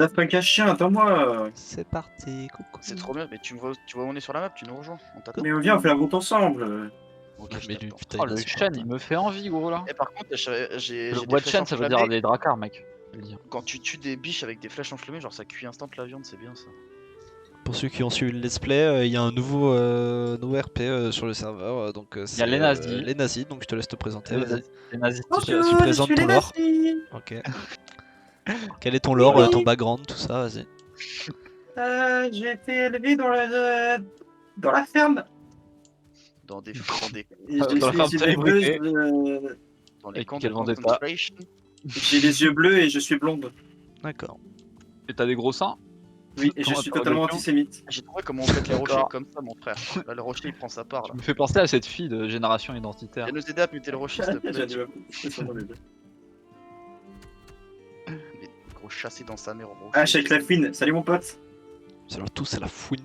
Daft Punk à chien, attends-moi. C'est parti, coucou. C'est trop bien, mais tu vois où on est sur la map, tu nous rejoins, on t'attend. Mais viens, on fait la route ensemble. Ok, Ouais, je mais lui, t'attends. putain, Oh, il a le super Shen, tard. il me fait envie, gros là. Et par contre, j'ai Le des bois de flèches Shen, ça veut dire enflammées. des dracars, mec. Je veux dire. Quand tu tues des biches avec des flèches enflammées, genre ça cuit instant la viande, c'est bien ça. Pour ceux qui ont suivi le let's play, il y a un nouveau RP sur le serveur, donc y a les nazis. les nazis, donc je te laisse te présenter. Les Vas-y. les nazis. Tu Bonjour, je présentes suis ton les lore. nazis. Ok. Quel est ton lore, Oui. ton background, tout ça, vas-y. J'ai été élevé dans la ferme. Dans des Et Dans la ferme j'ai des célébrité. buzz, dans les Avec camps de quel vendetta. concentration. j'ai les yeux bleus et je suis blonde. D'accord. Et t'as des gros seins. Oui, et je Point suis totalement d'interrogation. antisémite. J'ai trouvé comment on pète les rochers D'accord. comme ça, mon frère. Là, le rocher il prend sa part là. Tu me fais penser à cette fille de Génération Identitaire. Viens nous aider à péter le rocher, s'il te plaît. J'ai Mais gros chassé dans sa mère au rocher. Ah, je suis avec la fouine. Salut mon pote. C'est tout, c'est la fouine.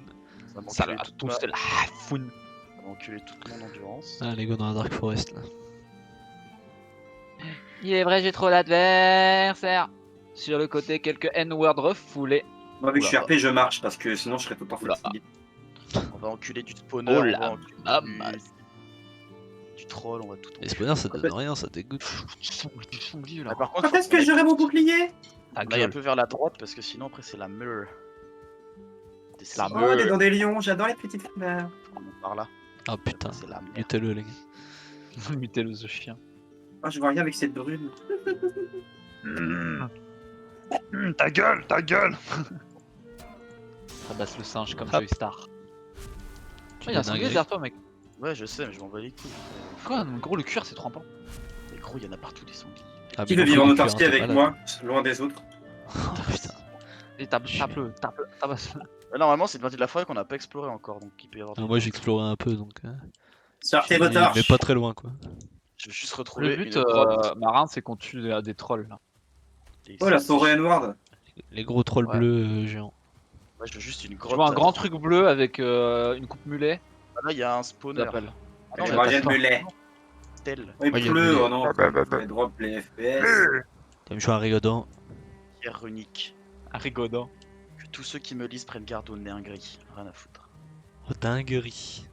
Ça m'a Ça enculé va, toute tout ma- c'est la foune. ça m'a enculé toute mon endurance. Ah, les gars dans la Dark Forest là. Il est vrai, j'ai trop d'adversaires. Sur le côté, quelques N-word refoulés. Moi, vu que je suis Oula. RP, je marche parce que sinon je serais tout le temps Oula. fatigué. On va enculer du spawner, Oh on la va enculer maman. du troll, on va tout Les enculer. spawners ça donne rien, ça dégoûte. Du sanglier là. Ah, par contre, Quand est-ce que j'aurai mon bouclier? Ta on aille un gueule. peu vers la droite parce que sinon après c'est la mur. La Oh, les dents des lions, j'adore les petites fleurs. Par là. Ah putain, C'est la merde. mutez-le les gars. Mutez-le ce chien. Oh, je vois rien avec cette brune. Ta gueule, ta gueule. Tabasse le singe comme Hop. Joystar. Tu Oh, y'a un donnes sanglier gré. derrière toi, mec. Ouais, je sais, mais je m'en bats les couilles. Quoi, mon gros, le cuir c'est trop important. Mais gros, y'en a partout des sangliers. Ah, Qui mais veut il vivre faut en du cuir, autarcie hein, t'es avec malade. moi, loin des autres? Oh putain. Et tape-le, tabasse-le. Normalement, c'est une partie de la forêt qu'on n'a pas explorée encore, donc il peut y avoir. Ah, des- moi j'explorais un peu donc. Sortez vos torches. Mais pas très loin quoi. Je veux juste retrouver Le but une grotte. marin, c'est qu'on tue des trolls là. Et Oh, la ça, forêt N-Ward. Les gros trolls Ouais. bleus géants. Ouais, je veux juste une Je grotte. vois un grand truc bleu avec une coupe mulet. Ah, là, il y a un spawner. J'appelle. Ah non, Je mais reviens attends, de lait. tel. Oui, Ouais, y a bleu, le- oh non. Les drop les FPS. T'aimes jouer à Rigodon? Pierre runique. Un rigodant. Que tous ceux qui me lisent prennent garde au nain gris. Rien à foutre. Oh dinguerie.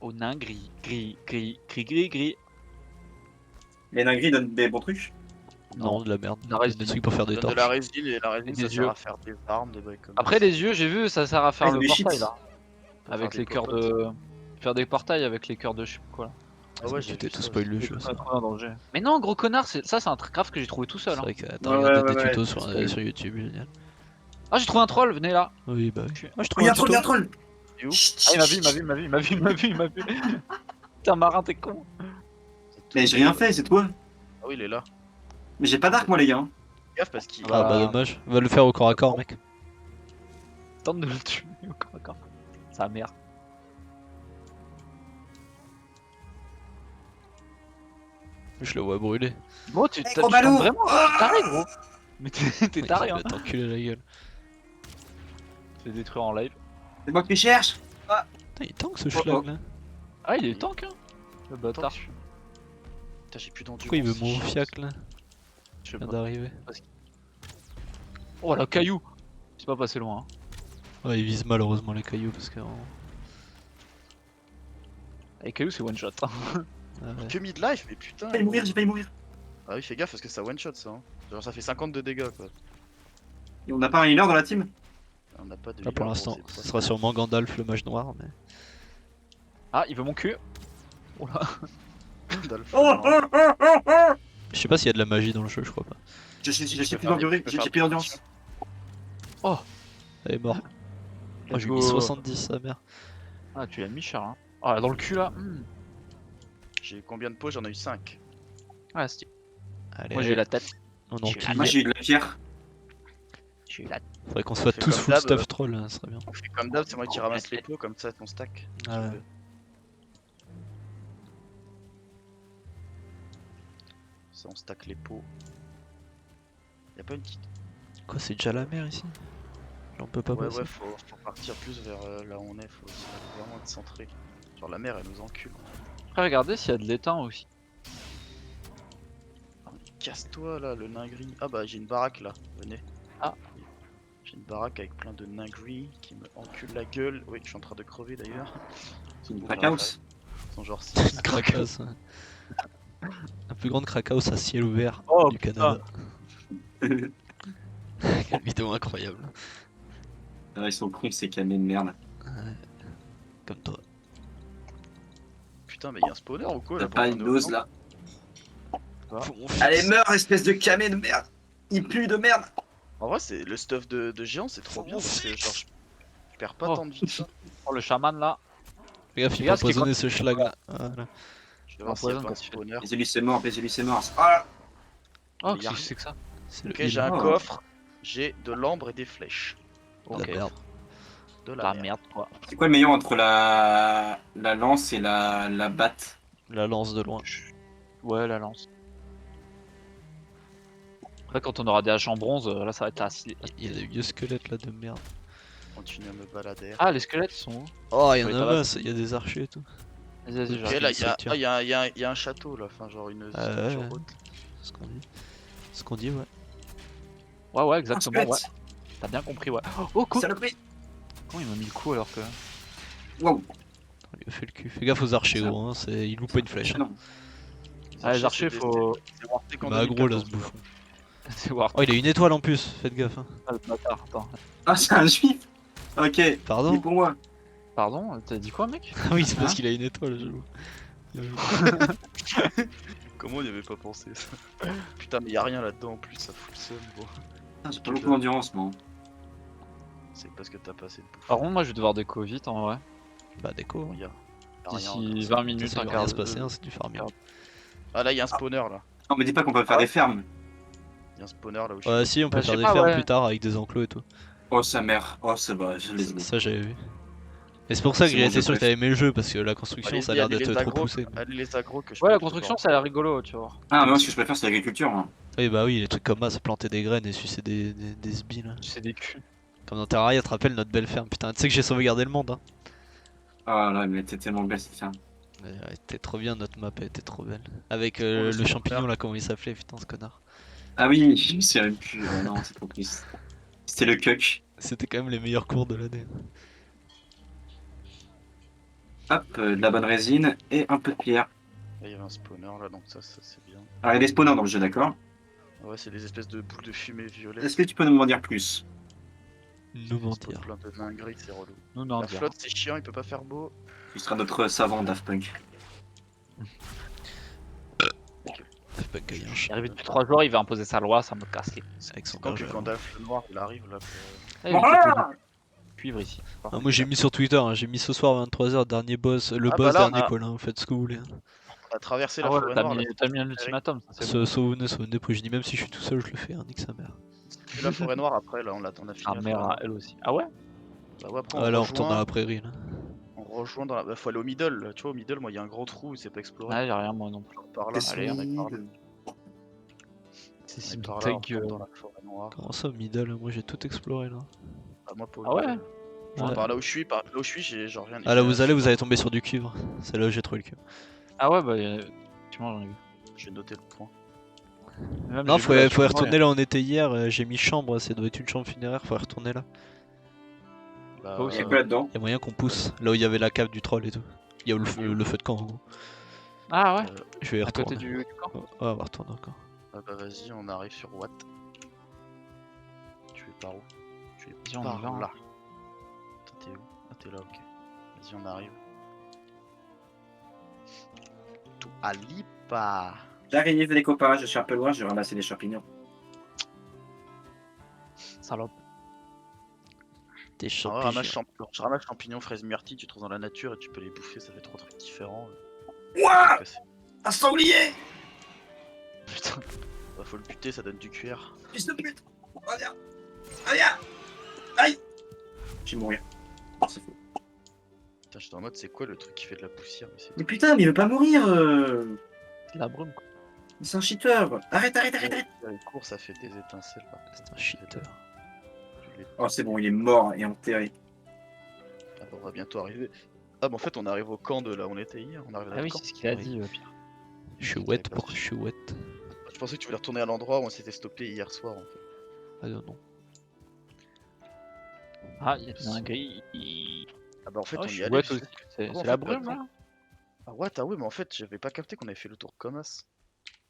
Au nain gris, gris. Les dingueries donnent des bons trucs. Non, de la merde. La résine. Des trucs pour faire des Donne torches. de la résine et la résine Et ça des sert yeux. à faire des armes, des briques comme Après les yeux, j'ai vu, ça sert à faire Ah, le des portail cheats. là. Pour Avec faire les des cœurs cocottes. de. Faire des portails avec les cœurs de je sais pas quoi là. Ah ouais, Tu j'ai t'es vu tout ça spoil le aussi. jeu. C'est trop bien dans le jeu. Mais non, gros connard, ça c'est un truc grave que j'ai trouvé tout seul. C'est Hein. vrai que t'as Ouais, regardé ouais, des ouais, tutos c'est sur, spoil. sur YouTube, génial. Ah, j'ai trouvé un troll, venez là. Oui, bah oui. Moi je Oh, trouve y'a un un troll, tuto. y'a un troll. Et où Ah, il m'a vu. Putain, marin, t'es con. Mais j'ai rien fait, c'est toi. Ah oui, il est là. Mais j'ai pas d'arc, moi, les gars. Gaffe parce qu'il. Ah bah dommage. Va le faire au corps à corps, mec. Tente de le tuer au corps à corps. Sa mère. Je le vois brûler. Bon, tu Eh, t'as gros ballot. vraiment taré, gros. Mais t'es taré, Il hein. va t'enculer la gueule. Fais détruire en live. C'est moi qui cherche. Putain, il tank ce Oh, schlag oh. là. Ah, il est tank, hein. Le bâtard. Putain, j'ai plus d'endurance. Pourquoi il veut mon fiac là? Je sais Vient pas. d'arriver. Oh, la caillou. C'est pas passé loin, hein. Ouais, il vise malheureusement les cailloux parce que. Les cailloux, c'est one shot. Hein. Ah ouais. Que mid-life, mais putain. J'ai failli mourir, j'ai failli mourir. Ah oui, fais gaffe parce que ça one shot ça. Hein. Genre ça fait 50 de dégâts quoi. Et on n'a pas un healer dans la team? On n'a pas de. Là pour healer, l'instant, gros, c'est ce pas sera ça. sûrement Gandalf le mage noir, mais. Ah, il veut mon cul. Oh là. Gandalf, Oh, non. oh, oh, oh, oh. Je sais pas s'il y a de la magie dans le jeu, je crois pas. Je suis peux plus faire des- d'endurance, tu peux j'ai faire plus des d'endurance. Elle est morte. Oh, j'ai go. mis 70, sa mère. Ah, tu l'as mis, Charles. Hein. Ah, dans le cul là. J'ai combien de pots? J'en ai eu 5. Ah, c'est. Allez, Moi, j'ai eu la tête. on j'ai empile. Moi, j'ai eu de la pierre. J'ai eu la Faudrait qu'on se fasse Fais tous comme full d'hab, stuff troll, hein, ça serait bien. On fait comme d'hab, c'est moi qui ramasse les pots comme ça ton stack. Ah ouais. Ça on stack les pots. Y'a pas une petite. Quoi, c'est déjà la mer ici? J'en peux pas Ouais, passer. ouais, faut partir plus vers là où on est, faut vraiment être centré. Genre la mer elle nous encule. Après, regardez s'il y a de l'étang aussi. Ah, mais casse-toi là, le nain gris. Ah bah j'ai une baraque là, venez. Ah. baraque avec plein de nains gris qui me enculent la gueule. Oui, je suis en train de crever d'ailleurs. C'est une crackhouse. Ils sont genre 6. Crackhouse. La plus grande crackhouse à ciel ouvert Oh, du putain. Canada. Quelle vidéo incroyable. Ah, ils sont cons ces camions de merde. Comme toi. Putain, mais y'a un spawner ou quoi T'as là pas pour une qu'on dose est au là. Ah. Allez, meurs, espèce de camion de merde. Il pue de merde. En vrai, c'est le stuff de géant, c'est trop bien parce que genre je perds pas Oh. tant de vie que ça. Oh, le chaman là. Fais gaffe, il peut Regarde ce qui est empoisonner ce schlag là. Voilà. Je vais voir s'il y a Empoisonne pas quand un tu fais. spawner. Baisez-lui c'est mort, baisez-lui c'est mort. Ah, Oh, Mais y a qu'est-ce que rien. c'est que ça? C'est le Ok, heal. j'ai un Oh. coffre, j'ai de l'ambre et des flèches. La Ok. merde. De La la merde. merde quoi. c'est quoi le meilleur entre la lance et la batte? La lance de loin. Ouais, la lance. Après, quand on aura des haches en bronze, là ça va être assez. Il y a des vieux squelettes là de merde. Continue à me balader. Ah, les squelettes ils sont où? Oh, il y Faut en les a tabasser. 20, il y a des archers et tout. Vas-y, vas-y, Ok, Ok, j'arrive. là, une structure. y a un château là, enfin genre une Ah structure ouais. haute. C'est ce qu'on dit. C'est ce qu'on dit, ouais. Ouais, ouais, Ah, exactement, ouais. squelette. T'as bien compris, ouais. Oh, quoi? Saloperie. Comment il m'a mis le coup alors que. Wow. On lui a fait le cul. Fais gaffe aux archers, Ça- gros. Hein. Il loupe pas une flèche. Hein. Non. Ah, les archers, faut. C'est Wartech en Il m'a aggro là, 2014, ce bouffon. C'est voir. Oh, il a une étoile en plus. Faites gaffe. Hein. Ah, le bâtard, attends. Ah, c'est un juif. Ok. Pardon. Dis pour moi. Pardon, t'as dit quoi, mec? Ah oui, c'est parce Hein qu'il a une étoile, j'avoue. Comment on y avait pas pensé ça? Putain, mais y a rien là-dedans en plus, ça fout le seum, gros. Putain, j'ai pas beaucoup d'endurance, moi. C'est parce que t'as pas assez de bouffe. Par contre, moi je vais devoir déco vite en vrai. Bah, déco. Bon, y a rien D'ici encore. 20 minutes, Ça un va quart rien se d'heure. passer, hein, c'est du farming. Ah là, y a un spawner là. Non, me dis pas qu'on peut faire des fermes. Y a un spawner là où je Ouais, suis. si, on peut Bah, je faire sais des pas, fermes ouais. plus tard avec des enclos et tout. Oh, sa mère. Oh, c'est vrai, je les ai. Ça, j'avais vu. Et c'est pour ça que C'est j'ai mon été jeu sûr que préf. t'avais aimé le jeu parce que la construction ça a l'air d'être trop poussé. Allez les agros que je Ouais, peux la te construction voir. ça a l'air rigolo, tu vois. Ah, mais moi, ce que je préfère, c'est l'agriculture, moi. Oui, bah oui, les trucs comme ça, se planter des graines et sucer des sbires là. C'est des culs. Comme dans Terraria, tu te rappelles notre belle ferme. Putain, tu sais que j'ai sauvegardé le monde. Hein. Ah là, mais t'es tellement belle cette ferme. Elle était trop bien, notre map, elle était trop belle. Avec le le super champignon ferme. là, comment il s'appelait, putain, ce connard. Ah oui, je me souviens même plus. Oh non, c'est trop triste. C'était le cuck. C'était quand même les meilleurs cours de l'année. Hop, de la bonne résine et un peu de pierre. Là, y avait un spawner là, donc ça c'est bien. Alors, il y a des spawners dans le jeu, d'accord? Ouais, c'est des espèces de boules de fumée violettes. Est-ce que tu peux nous en dire plus? Nous mentir. Plein de dingueries, c'est relou. Nous, non, La dire. flotte, c'est chiant, il peut pas faire beau. Tu seras notre savant Daft Punk. C'est pas gagnant. Il est arrivé depuis 3 jours, il va imposer sa loi, ça me casse les. Avec son Quand que berger. Gandalf le noir il arrive là pour... Ah, il y a une Voilà. cuivre ici. Ah, moi j'ai mis sur Twitter, hein, j'ai mis ce soir 23h, dernier boss, le Ah, boss, bah là, on dernier a- Colin, vous faites ce que vous voulez. Hein. On a traversé Ah la ouais, forêt t'as noire. mis, là. t'as mis un ultimatum, ça c'est bon. Souvenez, puis je dis même si je suis tout seul, je le fais, hein, nique sa mère. C'est la forêt noire après là, on a fini. Ah la merde, forêt elle aussi. Ah ouais? noire. Bah ouais, après Ah là on retourne dans la prairie là. on rejoint dans la... Bah, faut aller au middle, là. Tu vois au middle moi il y a un gros trou, il s'est pas exploré. Ah, y'a rien moi non plus. Par là, T'es allez, on est par là. solide. C'est On si est par là, ta on retourne dans gueule. la forêt noire. Comment ça middle, moi j'ai tout exploré là. Bah, moi pour Ah ouais? Enfin, Ouais. par là où je suis, j'ai genre rien. Ah là vous allez, vous allez tomber sur du cuivre. C'est là où j'ai trouvé le cuivre. Ah ouais, bah tu m'en j'en ai vu. J'ai noté le point. Même, Non j'ai faut vu y la retourner là où on était hier, j'ai mis chambre, ça doit être une chambre funéraire, faut y retourner là. Bah, Oh, Il y a quoi là-dedans? Y'a moyen qu'on pousse, là où il y avait la cave du troll et tout. Il y a le feu de camp en gros. Ah ouais? Je vais y À côté retourner. du camp? Oh, on va retourner encore. ah bah vas-y, on arrive sur Watt. Tu es par où? Tu es Vas-y, on y par va, hein. là. Toi, t'es où? Ah t'es là, ok. Vas-y, on arrive. Tout à Lipa. J'arrive les copains, je suis un peu loin, je vais ramasser des champignons. Salope. Des Alors, champignons. je ramasse champignons, fraises myrtilles, tu trouves dans la nature et tu peux les bouffer, ça fait 3 trucs différents. Ouah! Casser. Un sanglier! Putain, bah, faut le buter, ça donne du cuir. Fils de pute! Reviens! Reviens! Aïe! Je vais mourir. C'est fou. Putain, j'étais en mode, c'est quoi le truc qui fait de la poussière? Mais c'est Mais putain, mais il veut pas mourir! C'est la brume quoi. C'est un cheater! Arrête, arrête, arrête, arrête! Le cours, ça fait des étincelles là. C'est un cheater. Je l'ai- Oh, c'est bon, il est mort et enterré. Ah, bah, on va bientôt arriver. Ah, bah en fait, on arrive au camp de là où on était hier. On arrive à Ah oui, notre camp. c'est ce qu'il a Oui. dit, Pierre. Je suis wet, pourquoi je suis wet? Je pensais que tu voulais retourner à l'endroit où on s'était stoppé hier soir en fait. Ah non. Ah, il y a des dingueries. Ah bah en fait Ah, on je y suis allait. wet aussi. C'est en c'est fait, la bah, brume attends. là? Ah what? Ah ouais mais en fait j'avais pas capté qu'on avait fait le tour comme as.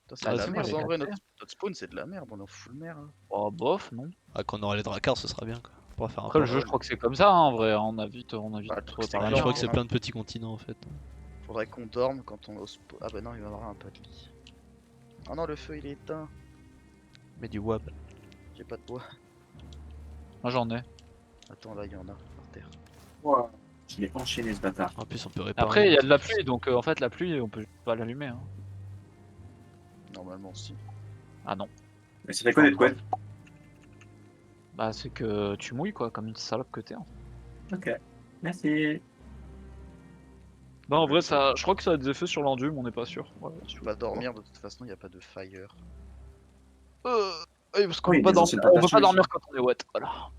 Putain, c'est Ah, de la si, moi, merde j'ai en vrai, capté. notre spawn c'est de la merde, on est en full mer. Hein. Oh, bof, non. Ah, quand on aura les dracars, ce sera bien quoi. On pourra faire un Après, le port. jeu, je crois que c'est comme ça, hein, en vrai. On a vite Bah, le truc, trouvé c'est par que la Ouais, là, je mer. crois que on c'est a- plein de petits continents en fait. Faudrait qu'on dorme quand on est au spawn. Ah bah non, il va y avoir un pas de lit. Ah non, le feu il est éteint. Mais du wab. J'ai pas de bois. Moi, j'en ai. Attends, là il y en a par terre. Ouah, je l'ai enchaîné ce bâtard. En plus, on peut réparer. Après, il y a de la pluie, donc en fait, la pluie, on peut juste pas l'allumer. Hein. Normalement, si. Ah non. Mais ça fait quoi d'être wet? Bah, c'est que tu mouilles, quoi, comme une salope que t'es. Hein. Ok. Merci. Bah, en vrai, ça, je crois que ça a des effets sur l'enduit, mais on n'est pas sûr. Ouais, Tu vas dormir, de toute façon, il n'y a pas de fire. Oui, parce qu'on Oui, peut pas les anciennes dormir, on peut patates pas chaudes. dormir quand on est wet. Voilà.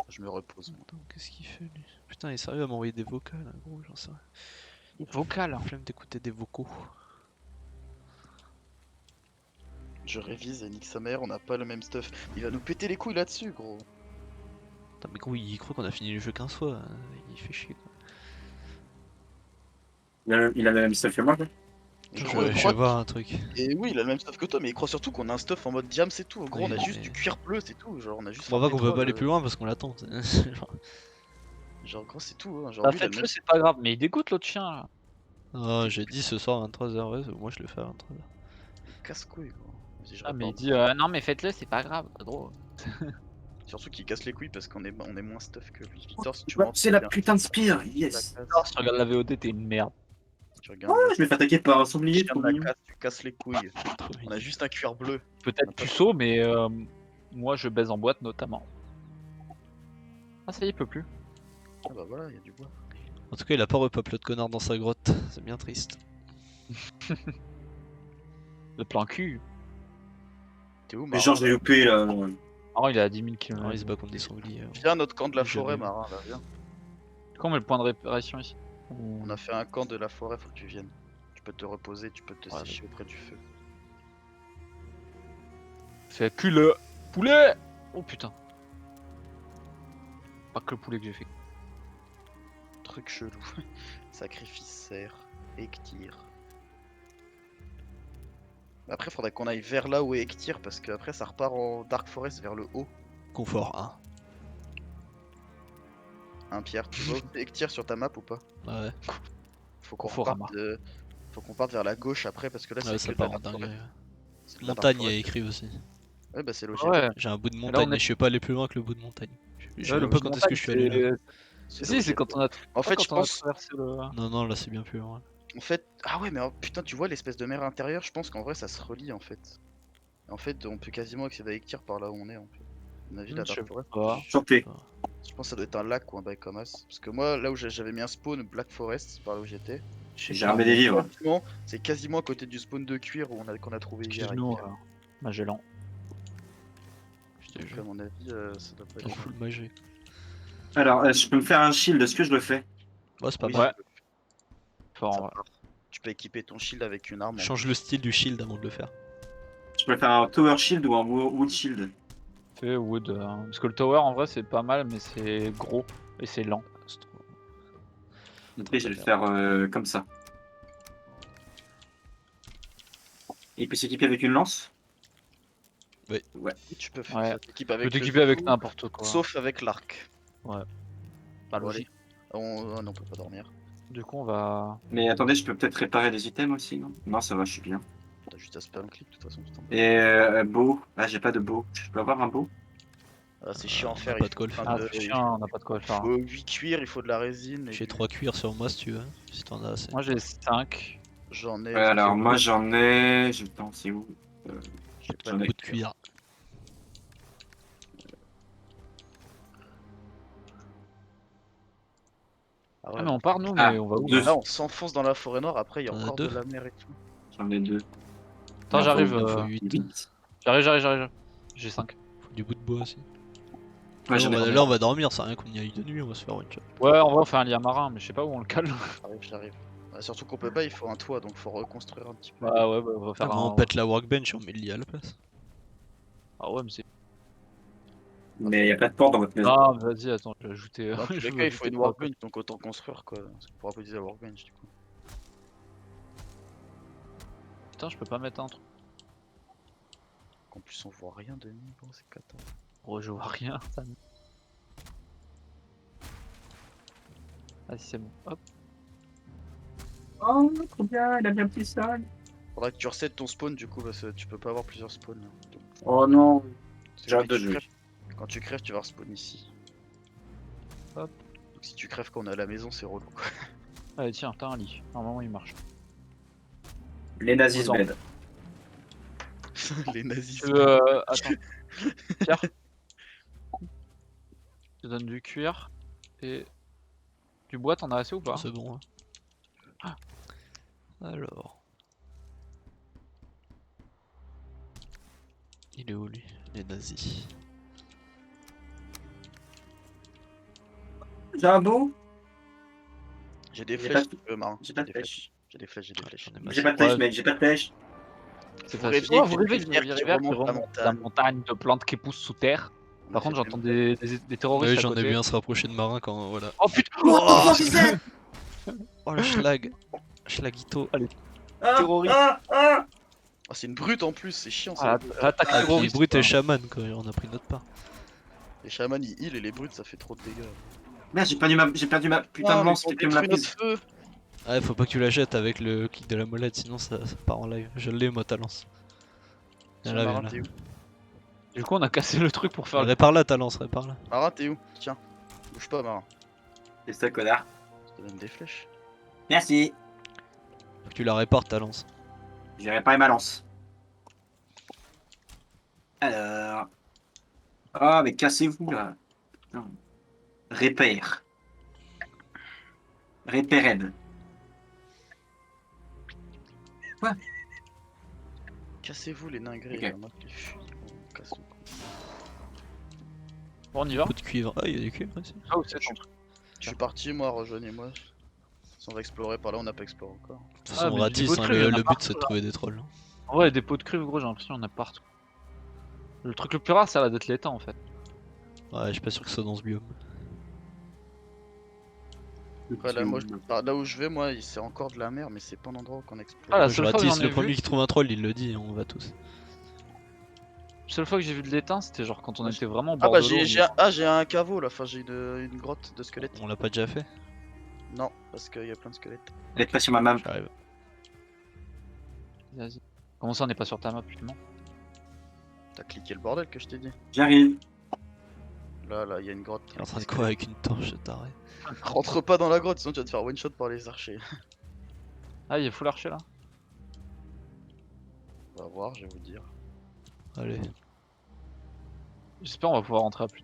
Je me repose. Moi. Attends, qu'est-ce qu'il fait lui? Putain, il est sérieux à m'envoyer des vocals, hein, gros, j'en sais rien. Vocal. Flemme d'écouter des vocaux. Je révise et nique sa mère, on n'a pas le même stuff. Il va nous péter les couilles là-dessus, gros. Putain, mais gros, il croit qu'on a fini le jeu 15 fois. Il fait chier quoi. Il a le même stuff que moi, quoi. Je, Gros, il je croit vais voir un truc. Et oui, il a le même stuff que toi, mais il croit surtout qu'on a un stuff en mode diams et tout. Gros, Oui, on a juste mais- du cuir bleu, c'est tout. Genre, on a juste. On va voir farmé qu'on peut troll, pas aller plus loin parce qu'on l'attend. Genre, gros, c'est tout. Hein. Genre, Bah, lui, il a le faites-le, même. c'est pas grave. Mais il dégoûte l'autre chien, là. Ah, j'ai dit ce soir à 23h, ouais, moi je le fais à 23h. Casse-couille, gros. Vas-y, je Ah, mais il repars. dit, non, mais faites-le, c'est pas grave. Drôle. Surtout qu'il casse les couilles parce qu'on est moins stuff que lui. Victor, si tu Ouais, montes, c'est la bien. putain de spire, yes. La Oh, casse, si tu regardes la VOD, t'es une merde. tu regardes. Ah, je me fais attaquer par un sanglier, Chien trop de la mignon. casse, tu casses les couilles. Trop On mignon. a juste un cuir bleu. Peut-être puceau, mais moi, je baise en boîte, notamment. Ah, ça y est, il peut plus. Ah bah voilà, il y a du bois. En tout cas, il a pas repop l'autre connard dans sa grotte. C'est bien triste. Le plan cul. T'es où, Mais Marin genre, je l'ai loupé là. Oh, il est à 10 000 Alors, km. il se bat contre des sangliers. Viens à notre camp de la Jamais forêt, vu. Marin, là, viens. Quand on met le point de réparation ici? On a fait un camp de la forêt, faut que tu viennes. Tu peux te reposer, tu peux te Ouais, sécher auprès du feu. C'est cul le poulet. Oh putain. Pas que le poulet que j'ai fait. Truc chelou. Sacrifice serre. Ektir. Après, faudrait qu'on aille vers là où est Ektir parce qu'après ça repart en Dark Forest vers le haut. Confort 1. Hein, Pierre, tu vois où c'est Ektir sur ta map ou pas? Ouais, Faut qu'on Conforama. reparte Faut qu'on parte vers la gauche après parce que là ouais, c'est ça que de la part en Dark dingue. Forest. C'est de la Dark Montagne, il y a Forest. écrit aussi. Ouais, bah c'est logique. Ouais. J'ai un bout de là, montagne, on est- mais je suis pas allé plus loin que le bout de montagne. Je sais Ouais, même le pas bout de quand est-ce que je suis allé là. C'est Si, logique. c'est quand on a. En fait, quand je on a pense. traversé le. Non, non, là c'est bien plus loin. En fait, ah ouais, mais putain, tu vois l'espèce de mer intérieure, je pense qu'en vrai ça se relie en fait. En fait, on peut quasiment accéder à Ektir par là où on est en fait. À mon avis, la Je sais Dark Forest. pas. Chanté. Je pense que ça doit être un lac ou un bail comme as. Parce que moi, là où j'avais mis un spawn Black Forest, c'est par là où j'étais. J'ai ramené des vivres. C'est quasiment à côté du spawn de cuir qu'on a trouvé hier. Excuse-nous, Ektir. Magellan. Je te Donc, jure. à mon avis, ça doit pas En être. full magie. Alors, je peux me faire un shield, est-ce que je le fais? Ouais, c'est pas Oui, mal. Ouais. Fort, ça ouais. part. Tu peux équiper ton shield avec une arme. en Change plus. le style du shield avant de le faire. Je peux faire un tower shield ou un wood shield? Fais wood. Parce que le tower en vrai c'est pas mal, mais c'est gros et c'est lent. C'est trop- Ok, je vais le faire comme ça. Il peut s'équiper avec une lance? Oui. Ouais. Tu peux Ouais. faire t'équiper Tu avec peux le t'équiper avec tout, n'importe quoi. sauf avec l'arc. Pas Bon, logique. allez. Ah non, on peut pas dormir. Du coup on va. Mais attendez, je peux peut-être réparer des items aussi, non? Non, ça va, je suis bien. T'as juste à spam click de toute façon. Putain. Et bow. Ah, j'ai pas de bow. Je peux avoir un bow? Ah, c'est chiant on à a faire. pas il de quoi le faut faire. Ah, plein de- c'est chiant, on n'a pas de quoi le Il faire. faut 8 cuir, il faut de la résine. et J'ai du- 3 cuirs sur moi si tu veux. Si t'en as assez. Moi j'ai 5. J'en ai. Ouais, alors j'ai- moi j'en ai. Attends, c'est où? j'ai pas j'en de ai- Coup de cuir. Ah Ah, ouais, mais on part nous, Ah, mais on va où deux. là là, on s'enfonce dans la forêt noire. Après, il y a T'en as encore deux de la mer et tout. J'en ai 2. Attends, j'arrive. Il en faut 8. J'arrive. J'ai 5. Faut du bout de bois aussi. Ouais, Là, j'en ai là, on va dormir, c'est rien qu'on y aille de nuit, on va se faire une shot. Ouais, en vrai on fait un lit marin, mais je sais pas où on le cale. J'arrive. Ouais, surtout qu'on peut pas, il faut un toit, donc faut reconstruire un petit peu. Bah ouais, bah, on va faire On un. pète la workbench et on met le lit à la place. Ah ouais, mais c'est. Mais y a pas de porte dans votre maison. Ah, vas-y, attends, je vais ajouter. Dans tous je les vais cas, il faut ajouter une trois, workbench, donc autant construire quoi. Pour utiliser la workbench du coup. Putain, je peux pas mettre un truc. En plus, on voit rien de niveau, c'est cata. Oh, je vois rien. Ça me- Ah, si c'est bon. Hop. Oh, trop bien, il a bien pris ça. Faudrait que tu resets ton spawn du coup, parce que tu peux pas avoir plusieurs spawns. Donc, Oh non. parce que J'ai hâte quand de tu jouer. crèves- Quand tu crèves, tu vas respawn ici. Hop. Donc si tu crèves quand on est à la maison, c'est relou quoi. Allez, tiens, t'as un lit. Normalement, il marche. Les nazis se Aux bed. Les nazis. Attends. Pierre. Je te donne du cuir et du bois, t'en as assez ou pas? C'est bon. Hein. Alors. Il est où lui? Les nazis. J'ai un beau. J'ai des J'ai flèches, pas- tu veux, Marin. J'ai pas de des flèche. J'ai des flèches, j'ai des flèches. J'en ai marre. J'ai pas de flèche, Ouais. mec, j'ai pas de flèche. C'est Vous facile. rêviez Oh, que vous les rêvez d'une rivières qui rivière qui remontent la remonte montagne. la montagne de plantes qui poussent sous terre. On Par a fait contre, le j'entends même. des terroristes Oui, à j'en ai côté. vu un se rapprocher de marin quand voilà. Oh putain! Oh, Gisèle. oh le schlag. Schlagito. Ah, Terroriste. ah. Ah, c'est une brute en plus, c'est chiant Ah, ça. l'attaque Ah, puis terroriste. brut quoi. et chaman quoi, on a pris notre part. Les chamans ils heal et les brutes ça fait trop de dégâts. Merde, j'ai perdu ma putain de mais lance, ils ont quelqu'un me l'a détruit notre prise. feu. Ah, faut pas que tu la jettes avec le clic de la molette, sinon ça part en live. Je l'ai moi ta lance. Viens Tiens, là, viens Marin, là. t'es où? Du coup, on a cassé le truc pour faire le. Répare là ta lance, répare là. Marin, t'es où? Tiens, bouge pas, Marin. C'est ça, connard. Je te donne des flèches. Merci. Faut que tu la répares ta lance. J'ai réparé ma lance. Alors. Ah, mais cassez-vous là. Putain. Répère. Répéred. Cassez-vous les nains gris, Ok. il y en a qui fuient. On casse tout. Bon, on y va. Coup de cuivre. Ah, il y a du cuivre aussi. Ah, où c'est ton truc? Je suis parti, moi, rejoignez-moi. Si on va explorer par là, on n'a pas exploré encore. De toute Ah, façon, mais du ratis, niveau de hein, cuivre, il y en a le but partout, c'est de là. trouver des trolls. Ouais, des pots de cuivre, gros, j'ai l'impression qu'il y en a partout. Le truc le plus rare, ça a l'air d'être l'étang en fait. Ouais, je suis pas sûr que ce soit dans ce biome. Après, là, moi, là où je vais, moi, c'est encore de la mer, mais c'est pas un endroit qu'on explore. Ah, la Je seule fois que ratisse, j'en ai le premier vu- qui trouve un troll, il le dit, on va tous. La seule fois que j'ai vu de l'étang, c'était genre quand on était vraiment au Ah bord bah de l'eau. j'ai un caveau là, enfin j'ai une grotte de squelettes. On l'a pas déjà fait? Non, parce qu'il y a plein de squelettes. Elle est pas sur ma map. J'arrive. Vas-y. Comment ça, on n'est pas sur ta map, justement? T'as cliqué le bordel que je t'ai dit. J'arrive. Là, il y a une grotte. Il est en train de quoi avec une torche, taré? Rentre pas dans la grotte, sinon tu vas te faire one shot par les archers. Ah, il y a full archer là? On va voir, je vais vous dire. Allez. J'espère on va pouvoir rentrer à plus.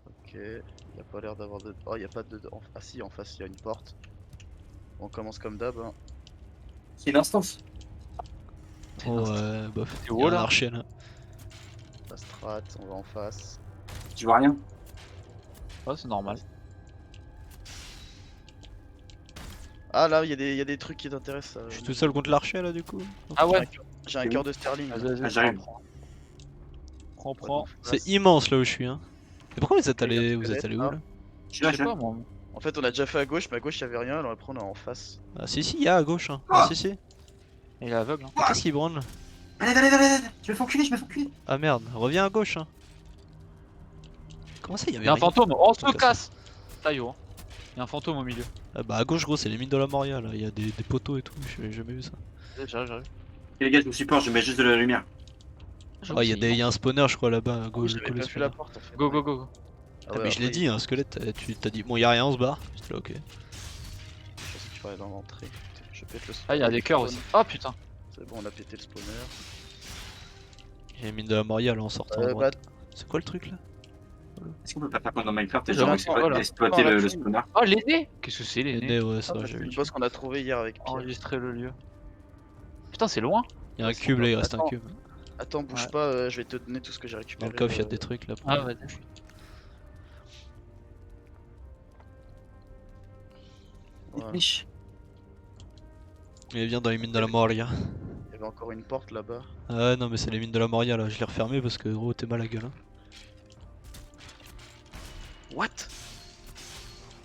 Ok, il a pas l'air d'avoir de. Oh, il y a pas de. Ah si, en face il y a une porte. On commence comme d'hab. Hein. C'est une instance. Oh, bof. C'est Il y où, a un là archer là. La strat, on va en face. Tu vois rien. Ouais, c'est normal. Ah là, il y a des trucs qui t'intéressent. Je suis tout seul contre l'archer là du coup. Ah ouais? J'ai un cœur de sterling. Vas-y, vas-y, Ah, j'arrive. prends. C'est immense là où je suis hein. Et pourquoi vous êtes Il y a allé, un vous êtes squelette, allé où là. là? Je suis Je là, sais je suis pas là. moi. En fait, on a déjà fait à gauche, mais à gauche il y avait rien, alors après on est en face. Ah si si, il y a à gauche hein. Ah si si. Il est aveugle. Hein. Mais qu'est-ce qu'il branle là? Allez. Je me fais enculer, je me fais enculer. Ah merde, reviens à gauche hein. Comment ça il y Il avait y a un rien? fantôme. Oh, on se Faut casse! Taillot. Hein. Il y a un fantôme au milieu. Ah bah à gauche gros c'est les mines de la Moria là, il y a des poteaux et tout, j'ai jamais vu ça. J'arrive. Ok, les gars, je me supporte, je mets juste de la lumière. Ah il y a un spawner je crois là-bas à gauche. J'avais le pas vu la spawner. porte en fait. Go, go, go, go. Ah mais je l'ai dit un squelette, tu t'as dit bon y a rien on se barre. J'étais là ok. Je pensais qu'il fallait dans l'entrée. Je pète le Ah, il y a des cœurs aussi. Oh putain. C'est bon, on a pété le spawner. Il y a les mines de la Moria là en sortant à Bah, droite. C'est quoi le truc là? Est-ce qu'on peut pas faire comme dans Minecraft et J'avoue genre que c'est vrai, là. exploiter le spawner? Oh, l'aîné! Qu'est-ce que c'est, l'aîné? Né ouais ça c'est j'ai vu. le boss qu'on a trouvé hier avec Pierre. Enregistrer le lieu. Putain, c'est loin. Il y a un cube là, il reste un Attends. cube. Attends, bouge Ouais. pas, je vais te donner tout ce que j'ai Dans récupéré. le coffre il y a des trucs là. Ah, vas-y. Voilà. Niche. Il vient dans les mines de la Moria. Il y avait encore une porte là-bas. Ah non mais c'est les mines de la Moria là, je l'ai refermé parce que gros t'es mal à gueule hein. What?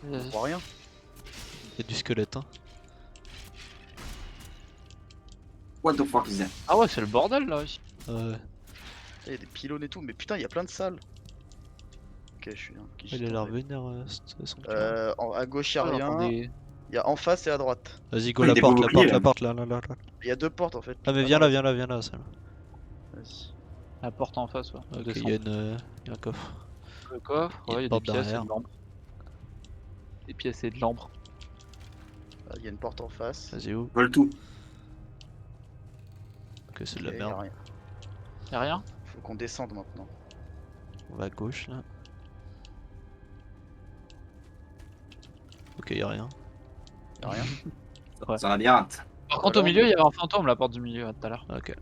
On voit rien. Il y a du squelette, hein. What the fuck is that? Ah ouais, c'est le bordel là aussi. Ouais. Il y a des pylônes et tout, mais putain, il y a plein de salles. Ok, je suis là. Ok, Il j'y a l'air tombé. vénère, son cœur. À gauche, il y a Ah, rien. attendez. Il y a en face et à droite. Vas-y, go, il y a la des porte, beaux la boucliers, porte, la là. porte, là, là, là, là. Il y a 2 portes en fait. Ah, mais non, viens là, vas-y. viens là, celle-là. Vas-y. La porte en face, ouais. On Ok, descend. il y a un coffre. Le coffre, il y a ouais, une il y a des porte pièces et derrière. de l'ambre. Des pièces et de l'ambre. Ah, il y a une porte en face. Vas-y, où? Vole tout. Ok, c'est de la Ok, y a merde. rien. Y'a rien? Faut qu'on descende maintenant. On va à gauche, là. Ok, y a rien. Y a rien. Ouais. Ça va bien. Par contre, au Voilà, milieu, il y avait un fantôme, la porte du milieu, tout à l'heure. Ok.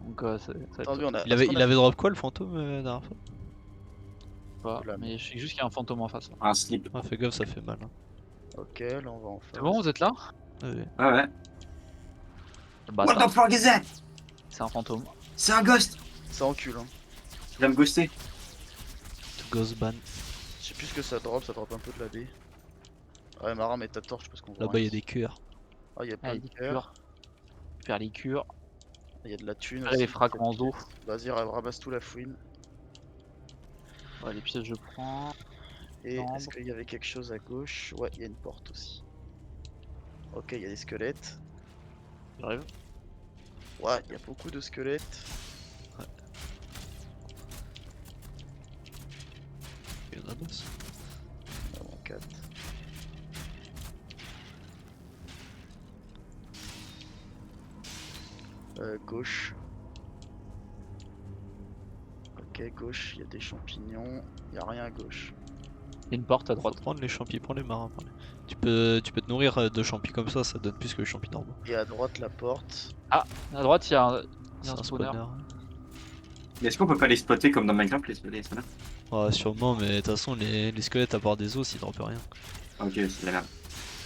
Donc, ça va être Attendu, on a. Il avait drop quoi, le fantôme, la dernière fois? pas. Oula. Mais je sais juste qu'il y a un fantôme en face. Là. Un slip. Ah, fais gaffe, ça fait mal. Hein. Ok, là on va en face. C'est bon, vous êtes là? Ouais. Ouais, ouais. Le What bâtard, the fuck is that? c'est un fantôme. C'est un ghost. Ça encule, hein. Il va me ghoster. To ghost ban. Je sais plus ce que ça drop un peu de la dé. Ouais, Mara, mets ta torche parce qu'on voit. Là-bas, rien y a des ici. cuirs. Ah, il y a Ah, plein il y a de des cœurs. cures. Faire les cures. Il y a de la thune. Récupérer les aussi, fragments d'eau. Vas-y, ramasse tout la fouine. Ouais, les pièces, je prends. Et Jambe. est-ce qu'il y avait quelque chose à gauche? Ouais, il y a une porte aussi. Ok, il y a des squelettes. J'arrive. Ouais, il y a beaucoup de squelettes. Il y en a masse. Vraiment 4. Gauche. Ok, gauche, il y a des champignons. Il y a rien à gauche. Il y a une porte à Faut droite. prendre les champis, prends les marins. Tu peux te nourrir de champis comme ça donne plus que les champis normaux. Et à droite, la porte. À droite, il y a un, C'est un spawner. spawner. Mais est-ce qu'on peut pas les spotter comme dans Minecraft, les spawners? Ouais, sûrement, mais de toute façon, les squelettes, à part des os, ils droppent rien. Ok, c'est de la merde.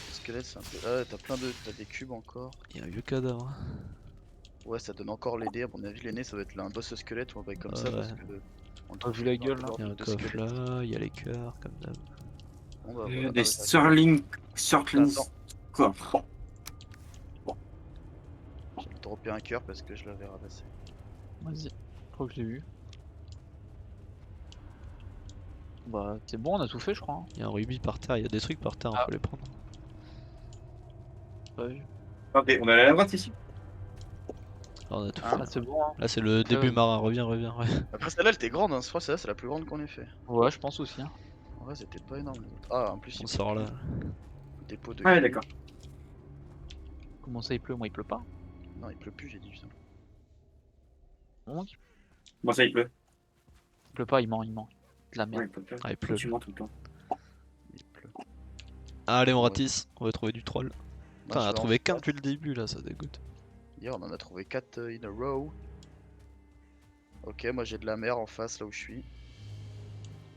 Les squelettes, c'est un peu. Ah, ouais, t'as plein de. T'as des cubes encore. Il y a un vieux cadavre. Hein. Ouais, ça donne encore les dés. À mon avis, les nez, ça va être là, un boss squelette ou un bail comme ça. Ouais. Parce que. On le Ah, vu trouve la dans gueule, le là. genre Il y a un de coffre squelette. là, il y a les cœurs, comme d'hab. Bon, bah, voilà. Des Ah, Sterling Attends. coffres. J'ai droppé un cœur parce que je l'avais ramassé. Vas-y. Je crois que je l'ai vu. Bah, c'est bon, on a tout fait, je crois. Hein. Il y a un rubis par terre, il y a des trucs par terre, Ah. faut les prendre. Pas vu. Ok, on est à la droite ici. Là, on a tout Ah. fait. Ah, c'est bon. Hein. Là, c'est le Après, début marin, reviens. Ouais. Après, celle-là, elle était grande. Hein. Je crois que celle-là, c'est la plus grande qu'on ait fait. Ouais, je pense aussi. Hein. En vrai, c'était pas énorme. Les autres. Ah, en plus, On il sort là. dépôt de. Ouais, d'accord. Comment ça, il pleut? Moi, il pleut pas. Non, il pleut plus, j'ai dit ça. Bon, il Bon, ça il pleut. pleut pas, il ment. De la Ouais, merde. il pleut. Ah, il pleut. Tu mens tout le temps. Il pleut. Allez, on Ouais. ratisse, on va trouver du troll. Moi, Putain, on je a vais trouvé en qu'un face. depuis le début là, ça dégoûte. Hier, on en a trouvé 4 in a row. Ok, moi j'ai de la mer en face là où je suis.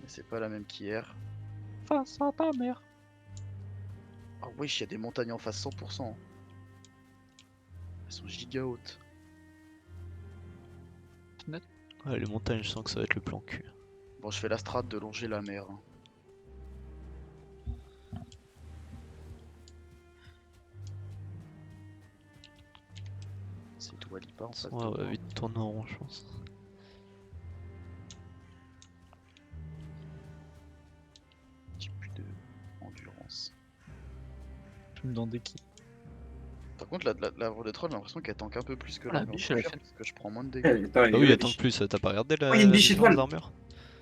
Mais c'est pas la même qu'hier. Face à ta mère. Ah oui, il y a des montagnes en face 100%. Elles sont giga hautes. Ouais, les montagnes, je sens que ça va être le plan cul. Bon, je fais la strat de longer la mer. Hein. C'est tout Alipa en face. Ouais, de on va moi. vite tourner en rond, je pense. J'ai plus de endurance. Tu me demandes qui? Par contre, la voie de troll, j'ai l'impression qu'elle tank un peu plus que Ah, la l'armure biche, de elle a fer, fait- parce que je prends moins de Eh, dégâts. attends, Ah il est où, oui, la attends biche? plus, t'as pas regardé la Oh, il y a une biche différence étoile. d'armure?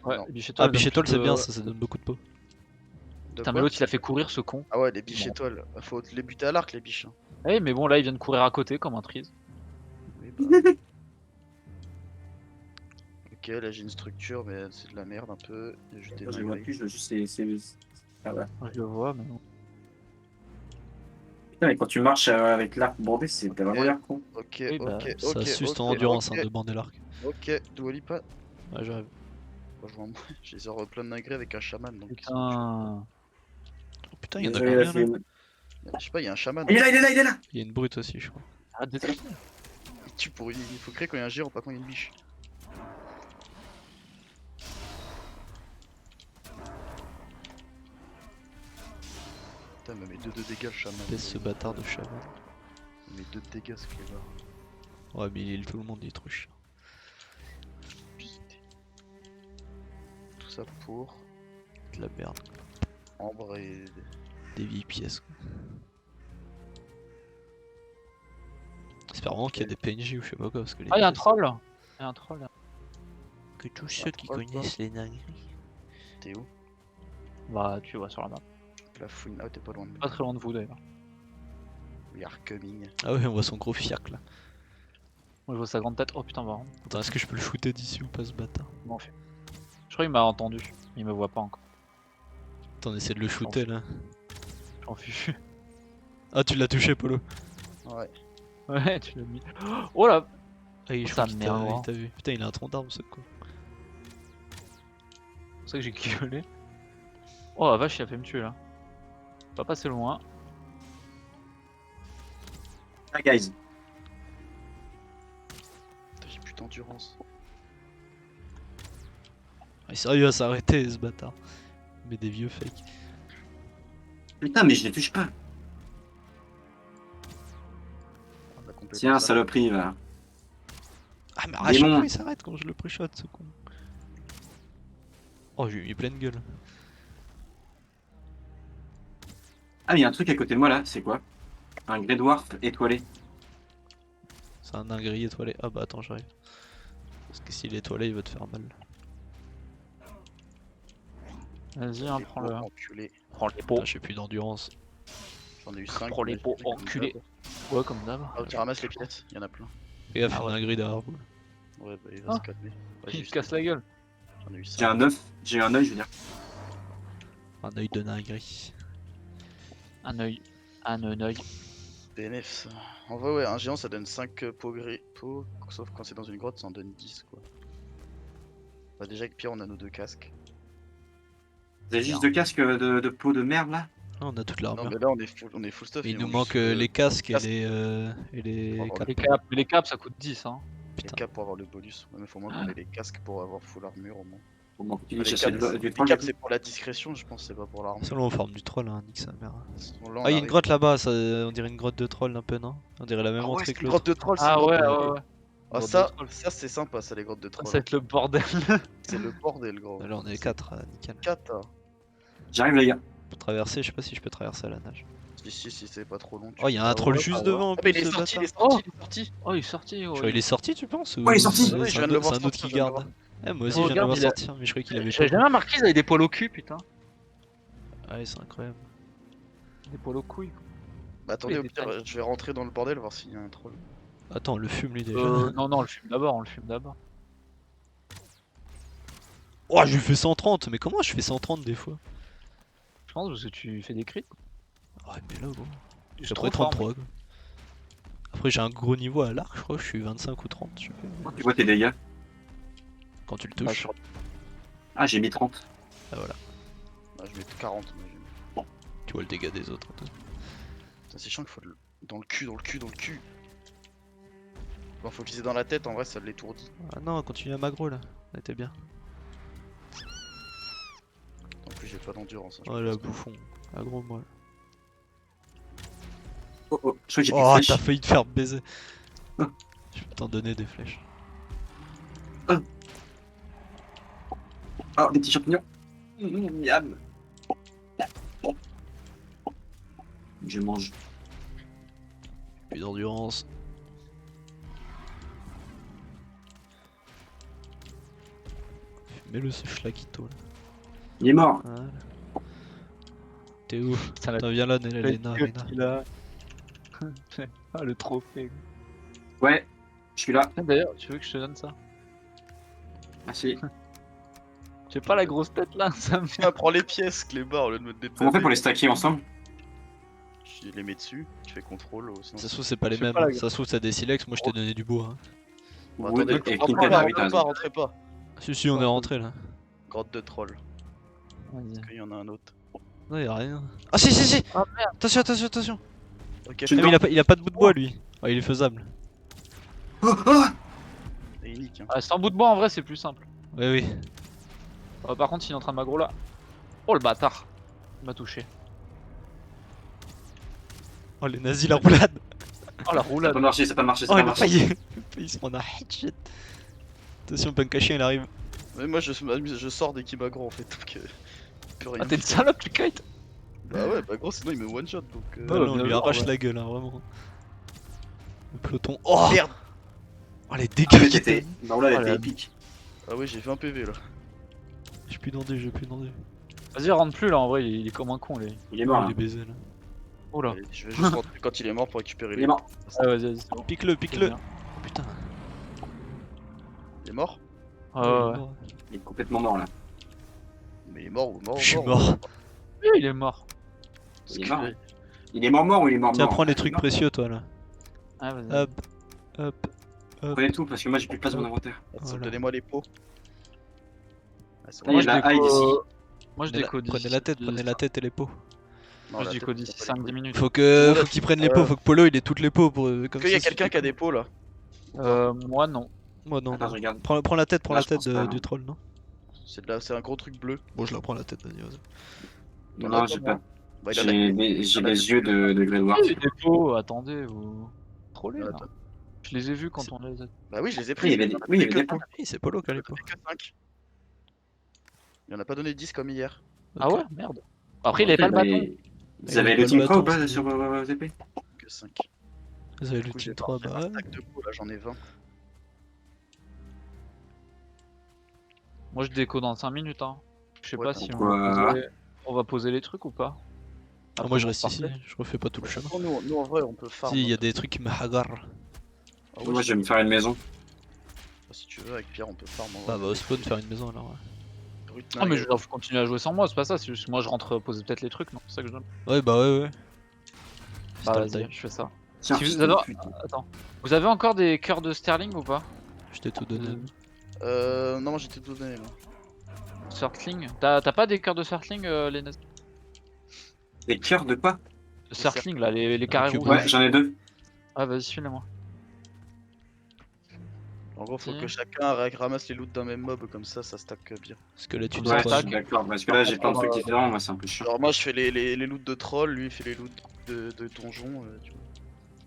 Ouais, Non. biche Ah, étoile, biche donne étoile, plus c'est de- bien, ça donne beaucoup de peau. De Putain, mais quoi l'autre, il a fait courir ce con. Ah ouais, les biches Bon. étoiles. Faut les buter à l'arc, les biches. Hein. Eh, mais bon, là, il vient de courir à côté comme un trise. Oui, bah. Ok, là j'ai une structure, mais c'est de la merde un peu. Et je Je vois déglingue. plus, je veux juste Ah ouais. Je le vois, mais bon. Putain, mais quand tu marches avec l'arc bordé, t'as vraiment l'air con. Ok, Oui, bah, ok, Ça ok. suce ton ok, endurance ok, hein, de bander l'arc. Ok, Dua Lipa. Ouais, j'arrive. Franchement, j'ai les heures plein de dingueries avec un chaman. Donc Putain. Oh putain, il y en a Désolé, là, combien là? je sais pas, il y a un chaman. Il est là, il est là, il est là! Il y a une brute aussi, je crois. Arrête de tricher. Il tue pour il faut créer quand il y a un géant, pas quand il y a une biche. Putain, il me met 2 de dégâts le chaman. Laisse ce bâtard de chaman. Il me met 2 de dégâts ce clébard. Ouais, mais il heal tout le monde, il est trop chiant. Putain. Tout ça pour De la merde. Ambre et. Des vieilles pièces. Quoi. J'espère vraiment qu'il y a des PNJ ou je sais pas quoi parce que les Ah, y'a un pièces- troll. Y'a un troll. Que tous ceux qui connaissent les dingueries. T'es où? Bah, tu vois sur la map. La fouine. Ah, t'es pas loin de Pas très loin de vous d'ailleurs. We are coming. Ah ouais, on voit son gros fiac là. Moi je vois sa grande tête. Oh putain, vraiment. Attends, est-ce que je peux le shooter d'ici ou pas ce bâtard? Bon, fait. Je crois qu'il m'a entendu. Il me voit pas encore. Attends, on essaie de le shooter là. J'en fuis. Ah, tu l'as touché, Polo. Ouais. Ouais, tu l'as mis. Oh là. Ah, je Ça crois qu'il t'a merde, hein. il t'a vu. Putain, il a un tronc d'arbre ce con. C'est pour ça que j'ai gueulé. Oh la vache, il a fait me tuer là. Pas passer loin. Ah, guys. Putain, j'ai plus d'endurance. Ah, sérieux à s'arrêter ce bâtard. Mais des vieux fakes. Putain, mais je les touche pas. On a complété Tiens, ça. saloperie, va. Ah, mais à chaque Démon. fois il s'arrête quand je le pré-shot ce con. Oh, j'ai mis pleine gueule. Ah, mais il y a un truc à côté de moi là, c'est quoi? Un Grey Dwarf étoilé. C'est un dinguerie étoilé. Ah bah attends, j'arrive. Parce que s'il est étoilé, il va te faire mal. Vas-y, hein, Les prends-le. pots enculés. Prends les pots. Ah, j'ai plus d'endurance. J'en ai eu 5. Prends les pots enculés. Ouais, comme d'hab. Ah, tu ramasses les pièces, y'en a plein. Fais gaffe, Ah il y a ouais. un dinguerie derrière vous. Ouais, bah il va Ah. se calmer. Ouais, Il te casse la gueule. J'en ai eu 5. J'ai un œuf, j'ai un œil, je veux dire. Un œil de dinguerie. Un œil. Un œil. DNF ça. En vrai, ouais, un géant ça donne 5 pots gris. Pots, sauf quand c'est dans une grotte, ça en donne 10 quoi. Bah, déjà avec Pierre, on a nos 2 casques. Vous avez juste deux casques de peau de merde là? Ah, on a toute Non, l'armure. mais là on est full stuff. Mais il nous manque manque les casques et casques. les Pour avoir capes. Les caps. Mais les caps, ça coûte 10, hein. les Putain. caps pour avoir le bonus. Ouais, mais faut moins qu'on ait les casques pour avoir full armure au moins. Au moins que tu Les cherches caps, du les troll. caps, c'est pour la discrétion, je pense, c'est pas pour l'armure. Seulement en forme du troll, hein, nique sa mère. Sinon, là, on Ah, il y a une arrive- grotte là-bas, ça, on dirait une grotte de troll un peu, non? On dirait la même Ah ouais, entrée c'est que une l'autre. grotte de troll. Ah c'est une ouais, grotte de- ouais, ouais. Ah, Grotte ça, de troll. ça c'est sympa, ça, les grottes de Ça troll. va être le bordel. C'est le bordel, gros. Là, on est 4, nickel. 4. J'arrive les gars. Pour traverser, je sais pas si je peux traverser à la nage. Si, c'est pas trop long. Oh, il y a un troll juste devant en Ah, mais plus, il est ce sorti, il bâtard. est sorti. Oh, il est sorti. Je crois il est sorti, tu penses ou Ouais, il est sorti. c'est- Ouais, je C'est viens un de le autre- voir c'est un autre sortir, qui je viens de le garde. Eh, moi aussi, Oh, je viens de le voir regarde, il a- sortir, mais je croyais qu'il avait J'avais pas. jamais remarqué, ils avaient des poils au cul, putain. Ouais, c'est incroyable. Des poils aux couilles. Bah, attendez, Oui, au des pire, tailles. je vais rentrer dans le bordel, voir s'il y a un troll. Attends, on le fume lui déjà. Non, non, on le fume d'abord, on le fume d'abord. Oh, je lui fais 130, mais comment je fais 130 des fois? Je pense parce que tu fais des crits. Ouais, mais là, gros. Je J'ai après 33. Quoi. Après, j'ai un gros niveau à l'arc, je crois que je suis 25 ou 30, je sais pas. Tu vois tes dégâts? Quand tu le Ah, touches. sur- Ah, j'ai mis 30. Ah, voilà. Bah, je mets 40. Moi, Tu vois le dégât des autres. Toi. Putain, c'est chiant qu'il faut le... dans le cul. Bon, faut viser dans la tête, en vrai, ça l'étourdit. Ah non, continue à magro là. Là, t'es bien. En plus, j'ai pas d'endurance. hein, je Oh pense là, que- bouffon. Agro moi. Oh, oh, je crois que j'ai plus Oh, de t'as flèches. failli te faire baiser. Oh. Je vais t'en donner des flèches. Oh, des petits champignons. Miam. Je mange. Plus d'endurance. Mets-le ce schlaquito là. Il est mort. Voilà. T'es où? Putain, la Attends, viens là, Léna, gueule Léna. qu'il a. Ah, le trophée. Ouais, je suis là. Ah, d'ailleurs, tu veux que je te donne ça? Merci. J'ai pas la grosse tête là, ça me Tiens, prends les pièces, Clébar, au lieu de me détailler. Comment on fait pour les stacker ensemble? Tu les mets dessus, tu fais contrôle. Sinon... Ça se trouve, c'est pas les Je sais mêmes. pas, la Ça se trouve, t'as des silex. Moi, je t'ai donné du bois. Hein. Bon, Wood attendez, et rentrez Kinted, pas, ah oui, t'as raison. rentrez pas. Si, on est rentré là. Grotte de troll. Vas-y. Est-ce qu'il y en a un autre? Non, y'a rien. Ah, si! Ah, merde. Attention, attention, attention! Ok, Je suis Ah, mais il a pas de bout de bois lui. Oh, il est faisable. Oh, oh c'est unique. Hein. Ah, sans bout de bois en vrai, c'est plus simple. Oui, oui. Par contre, il est en train de m'aggro là. Oh le bâtard! Il m'a touché. Oh les nazis, la roulade. Oh la Ça a roulade. pas marché, ça a pas marché, ça Oh a il pas a marché. failli se prendre un headshot. Attention, Pankachien il arrive. Mais moi je sors dès qu'il m'aggro en fait, donc plus rien. Ah t'es une salope, tu kite. Bah ouais, bah gros, sinon il me one shot donc. Bah non, on bien lui joué, arrache ouais. la gueule, hein, vraiment. Le peloton. Oh, Merde. oh les Ah, dégâts mais qu'il t'étais. était. Bah là, elle Oh, était la- épique. Ah ouais, j'ai 20 PV là. J'ai plus d'endé, j'ai plus d'endé. Vas-y, rentre plus là, en vrai, il est comme un con, lui. Il est mort Il là. est baisé là. Oh là. Allez, je vais juste rentrer quand il est mort pour récupérer Il les. est mort. Ah, vas-y, vas-y, c'est bon. Pique-le, C'est pique-le. bien. Oh, putain. Il est mort. Ah, Oh, il est ouais. mort. Il est complètement mort là. Mais il est mort ou mort Je suis ou mort. Oui, il est mort. Parce Il est que- mort. Il est mort ou il est mort Tiens, mort prends les Il est trucs mort. précieux toi là. Ah, vas-y. Hop, hop, hop. Prenez tout parce que moi j'ai plus de place dans mon inventaire. Attends, Voilà. donnez-moi les pots. Ah, c'est Là, bon. il y a de la hide ici. Moi, je Prenez la- déco d'ici. Prenez la tête, prenez la tête et les pots. Non, Moi, la je déco tête, d'ici c'est pas les 5-10 pots. minutes. Faut Voilà. qu'il prenne les pots, faut que Polo il ait toutes les pots pour comme Est-ce qu'il y a ça, quelqu'un qui a des pots là? Moi, non. Moi non. Attends, non. je regarde. Prends la tête, Là, je pense pas, du non. troll, non? C'est un gros truc bleu. Bon, je la prends la tête, vas-y, vas-y. T'en Non, as j'ai pas, pas. Bah, il en a J'ai que- les yeux de Grey Dwarf. Des dépôts, attendez, vous trollez là. Attends. Je les ai vus quand on les a. Bah oui, je les ai Oui, pris. il y avait des, oui, il y avait des pots. Oui, c'est Polo qui a les pots. Que 5. Il en a pas donné 10 comme hier. Ah Ok. ouais, merde. Après, il avait pas le bâton. Vous avez le le team bâton, 3 ou pas c'est- sur vos épées? Que 5. Vous avez Du le coup, team j'ai 3, j'ai bah un ouais. stack de pots là, j'en ai 20. Moi, je déco dans 5 minutes. Hein. Je sais Ouais, pas si pourquoi on va poser les trucs ou pas. Ah, Après, moi je on reste ici, repartait. je refais pas tout le chemin. Nous en vrai, on peut farm. Si, il y a des trucs qui me hagarent. Ah ouais, Moi je vais me faire une maison. Si tu veux, avec Pierre, on peut farm. en Bah, vrai. bah, au spawn, faire une maison alors. Ouais. Brut, Ah, mais je nugget. dois continuer à jouer sans moi, c'est pas ça. C'est juste que moi, je rentre poser peut-être les trucs, non C'est ça que je donne. Ouais, bah, ouais, ouais. Si Bah, t'as le vas-y, time. je fais ça. Tiens, Si fils vous de avez- pute. Attends. Vous avez encore des cœurs de Sterling ou pas Je t'ai tout donné. Non, moi j'étais tout donné. Moi. Circling T'as pas des cœurs de Circling, les nazis Des cœurs de pas? Circling là, les carrés cube rouges. Ouais, j'en ai 2. Ah, vas-y, file-les-moi. En gros, faut Si. que chacun ramasse les loots d'un même mob, comme ça stack bien. Squelette, une Ouais, Ouais, étoile. je suis d'accord. Parce que là j'ai plein de trucs différents, moi c'est un peu chiant. Alors, moi je fais les loots de troll, lui il fait les loots de donjon. Tu vois.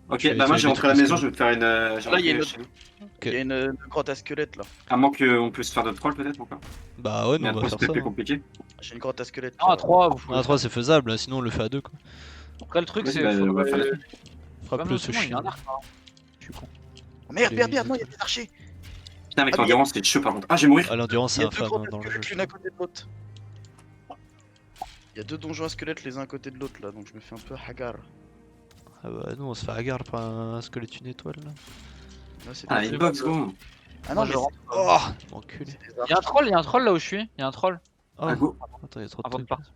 Ok, Je vais bah moi essayer j'ai des rentré à la trucs maison, parce je vais te faire une. j'ai Là, il y a rentré une- chez nous. Il y a une grotte à squelette là. À moins qu'on puisse faire d'autres trolls peut-être encore. Bah, ouais, Mais nous on après va faire c'est ça. plus hein. compliqué. J'ai une grotte à squelette. Ah, à 3, vous Ah, pouvez. 3 c'est faisable, là, sinon on le fait à 2 quoi. Après, le truc, Vas-y, c'est. bah, on va faire faudrait- la Fera Ouais, mais plus ce autrement, il y a chien. un arc, hein. Je suis con. Oh, merde, Les- merde, merde, non, il y a des archers. Putain, avec Ah, mais l'endurance c'est chaud par contre. Ah, je vais mourir. Ah, l'endurance Il c'est y a deux infâme grottes hein, à dans le jeu. squelette l'une à côté de l'autre. Il y a deux donjons à squelette les uns à côté de l'autre là, donc je me fais un peu hagar. Ah, bah, nous on se fait hagar par un squelette une étoile là. Là, c'est Ah, des- il box gros. Ah Moi, non, je mais rentre. Oh, enculé. c'est des Il y a un archers. troll là où je suis. Il y a un troll. Oh, Ah, go. attends, il y a trop de Avant de trucs. partir.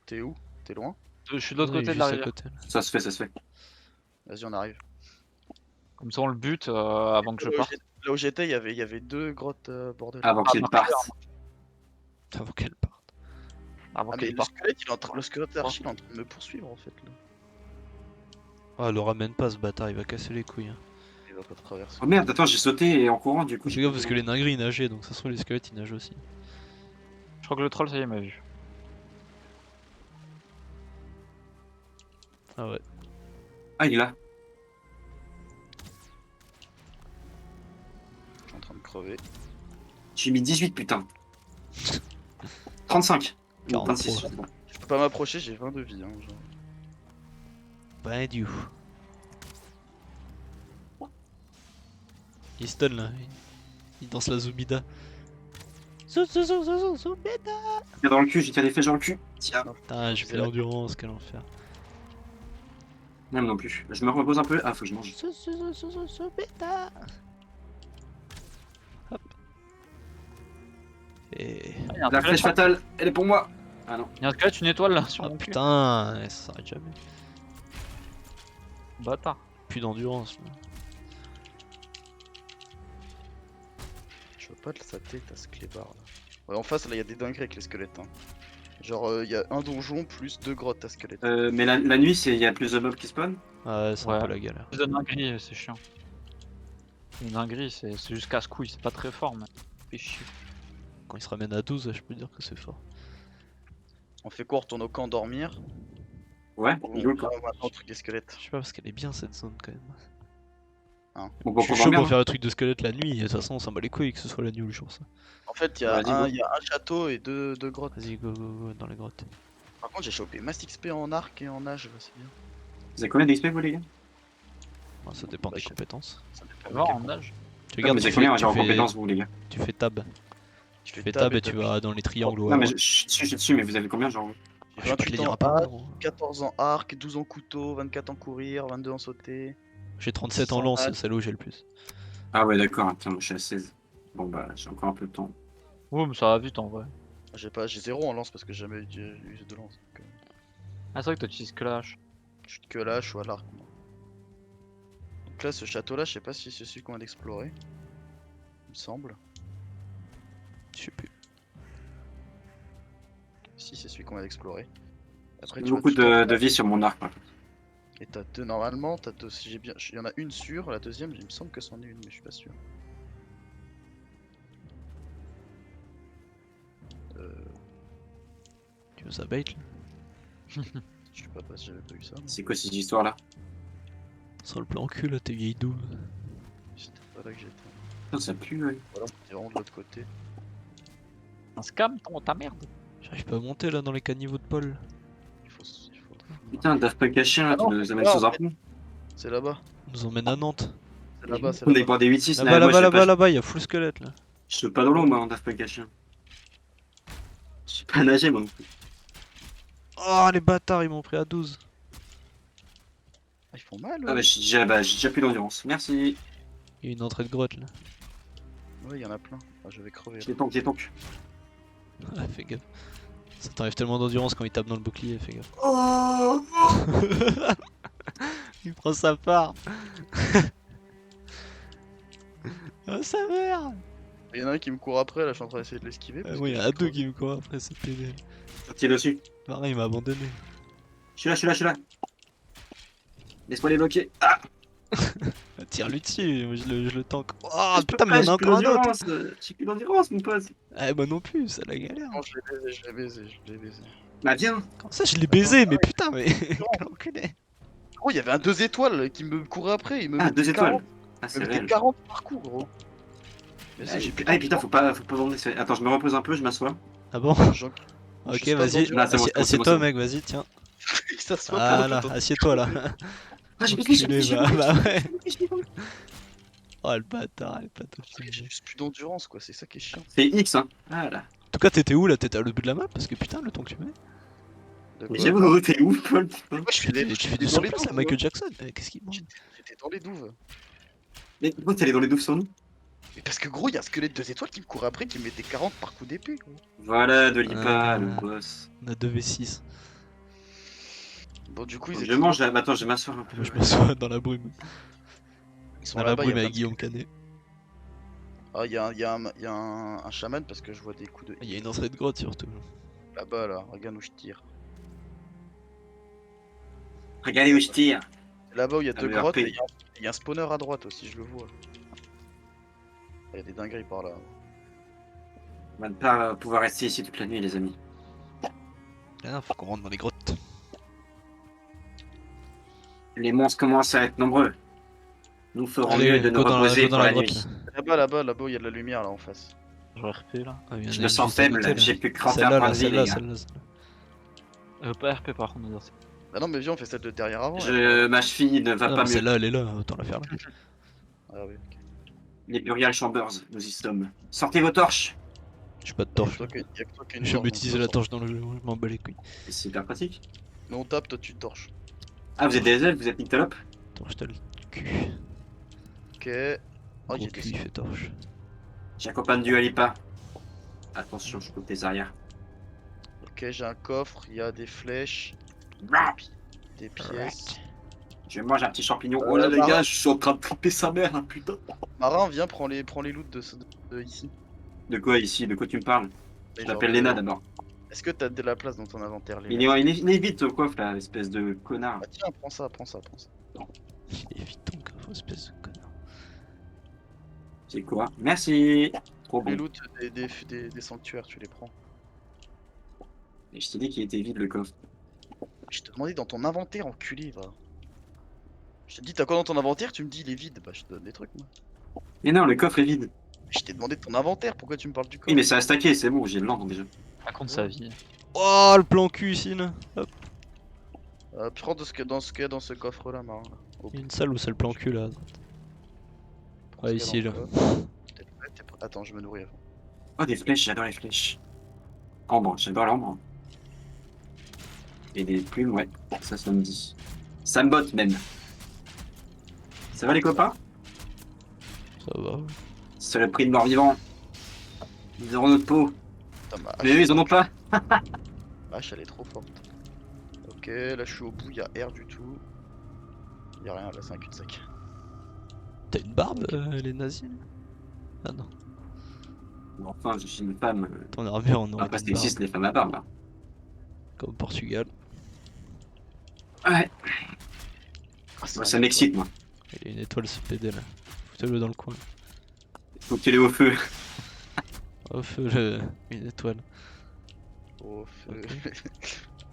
T'es où? T'es loin? Je suis de l'autre Ouais, côté de juste la à rivière. côté, là. Ça se fait, ça se fait. Vas-y, on arrive. Comme ça, on le bute avant que je Là où parte. j'étais- Là où j'étais, il y avait deux grottes bordel. Avant qu'il non, parte. Avant qu'elle parte. Avant Ah, mais qu'il le parte. squelette, le squelette archi, il est en train de me poursuivre en fait là. Ah, le ramène pas ce bâtard, il va casser les couilles. Hein. Il va pas traverser. Oh merde, attends, j'ai sauté en courant du coup. Fais gaffe parce que les dingueries ils nageaient donc ça se trouve les squelettes ils nagent aussi. Je crois que le troll, ça y est, m'a vu. Ah ouais. Ah, il est là. Je suis en train de crever. J'ai mis 18 putain. 35. Ou 43. 26, je sais pas. Je peux pas m'approcher, j'ai 20 de vie. Hein, genre. Bah du. Il stun là, il danse la Zubida. Zubida. Tiens dans le cul, j'ai tiré des flèches dans le cul. Tiens. Putain, j'ai plus l'endurance, quel enfer. Non, non plus. Je me repose un peu. Ah, faut que je mange. Zubida. Hop. Et. Il y a un La flèche squelette, fatale, elle est pour moi. Ah non. il y a un squelette, une étoile là sur Ah mon cul. putain, ça s'arrête jamais. Bâtard. Plus d'endurance. là. Je vois pas de sa tête à ce clébard là. Ouais, en face là, il y a des dingueries avec les squelettes. Hein. Genre, il y a un donjon plus deux grottes à squelettes. Mais la nuit, il y a plus de mobs qui spawn. Ah ouais, c'est un Ouais. peu la galère. Plus de dinguerie, c'est chiant. Une dinguerie, c'est juste casse-couille, c'est pas très fort, mais. Fait chier. Quand il se ramène à 12, je peux dire que c'est fort. On fait quoi? On retourne au camp dormir. Ouais, Bon, il est où le camp? on va maintenant au truc des squelettes. Je sais pas parce qu'elle est bien cette zone quand même. Bon, bon, Je suis pour chaud dormir, pour faire un truc de squelette la nuit, et de toute façon on s'en bat les couilles que ce soit la nuit ou le jour ça. En fait, il y, Vas-y, go. il y a un château et deux grottes. Vas-y go go go dans les grottes. Par contre, j'ai chopé mass XP en arc et en nage, c'est bien. Vous avez combien d'XP vous les gars? Bon, ça dépend Bah, des je sais compétences. Ça dépend de Va quel en point. nage. Tu Ah, regardes, mais tu c'est fais, combien tu en fais, compétences vous les gars? tu fais tab. Je Tu fais tab et tu vas dans les triangles ou à Non mais droite. je suis dessus, mais vous avez combien genre? J'ai Je vais pas te 28 les dire ans à part, arc, gros. 14 en arc, 12 en couteau, 24 en courir, 22 en sauter. J'ai 37 en 600 lance, c'est nage. celle où j'ai le plus. Ah ouais d'accord, attends, moi je suis à 16. Bon bah j'ai encore un peu de temps. Ouais, mais ça va vite en vrai. J'ai 0 en lance parce que j'ai jamais eu de lance. Donc, Ah, c'est vrai que toi tu utilises que la hache. je suis que là, je suis à l'arc. Moi. Donc là, ce château là, je sais pas si c'est celui qu'on vient d'explorer. Il me semble. Je sais plus. Si, c'est celui qu'on vient d'explorer. Après, J'ai tu vois, beaucoup tout en de bas, vie sur mon arc. Par contre. et t'as deux, normalement, t'as deux, si j'ai bien, il y en a une sûre, la deuxième, il me semble que c'en est une, mais je suis pas sûr. Tu veux ça bait là? Je sais pas si j'avais pas eu ça. C'est quoi cette histoire là? Sur le plan cul là, t'es vieille douve. C'était pas là que j'étais. Putain ça pue ouais. Voilà, c'était vraiment de l'autre côté. Un scam, ta merde. J'arrive pas à monter là dans les caniveaux de Paul. Il faut. Putain, Daft Punk à chien là, Ah tu non, nous c'est amènes là, sous en un fait. pont. C'est là-bas. On nous emmène à Nantes. C'est là-bas, c'est On est là-bas. pas des 8-6 Là-bas, moi, là-bas, là-bas, y'a full squelette là. Je suis pas dans l'eau moi en Daft Punk à chien. Je sais pas nager moi non plus. Oh les bâtards, ils m'ont pris à 12. Ah, ils font mal, Ah ouais. bah j'ai déjà plus d'endurance. Merci. Il y a une entrée de grotte là. Ouais, il y en a plein. Ah, je vais crever. J'ai tank, j'ai tank. Ah, fais gaffe. Ça t'enlève tellement d'endurance quand il tape dans le bouclier, fais gaffe. Oh Il prend sa part. Oh sa mère. Il y en a un qui me court après, là, je suis en train d'essayer de l'esquiver. parce Moi que il y en j'ai a deux crevé. qui me courent après, c'est pédé. Tire dessus. Pareil, il m'a abandonné. Je suis là, je suis là, je suis là. Laisse-moi les bloquer. Ah Tire-lui dessus, moi, je le tank. Oh je peux putain, mais il y en a j'ai plus encore un autre. d'endurance, j'ai plus d'endurance mon pote. Ah bah non plus, c'est la galère. Non, je l'ai baisé, je l'ai baisé, je l'ai baisé. Bah viens. Comment ça, je l'ai baisé, mais putain, mais. Quel enculé. Oh, il y avait un 2 étoiles qui me courait après, il me Ah, mettait 2 40, étoiles. Ah il c'est me mettait réel. 40 par coup, gros. Mais Ah, ça, j'ai plus ah, putain, faut pas vendre. Attends, je me repose un peu, je m'assois. Ah bon? Jean- Ok, Je sais pas vas-y, d'endurance. Là, c'est bon, c'est bon, c'est assieds-toi, bon, c'est mec, vas-y, tiens. Ça se voit Voilà, pas. assieds-toi là. Ah, j'ai Enculé, j'ai bah ouais. Oh le bâtard, elle est pas top. J'ai juste plus d'endurance, quoi, c'est ça qui est chiant. C'est X, hein. Ah là. En tout cas, t'étais où là? T'étais à l'autre bout de la map? Parce que putain, le temps que tu mets. De Mais quoi j'avoue, t'es ouf, Paul, putain. Moi, je Tu fais des, fais, je tu fais fais des du dans les surplace à douves, Michael moi. Jackson? Qu'est-ce qu'il mange? J'étais dans les douves. Mais pourquoi t'es allé dans les douves sur nous? Mais parce que gros, il y a un squelette 2 étoiles qui me courait après, qui me mettait 40 par coup d'épée, gros. Voilà, de l'IPA, Ah. le boss. On a 2v6. Bon, du coup, ils Je étaient mange, là. Attends, je vais m'asseoir un peu. Moi je m'assois dans la brume. Ils sont Dans la là-bas, il y brume a avec plein de Guillaume Canet. Ah, il y a un chaman parce que je vois des coups de. Il y a une entrée de grotte surtout. Là-bas, là, regarde où je tire. Regardez où je tire. Là-bas où il y a Ah, deux le grottes, RP. et il y a un spawner à droite aussi, je le vois. Il y a des dingueries par là. On va ne pas pouvoir rester ici toute la nuit, les amis. Ah, faut qu'on rentre dans les grottes. Les monstres commencent à être nombreux. Nous ferons Allez, mieux de nous go dans reposer go dans pour la la grotte. nuit. Là-bas, où il y a de la lumière là en face. Je vais RP là. Ah, il y en a Je une me sens juste à côté, faible, là. j'ai plus que 31 Celle-là, points là, de vie, celle-là, les gars. celle-là. Pas RP par contre, on va dire ça. Bah non, mais viens, on fait celle de derrière avant. Ma cheville ne va Non, pas mais mieux. celle-là, elle est là, autant la faire là. Ah oui, ok. Les Burial Chambers, nous y sommes. Sortez vos torches. J'ai pas de Y'a torche. que toi qui a une J'ai torche, jamais donc utilisé on la sort. torche dans le jeu, je m'en bats les couilles. Et c'est hyper pratique. Mais on tape, toi tu torches. Ah, vous êtes des elfes, vous êtes Nyctalope? Torche, t'as le cul. Ok. Oh, Gros il cul, il fait torche. J'accompagne du Alipa. Attention, je coupe tes arrières. Ok, j'ai un coffre, il y a des flèches, Blah. des pièces. Je mange un petit champignon. Oh là les Marin. gars, je suis en train de triper sa mère, hein, putain. Marin, viens, prends les loots de ici. De quoi ici? De quoi tu me parles? Et Je genre m'appelle de- Lena d'abord. Est-ce que t'as de la place dans ton inventaire, les Il mecs est vite au coffre là, espèce de connard. Ah tiens, prends ça, prends ça, prends ça. Il est vite ton coffre, espèce de connard. C'est quoi? Merci. Trop Les bon. loots des sanctuaires, tu les prends. Et je t'ai dit qu'il était vide le coffre. Je te demandais dans ton inventaire, enculé, va. Je te dis, t'as quoi dans ton inventaire? Tu me dis, il est vide. Bah, je te donne des trucs, moi. Mais non, le coffre est vide. Je t'ai demandé de ton inventaire, pourquoi tu me parles du Oui, corps? mais ça a stacké, c'est bon, j'ai le land déjà. Raconte sa vie. Oh, le plan cul ici là. Hop. Prends de ce que dans ce qu'il y a dans ce coffre-là, Marin. Là. Oh, Il y a une salle où c'est le plan cul là. prends ce Ouais, qu'il y a ici dans là. le coffre. T'es prêt, t'es prêt. Attends, je me nourris avant. Oh, des flèches, j'adore les flèches. Ambre, j'adore l'ambre. Et des plumes, ouais, ça me dit. Ça me botte même. Ça va les copains? Ça va. C'est le prix de mort-vivant. Ils auront notre peau. Putain, ma Mais eux, ils en ont pas. ma hache, elle est trop forte. Ok, là, je suis au bout, y'a R du tout. Y'a rien, là, c'est un cul-de-sac. T'as une barbe, Ok. les nazis là? Ah non. Bon, enfin, je suis une femme. Ton armure en aurait Pas une barbe. sexiste, les femmes à barbe, là. Comme au Portugal. Ouais, Ah, c'est moi, un ça m'excite, moi. Il y a une étoile ce PD là. Foutez-le dans le coin. Faut que tu l'aies au feu. Au feu, une étoile. Au feu.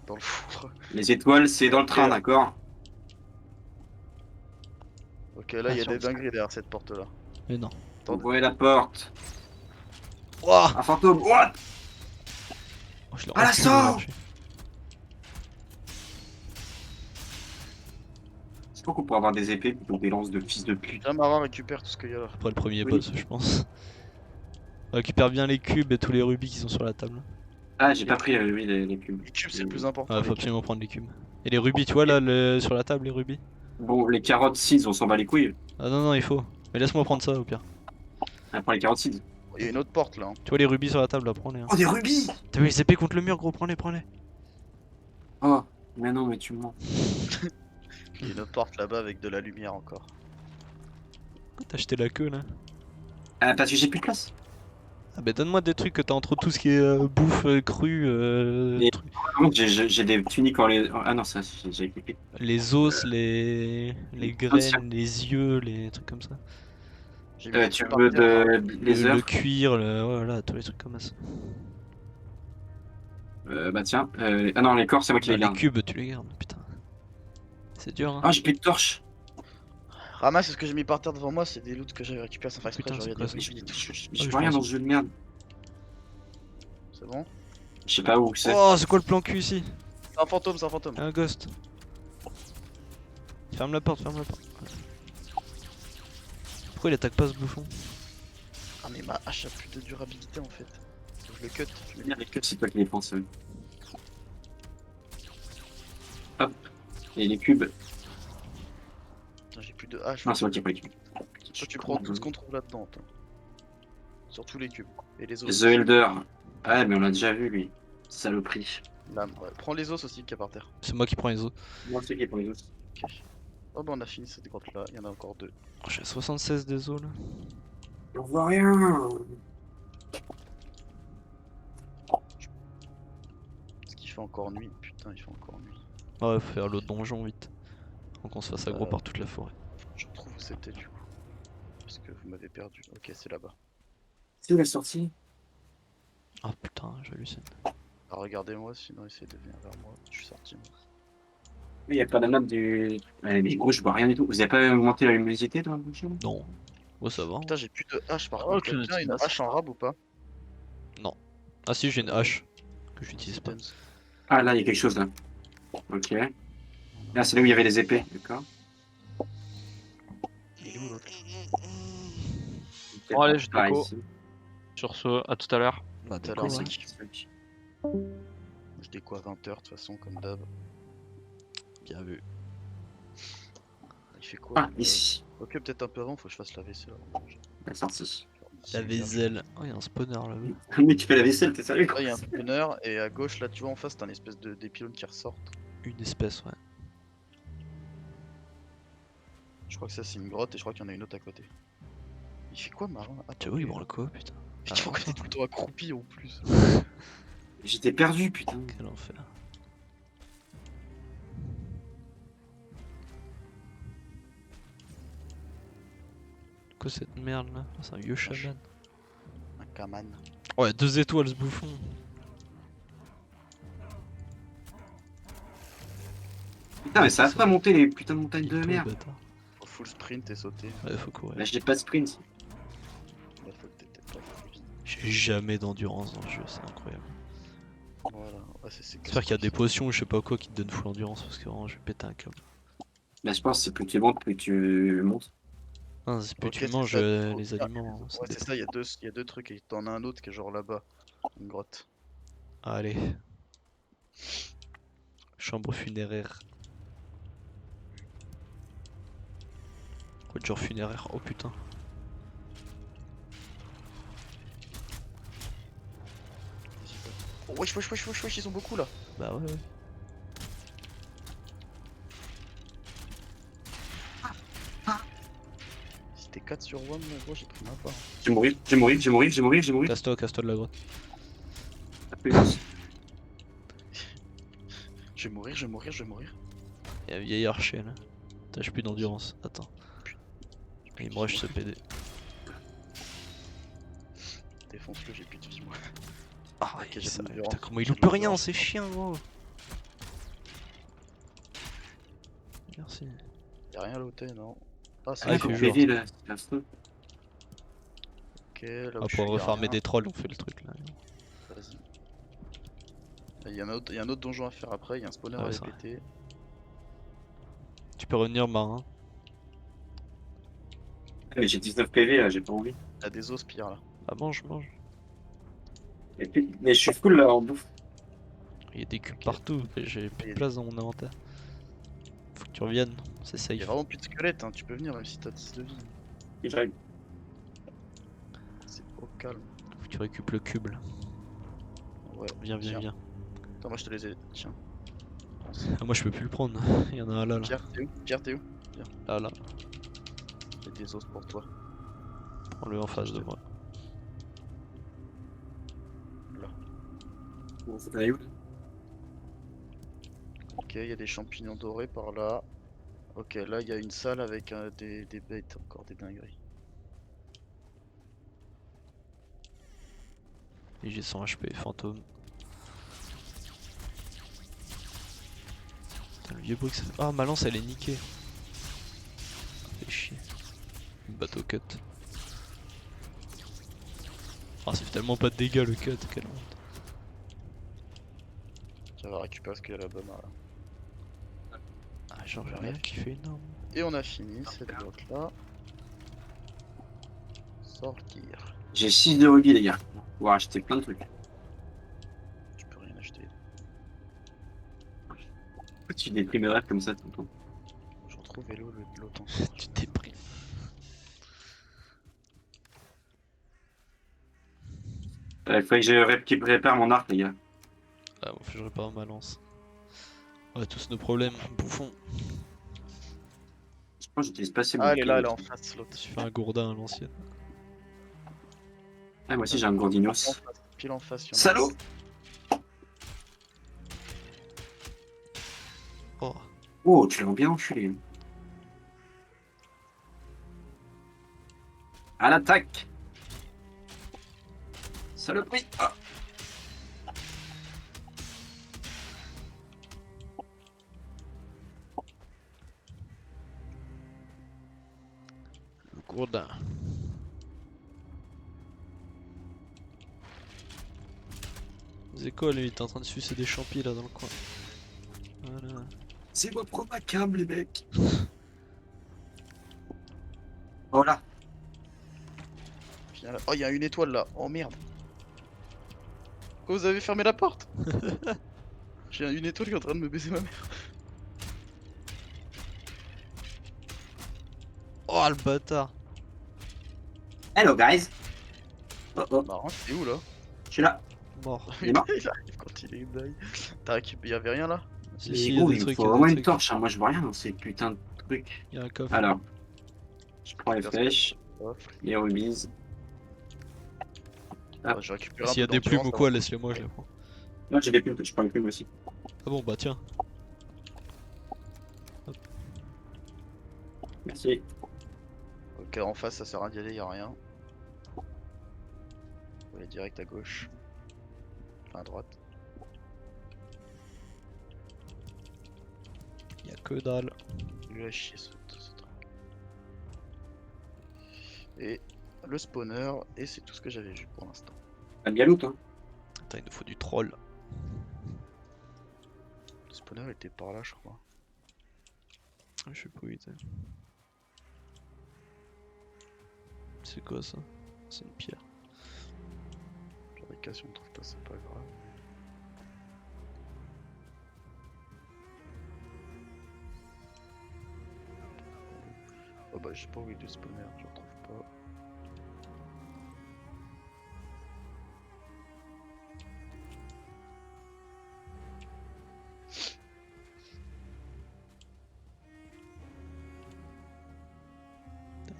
Dans le four. Les étoiles, c'est dans le train, d'accord? Ok, là, il y a Sur des le- dingueries derrière cette porte-là. Mais non. Attendez. Ouvrez la porte. Ouah Un fantôme. What? Oh, je l'ai À enculé, l'assaut l'archer. C'est pas qu'on pourrait avoir des épées plutôt que des lances de fils de pute. Viens, Marin, récupère tout ce qu'il y a là. Après le premier Oui. boss, je pense. On récupère bien les cubes et tous les rubis qui sont sur la table. Ah, j'ai pas pris oui, les cubes. Les cubes, c'est le plus important. Ouais, les faut cubes. absolument prendre les cubes. Et les rubis, tu vois là, sur la table, les rubis? Bon, les carottes seeds, on s'en bat les couilles. Ah non, non, il faut. Mais laisse-moi prendre ça au pire. Ah, prends les carottes seeds. Il y a une autre porte là. Hein. Tu vois les rubis sur la table là, prends-les. Hein. Oh, des rubis! T'as vu les épées contre le mur, gros, prends-les, prends-les. Oh, mais non, mais tu mens. Il y a une autre porte là-bas avec de la lumière encore. Pourquoi t'as acheté la queue là? Ah, parce que j'ai plus de place. Ah bah donne-moi des trucs que t'as entre tout ce qui est bouffe crue, Et- Par contre, j'ai des tuniques en les. Ah non, ça, j'ai équipé. les os, les graines, les yeux, les trucs comme ça. J'ai mis des Tu trucs par veux terre, hein. les Le œufs? cuir, voilà, tous les trucs comme ça. Bah tiens. Ah non, les corps, c'est moi qui Bah, les les garde. cubes, tu les gardes, putain. C'est dur, hein. Ah, j'ai plus de torches. Ramasse ce que j'ai mis par terre devant moi, c'est des loots que j'avais récupérés sans faire exprès. Putain, Genre, il y a c'est quoi, des ça rubis et tout. Je je vois rien pense. dans ce jeu de merde. C'est bon? Je sais pas où c'est. Oh, c'est quoi le plan cul ici? C'est un fantôme, c'est un fantôme. Un ghost. Ferme la porte, ferme la porte. Pourquoi il attaque pas ce bouffon? Ah, mais ma hache a plus de durabilité en fait. Faut que je le cut. Je mets Bien, des les cuts. cubes, c'est toi qui les penses. Hop. Et les cubes. Putain, j'ai plus de hache. Non, c'est moi qui ai pris les cubes. Toi, tu prends tout ce qu'on trouve là-dedans. Toi. Sur tous les cubes. Et les os. The Elder. Ah, mais on l'a déjà vu, lui. Saloperie. Lame, ouais. Prends les os aussi qu'il y a par terre. C'est moi qui prends les os. Moi, c'est qui est pour les autres. Ok. Oh bah on a fini cette grotte là, il y en a encore deux. Oh, j'ai 76 des os là. On voit rien. Parce qu'il fait encore nuit, putain il fait encore nuit. Ouais, faut faire l'autre donjon vite. Faut qu'on se fasse aggro par toute la forêt. Je retrouve où c'était du coup. Parce que vous m'avez perdu. Ok c'est là-bas. C'est où la sortie? Oh putain, j'hallucine. Ah, regardez-moi sinon essayez de venir vers moi. Je suis sorti moi. Il n'y a pas la map du. Mais gros, je vois rien du tout. Vous avez pas augmenté la luminosité dans le jeu? Non. Ouais, ça va. hein. Putain j'ai plus de hache par Oh, contre. tu Quelqu'un a une n'utilises hache en rab ou pas? Ah si, j'ai une hache. Que j'utilise pas. Depends. Ah, là, il y a quelque chose là. Ok. Là, c'est là où il y avait les épées, d'accord. Il est où l'autre? Bon, allez, je Ah, déco. ici. Sur ce, à tout à l'heure. Bah, Tout à d'accord, l'heure, ouais. c'est qui? Je déco à 20h de toute façon comme d'hab. Bien vu. Il fait quoi? Ah, ici. Ok peut-être un peu avant, faut que je fasse la vaisselle avant de manger. La sortie. La vaisselle. Oh, y'a un spawner là-bas. Mais tu fais la vaisselle, t'es sérieux? Là il y a un spawner et à gauche là tu vois en face t'as un espèce des pylônes qui ressortent. Une espèce, ouais. Je crois que ça c'est une grotte et je crois qu'il y en a une autre à côté. Il fait quoi Marin? Tu vois, il branle quoi, putain? Putain pourquoi t'es tout le temps accroupi en plus? J'étais perdu, putain. Quel enfer. Quoi cette merde là? Oh, c'est un vieux chaman. Un kaman. Ouais, 2 étoiles ce bouffon. Putain, mais ça va pas monter les putains de montagnes de Toi, merde. bâtard. Faut full sprint et sauter. Ouais, faut courir. Là, j'ai pas de sprint. Là, faut peut-être pas full sprint. J'ai jamais d'endurance dans le jeu, c'est incroyable. Voilà, ouais, c'est J'espère qu'il y a des potions ou je sais pas quoi qui te donnent full endurance parce que vraiment je vais péter un câble. Là, je pense que c'est plus tu montes, plus tu montes. Ah, c'est plus Ok, tu c'est manges ça, faut- les ah, aliments. Ça Ouais, c'est dépend. ça, il y a deux trucs et t'en as un autre qui est genre là-bas. Une grotte. Allez. Chambre funéraire. Quoi de genre funéraire? Oh putain. Oh, wesh, ils sont beaucoup là. Bah ouais. Si t'es 4 sur 1, gros, j'ai pris ma part. Je vais mourir, je vais mourir. Casse-toi de la grotte. Ah, plus. Je vais mourir. Y'a un vieil archer là. Putain, j'ai plus d'endurance. Attends. Il me rush ce PD. Défonce-le, j'ai plus de vie moi. Ah, Ok, j'ai ça, de putain, l'endurance. comment il J'ai de loupe rien, l'endurance. c'est chiant gros. Merci. Y'a rien à l'hôtel, non. Ah, c'est Ah, il bon. fait jour. PV là, c'est affreux. Ok, là où Ah, je pour suis, y'a refarmer rien. des trolls, on fait le truc là. Vas-y. Il y a un autre donjon à faire après, il y a un spawner Ah ouais, à c'est vrai. péter. Tu peux revenir marin. Ah, mais j'ai 19 PV là, j'ai pas envie. Il y a des os pires là. Ah, mange. Et puis, mais je suis full là en bouffe. Il y a des cubes Ok. partout, mais j'ai plus Il y de a place dans mon inventaire. Faut que tu reviennes, c'est Il y a safe. vraiment plus de squelettes, hein. Tu peux venir même si t'as 10 de vie. Et j'arrive. C'est au calme. Faut que tu récupères le cube là. Ouais, Viens. tiens. Attends, moi je te les ai. Tiens. Ah, moi je peux plus le prendre. Il y en a un là. Pierre, t'es où Là. J'ai des os pour toi. Prends-le en face de moi. Bon, faut aller où là? Ok, il y a des champignons dorés par là. Ok, là il y a une salle avec des bêtes, encore des dingueries. Et j'ai 100 HP, fantôme. Putain, le vieux brick ça... Ah, ma lance elle est niquée. Fait chier. Bateau cut. Ah, ça fait tellement pas de dégâts le cut, quelle honte. Ça va récupérer ce qu'il y a là-bas. Là. Ah, genre j'ai rien qui fait énorme. Et on a fini cette bloc là. Sortir. J'ai 6 de rubis les gars. On va acheter plein de trucs. Tu peux rien acheter. Pourquoi tu déprimes mes rêves comme ça tout le temps? Je retrouve l'autre encore. Tu déprimes. Il faudrait que je répare mon arc les gars. Ah, bon, faut que je répare ma lance. On a tous nos problèmes, bouffons. Je pense que j'utilise pas assez mon Ah, elle est là, elle est arc. en face l'autre. Tu fais un gourdin à l'ancienne. Ah, moi aussi j'ai un gourdinos. Pile en face. il y en a. Salaud! Oh, Oh, tu l'as bien enculé. À l'attaque! Saloperie! Ah. le gourdin. Zeko lui il est en train de sucer des champis là dans le coin. Voilà. C'est moi pro ma cam les mecs! Oh là! Oh, il y a une étoile là. Oh merde. Pourquoi vous avez fermé la porte? J'ai une étoile qui est en train de me baiser ma mère. Oh le bâtard. Hello guys! Oh oh, Marrant, c'est où là? je suis là. Mort. Il est mort? Il arrive quand il est die. T'as récupéré. Y'avait rien là? Si, Mais si, y a gros, des il me trucs, faut y a vraiment des une trucs. torche, hein. Moi je vois rien dans ces putains de trucs. Y a un coffre. Alors, je prends les flèches, Coffre. les rubis. Ah. Ouais, j'ai récupéré un S'il y a peu des plumes ou d'endurance quoi, avant. laisse-les moi, je les prends. Non, j'ai des plumes, je prends les plumes aussi. Ah bon, bah tiens. Merci. Ok, en face ça sert à rien d'y aller, y'a rien. Faut aller direct à gauche. Enfin à droite. Y a Que dalle. Lui a chier ce truc. Et le spawner, et c'est tout ce que j'avais vu pour l'instant. T'as bien loot, hein. Attends, il nous faut du troll. Le spawner était par là, je crois. Je sais pas où il était. C'est quoi ça? C'est une pierre. Genre les cas, si on trouve pas, c'est pas grave. Oh bah, j'ai pas envie de spawner, je le retrouve pas.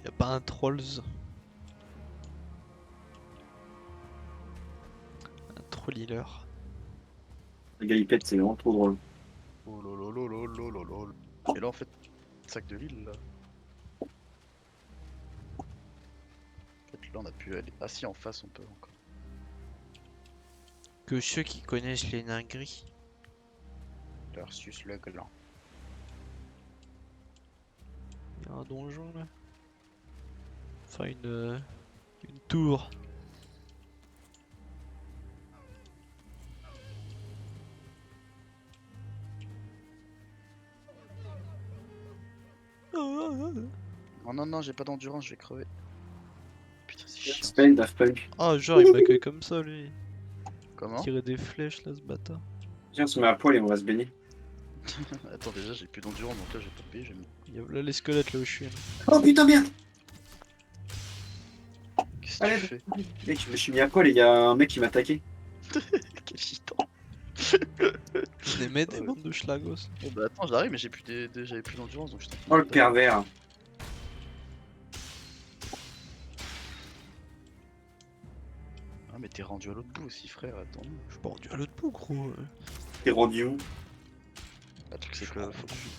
Y'a pas un trolls? Un troll healer. La galipette, c'est vraiment trop drôle. Oh lololololololol. Et là en fait, sac de l'île là. En fait là on a pu aller. Ah si en face on peut encore. Que ceux qui connaissent les dingueries. Versus le gland. Y'a un donjon là. Enfin une tour. Non non non j'ai pas d'endurance, je vais crever. Putain c'est chiant. Spain, Daft Punk. Ah genre il m'accueille comme ça lui. Comment? Tirer des flèches là ce bâtard. Viens, on se met à poil et on va se baigner. Attends déjà j'ai plus d'endurance donc là j'ai pas payé, j'ai mis. Y'a là les squelettes là où je suis. Là. Oh putain, merde! Qu'est-ce que Allez, tu fais? mec, je me suis mis à poil et y'a un mec qui m'a attaqué. Quel gitan. Des mecs des bandes de schlagos. Oh bah attends j'arrive mais j'ai plus j'avais plus d'endurance donc je t'en Oh le pervers. Ah mais t'es rendu à l'autre bout aussi frère, attends. Je suis pas rendu à l'autre bout gros. T'es rendu où? Le truc c'est Je que suis faut rendu.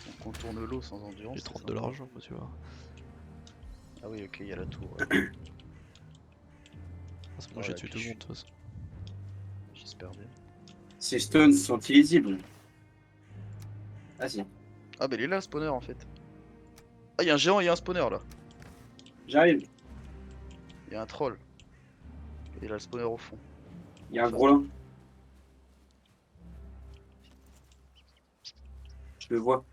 on contourne l'eau sans endurance. J'ai c'est 30 ça de l'argent moi tu vois. Ah oui ok, il y a la tour. C'est bon Ouais, j'ai la tué tout le biche. monde de toute façon. J'espère bien. Ces stones sont illisibles. Ah si, Ah bah il est là le spawner en fait. Ah il y a un géant, il y a un spawner là. j'arrive. Il y a un troll. Et là le spawner au fond. Il y a un gros lin. Je le vois.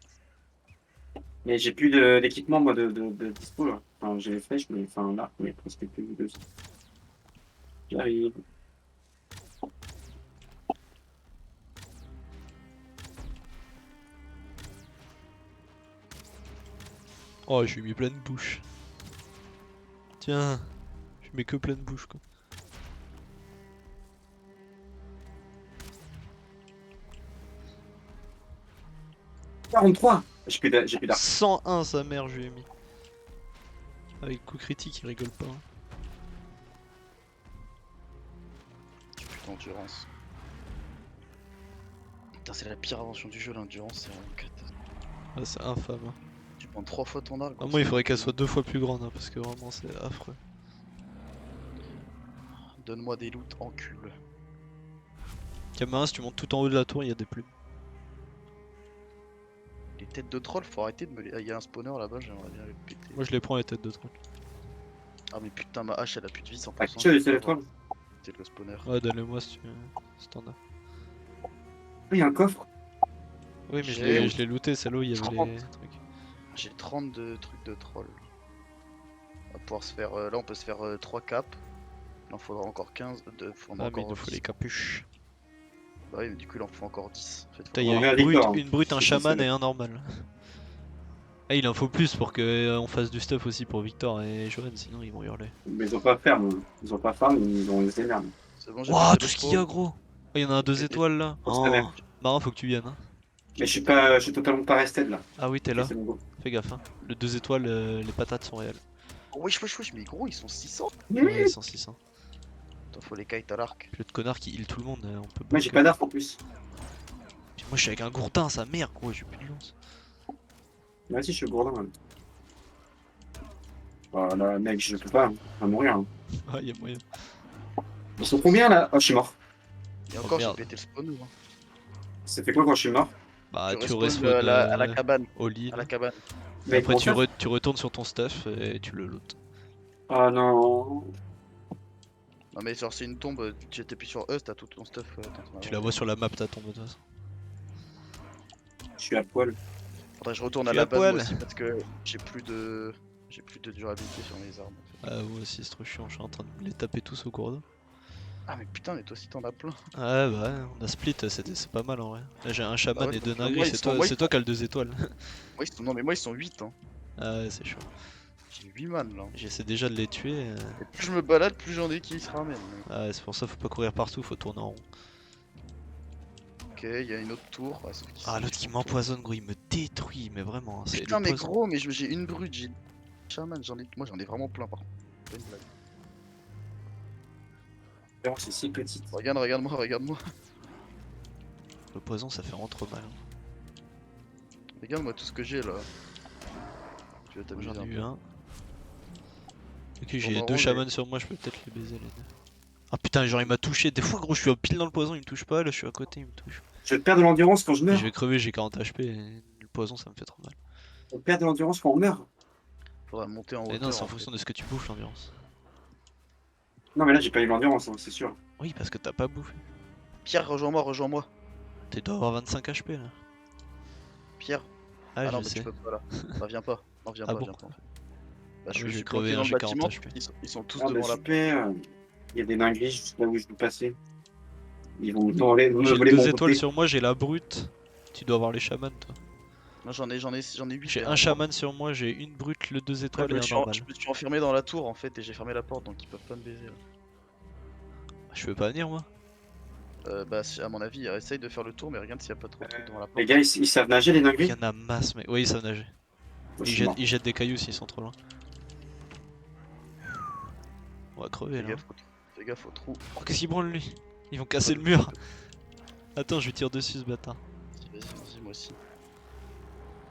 Mais j'ai plus d'équipement moi de dispo là. Enfin j'ai les flèches mais enfin là, mais presque plus de. J'arrive. Oh je lui ai mis pleine bouche. Tiens, je mets que pleine bouche quoi. « 43 ! J'ai plus d'arc. 101 sa mère je lui ai mis. Avec coup critique il rigole pas. Hein. J'ai plus d'endurance. Putain c'est la pire invention du jeu l'endurance, c'est vraiment catastrophe. Ah, c'est infâme. Hein. Tu prends 3 fois ton arc. Ah, moi il faudrait qu'elle soit 2 fois plus grande hein, parce que vraiment c'est affreux. Donne-moi des loots encul. Caméra si tu montes tout en haut de la tour il y a des plumes. Les têtes de troll, faut arrêter de me les. Ah, il y a un spawner là-bas, j'aimerais bien les péter. Moi je les prends les têtes de troll. Ah, mais putain, ma hache elle a plus de vie 100%. Ah, tu sais, c'est l'étoile. C'est le spawner. Ouais donne-le-moi si tu si t'en as. Il y a un coffre. Oui mais J'ai- je l'ai looté, c'est là où il y avait 30. les trucs. J'ai 32 trucs de troll. On va pouvoir se faire. Là, on peut se faire 3 caps. Il en faudra encore 15. On a Ah mais il encore nous faut 10. les capuches. Bah oui, mais du coup, il en faut encore 10. En fait, Putain, faut il y On a va Victor, hein. une brute, un C'est chaman censé et un normal. Ah il en faut plus pour que on fasse du stuff aussi pour Victor et Johan sinon ils vont hurler. Mais ils ont pas ferme. Ils ont pas farm, ils ont des merdes. C'est bon, j'ai Waouh pété tout le ce qu'il y a spawn. gros. Oh, il y en a un 2 pété. étoiles là. On se Oh. réveille. Marin faut que tu viennes. Hein. Mais je suis totalement pas resté de là. Ah oui t'es là. C'est bon go. Fais gaffe hein. Le 2 étoiles, les patates sont réelles. Oh, wesh, mais gros, ils sont 600. Ouais, ils sont 600. Attends, faut les kites à l'arc. Puis l'autre connard qui heal tout le monde, on peut Moi j'ai bloquer. pas d'arc en plus. Puis moi je suis avec un gourdin, sa mère gros, j'ai plus de lance. Moi aussi je suis gourdin même. Voilà mec, je peux pas, hein. On va mourir. Hein. Ah y'a moyen. Ils sont combien là? Oh je suis mort. Et encore, j'ai merde. pété le spawn. Hein. Ça fait quoi quand je suis mort? Bah, Je tu respawn respawn à la cabane. all in. À la cabane. Mais Après, comment ça tu retournes sur ton stuff et tu le loot. Oh non. Non mais genre c'est une tombe, tu t'appuies sur E, t'as tout ton stuff dans ton Tu la inventaire. vois sur la map, ta tombe de toute façon. Je suis à poil. Faudrait que je retourne Je à suis la à base moi poil. aussi parce que j'ai plus de... J'ai plus de durabilité sur mes armes en fait. Ah, moi aussi, c'est trop chiant. Je suis en train de me les taper tous au cours d'eau. Ah mais putain mais toi aussi t'en as plein. Ouais, bah, ouais, on a split, c'est pas mal en vrai. Là, j'ai un chaman ouais, et deux parce que moi, dingueries. ils sont- moi, ils C'est toi qui as le 2 étoiles. Moi, non mais moi ils sont 8 hein. Ah, ouais, c'est chaud. J'ai 8 man là. J'essaie déjà de les tuer. Et plus je me balade, plus j'en ai qui se ramènent. Ah, ouais, c'est pour ça, faut pas courir partout, faut tourner en rond. Ok, il y a une autre tour. Ouais, sauf qu'ici, Ah, ils l'autre qui sont m'empoisonne, gros, il me détruit, mais vraiment, hein, c'est Putain le mais poison. gros, mais j'ai une brute, j'ai chaman, moi j'en ai vraiment plein par contre. Pas une blague. Alors, c'est si petit. Regarde-moi, regarde-moi. Le poison, ça fait vraiment trop mal. Hein. Regarde-moi tout ce que j'ai là. Tu vas Moi, t'amuser j'en ai un eu peu. un. Ok, j'ai Tourne en deux rond, chamans sur moi, je peux peut-être les baiser les deux. Ah putain, genre il m'a touché. Des fois, gros, je suis pile dans le poison, il me touche pas. Là, je suis à côté, il me touche. Je perds de l'endurance quand je Et meurs. je vais crever, j'ai 40 HP. Et le poison, ça me fait trop mal. On perd de l'endurance quand on meurt. Faudra monter en Et non, hauteur. c'est en En fait. fonction de ce que tu bouffes, l'ambiance. Non, mais là, j'ai pas eu l'endurance, hein, c'est sûr. Oui, parce que t'as pas bouffé. Pierre, rejoins-moi, rejoins-moi. Tu dois avoir 25 HP là. Pierre. Ah, non, je mais sais. tu peux pas là. Bah, viens pas. Non, viens Ah pas, bon. viens pas. En fait. Bah, Ah, je mais suis j'ai planqué crevé, dans hein, le j'ai 40 bâtiment. HP. Ils sont tous Ah, bah devant la. super. Il y a des dingueries juste là où je peux passer. Ils vont me J'ai le voler 2 mon étoiles côté. sur moi, j'ai la brute. Tu dois avoir les chamans toi. Non, j'en ai 8. J'ai un chaman sur moi, j'ai une brute, le 2 étoiles et un normal. Je me suis enfermé dans la tour en fait et j'ai fermé la porte donc ils peuvent pas me baiser là. Je peux pas venir moi. Bah, à mon avis, essaye de faire le tour mais regarde s'il y a pas trop de trucs devant la porte. Les gars, ils savent nager, les Il dingueries? y en a masse, mais. Oui, ils savent nager. Moi, je suis mort. Ils jettent des cailloux s'ils sont trop loin. On va crever là. Fais gaffe au trou. Oh, qu'est-ce qu'ils branlent lui? Ils vont casser le mur. Attends, je lui tire dessus ce bâtard. Vas-y, moi aussi.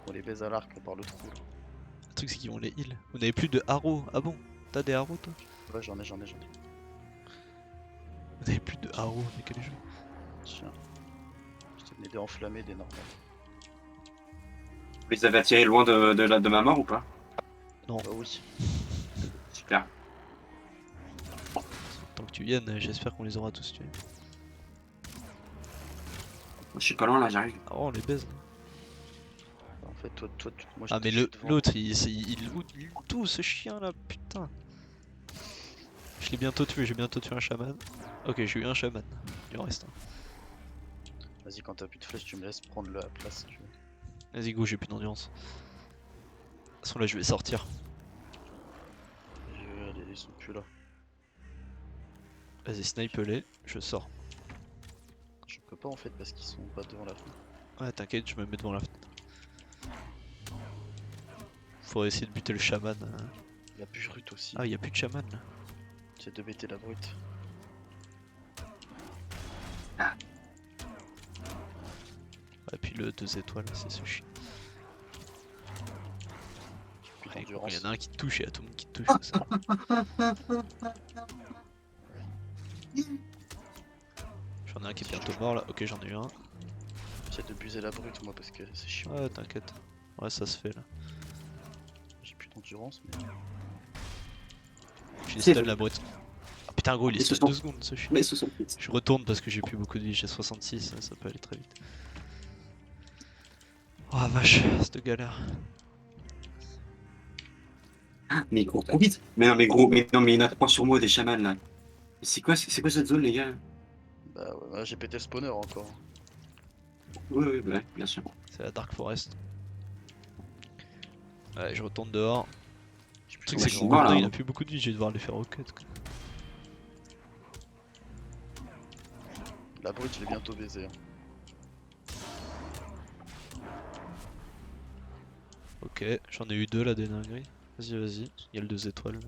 On les baise à l'arc par le trou là. Le truc c'est qu'ils vont les heal. Vous n'avez plus de haro. Ah bon? T'as des haros toi? Ouais, j'en ai. Vous n'avez plus de haro, mais quel jeu? Tiens. Je t'ai donné des enflammés, des normales. Vous les avez attirés loin de ma mort ou pas? Bah oui. Super. Tant que tu viennes, j'espère qu'on les aura tous tués. Je suis pas loin là, j'arrive. Ah, on les baise. En fait, moi Ah, mais je suis devant. l'autre, il loot tout ce chien là, putain. Je l'ai bientôt tué, j'ai bientôt tué un chaman. Ok, j'ai eu un chaman. Il en reste un. Vas-y, quand t'as plus de flèches, tu me laisses prendre la place si tu veux. Vas-y, go, j'ai plus d'endurance. De toute façon, là, je vais sortir. Ils sont plus là. Vas-y, snipe-les, je sors. Je peux pas en fait parce qu'ils sont pas devant la fenêtre. Ouais, t'inquiète, je me mets devant la fenêtre. Faudrait essayer de buter le chaman. La brute aussi. Ah, y'a plus de chaman là. J'essaie de bêter la brute. Et puis le 2 étoiles, c'est ce chien. Plus Ouais, gros, d'endurance. y en a un qui te touche et y'a tout le monde qui te touche. comme ça. J'en ai un qui est bientôt mort là. Ok, j'en ai eu un. J'essaie de buser la brute moi parce que c'est chiant. Ouais, t'inquiète. Ouais, ça se fait là. J'ai plus d'endurance mais. J'ai C'est stun vrai. la brute. Ah putain, gros, il est Et ce stun sont- 2 secondes ce chien. Mais ce sont vite. Je retourne parce que j'ai plus beaucoup de vie, j'ai 66, ça peut aller très vite. Oh la vache, cette galère. Mais gros, trop vite. Mais non, mais gros, mais non, mais il y en a 3 sur moi des chamans là. C'est quoi cette zone, les gars? Bah ouais, j'ai pété le spawner encore. Oui, ouais, bien sûr. C'est la Dark Forest. Ouais, je retourne dehors. J'ai Le plus truc Ouais, c'est je que suis mon mort, là, Gordon il hein. a plus beaucoup de vie, je vais devoir les faire au cut. Quoi. La brute, je l'ai bientôt baisé. Hein. Ok, j'en ai eu 2 là des dingueries. Vas-y, vas-y, il y a le 2 étoiles.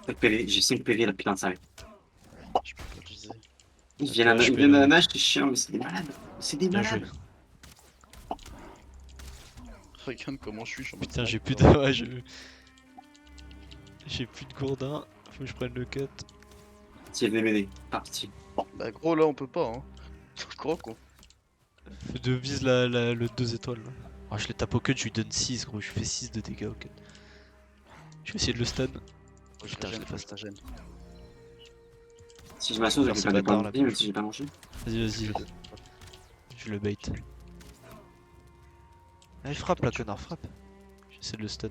5 PV, j'ai 5 PV là, putain de sérieux. Je peux pas viser. Ils Ok, viennent à je fais la le- nage, c'est chiant, mais c'est des malades. C'est des Bien malades. joué. Regarde comment je suis en mode Putain, j'ai plus sniper. de. Ouais, j'ai plus de gourdin, faut que je prenne le cut. Tiens, venez m'aider. Parti. Bah gros là on peut pas hein. Gros con. Vise le 2 étoiles. Là. Oh, je les tape au cut, je lui donne 6 gros, je fais 6 de dégâts au cut. Je vais essayer de le stun. Faut que Putain, je je la l'ai gêne, faut pas que je la gêne. Si je m'assois, je Vers vais ces pas des bâtards, points là, de vie, même plus. si j'ai pas mangé. Vas-y, je le bait. Allez, frappe là, connard, frappe. J'essaie de le stun.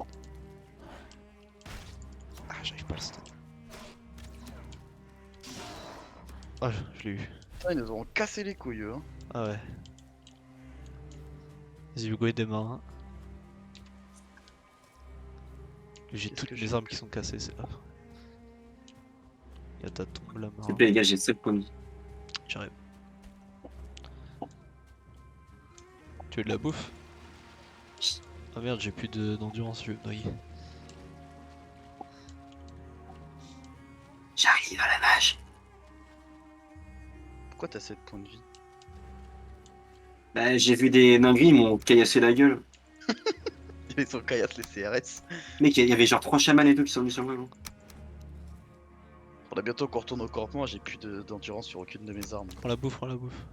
Ah, j'arrive pas à le stun. Ah, je l'ai eu. Putain, ils nous ont cassé les couilles, eux, hein. Ah ouais. Vas-y, Hugo, démarre. Hein. J'ai Qu'est-ce toutes que mes j'ai armes qui sont cassées, c'est affreux. Y'a ta tombe là, S'il te marre. plaît, les gars, j'ai 7 points de vie. J'arrive. Tu veux de la bouffe? Ah merde, j'ai plus d'endurance, je vais me noyer. J'arrive à la nage. Pourquoi t'as 7 points de vie? Bah, j'ai vu des dingueries, ils m'ont caillassé la gueule. Ils sont caillasse les CRS. Mec, il y avait genre 3 chamans et tout qui sont venus sur moi. Gros. On a bientôt qu'on retourne au campement, j'ai plus d'endurance sur aucune de mes armes. Prends la bouffe, prends la bouffe.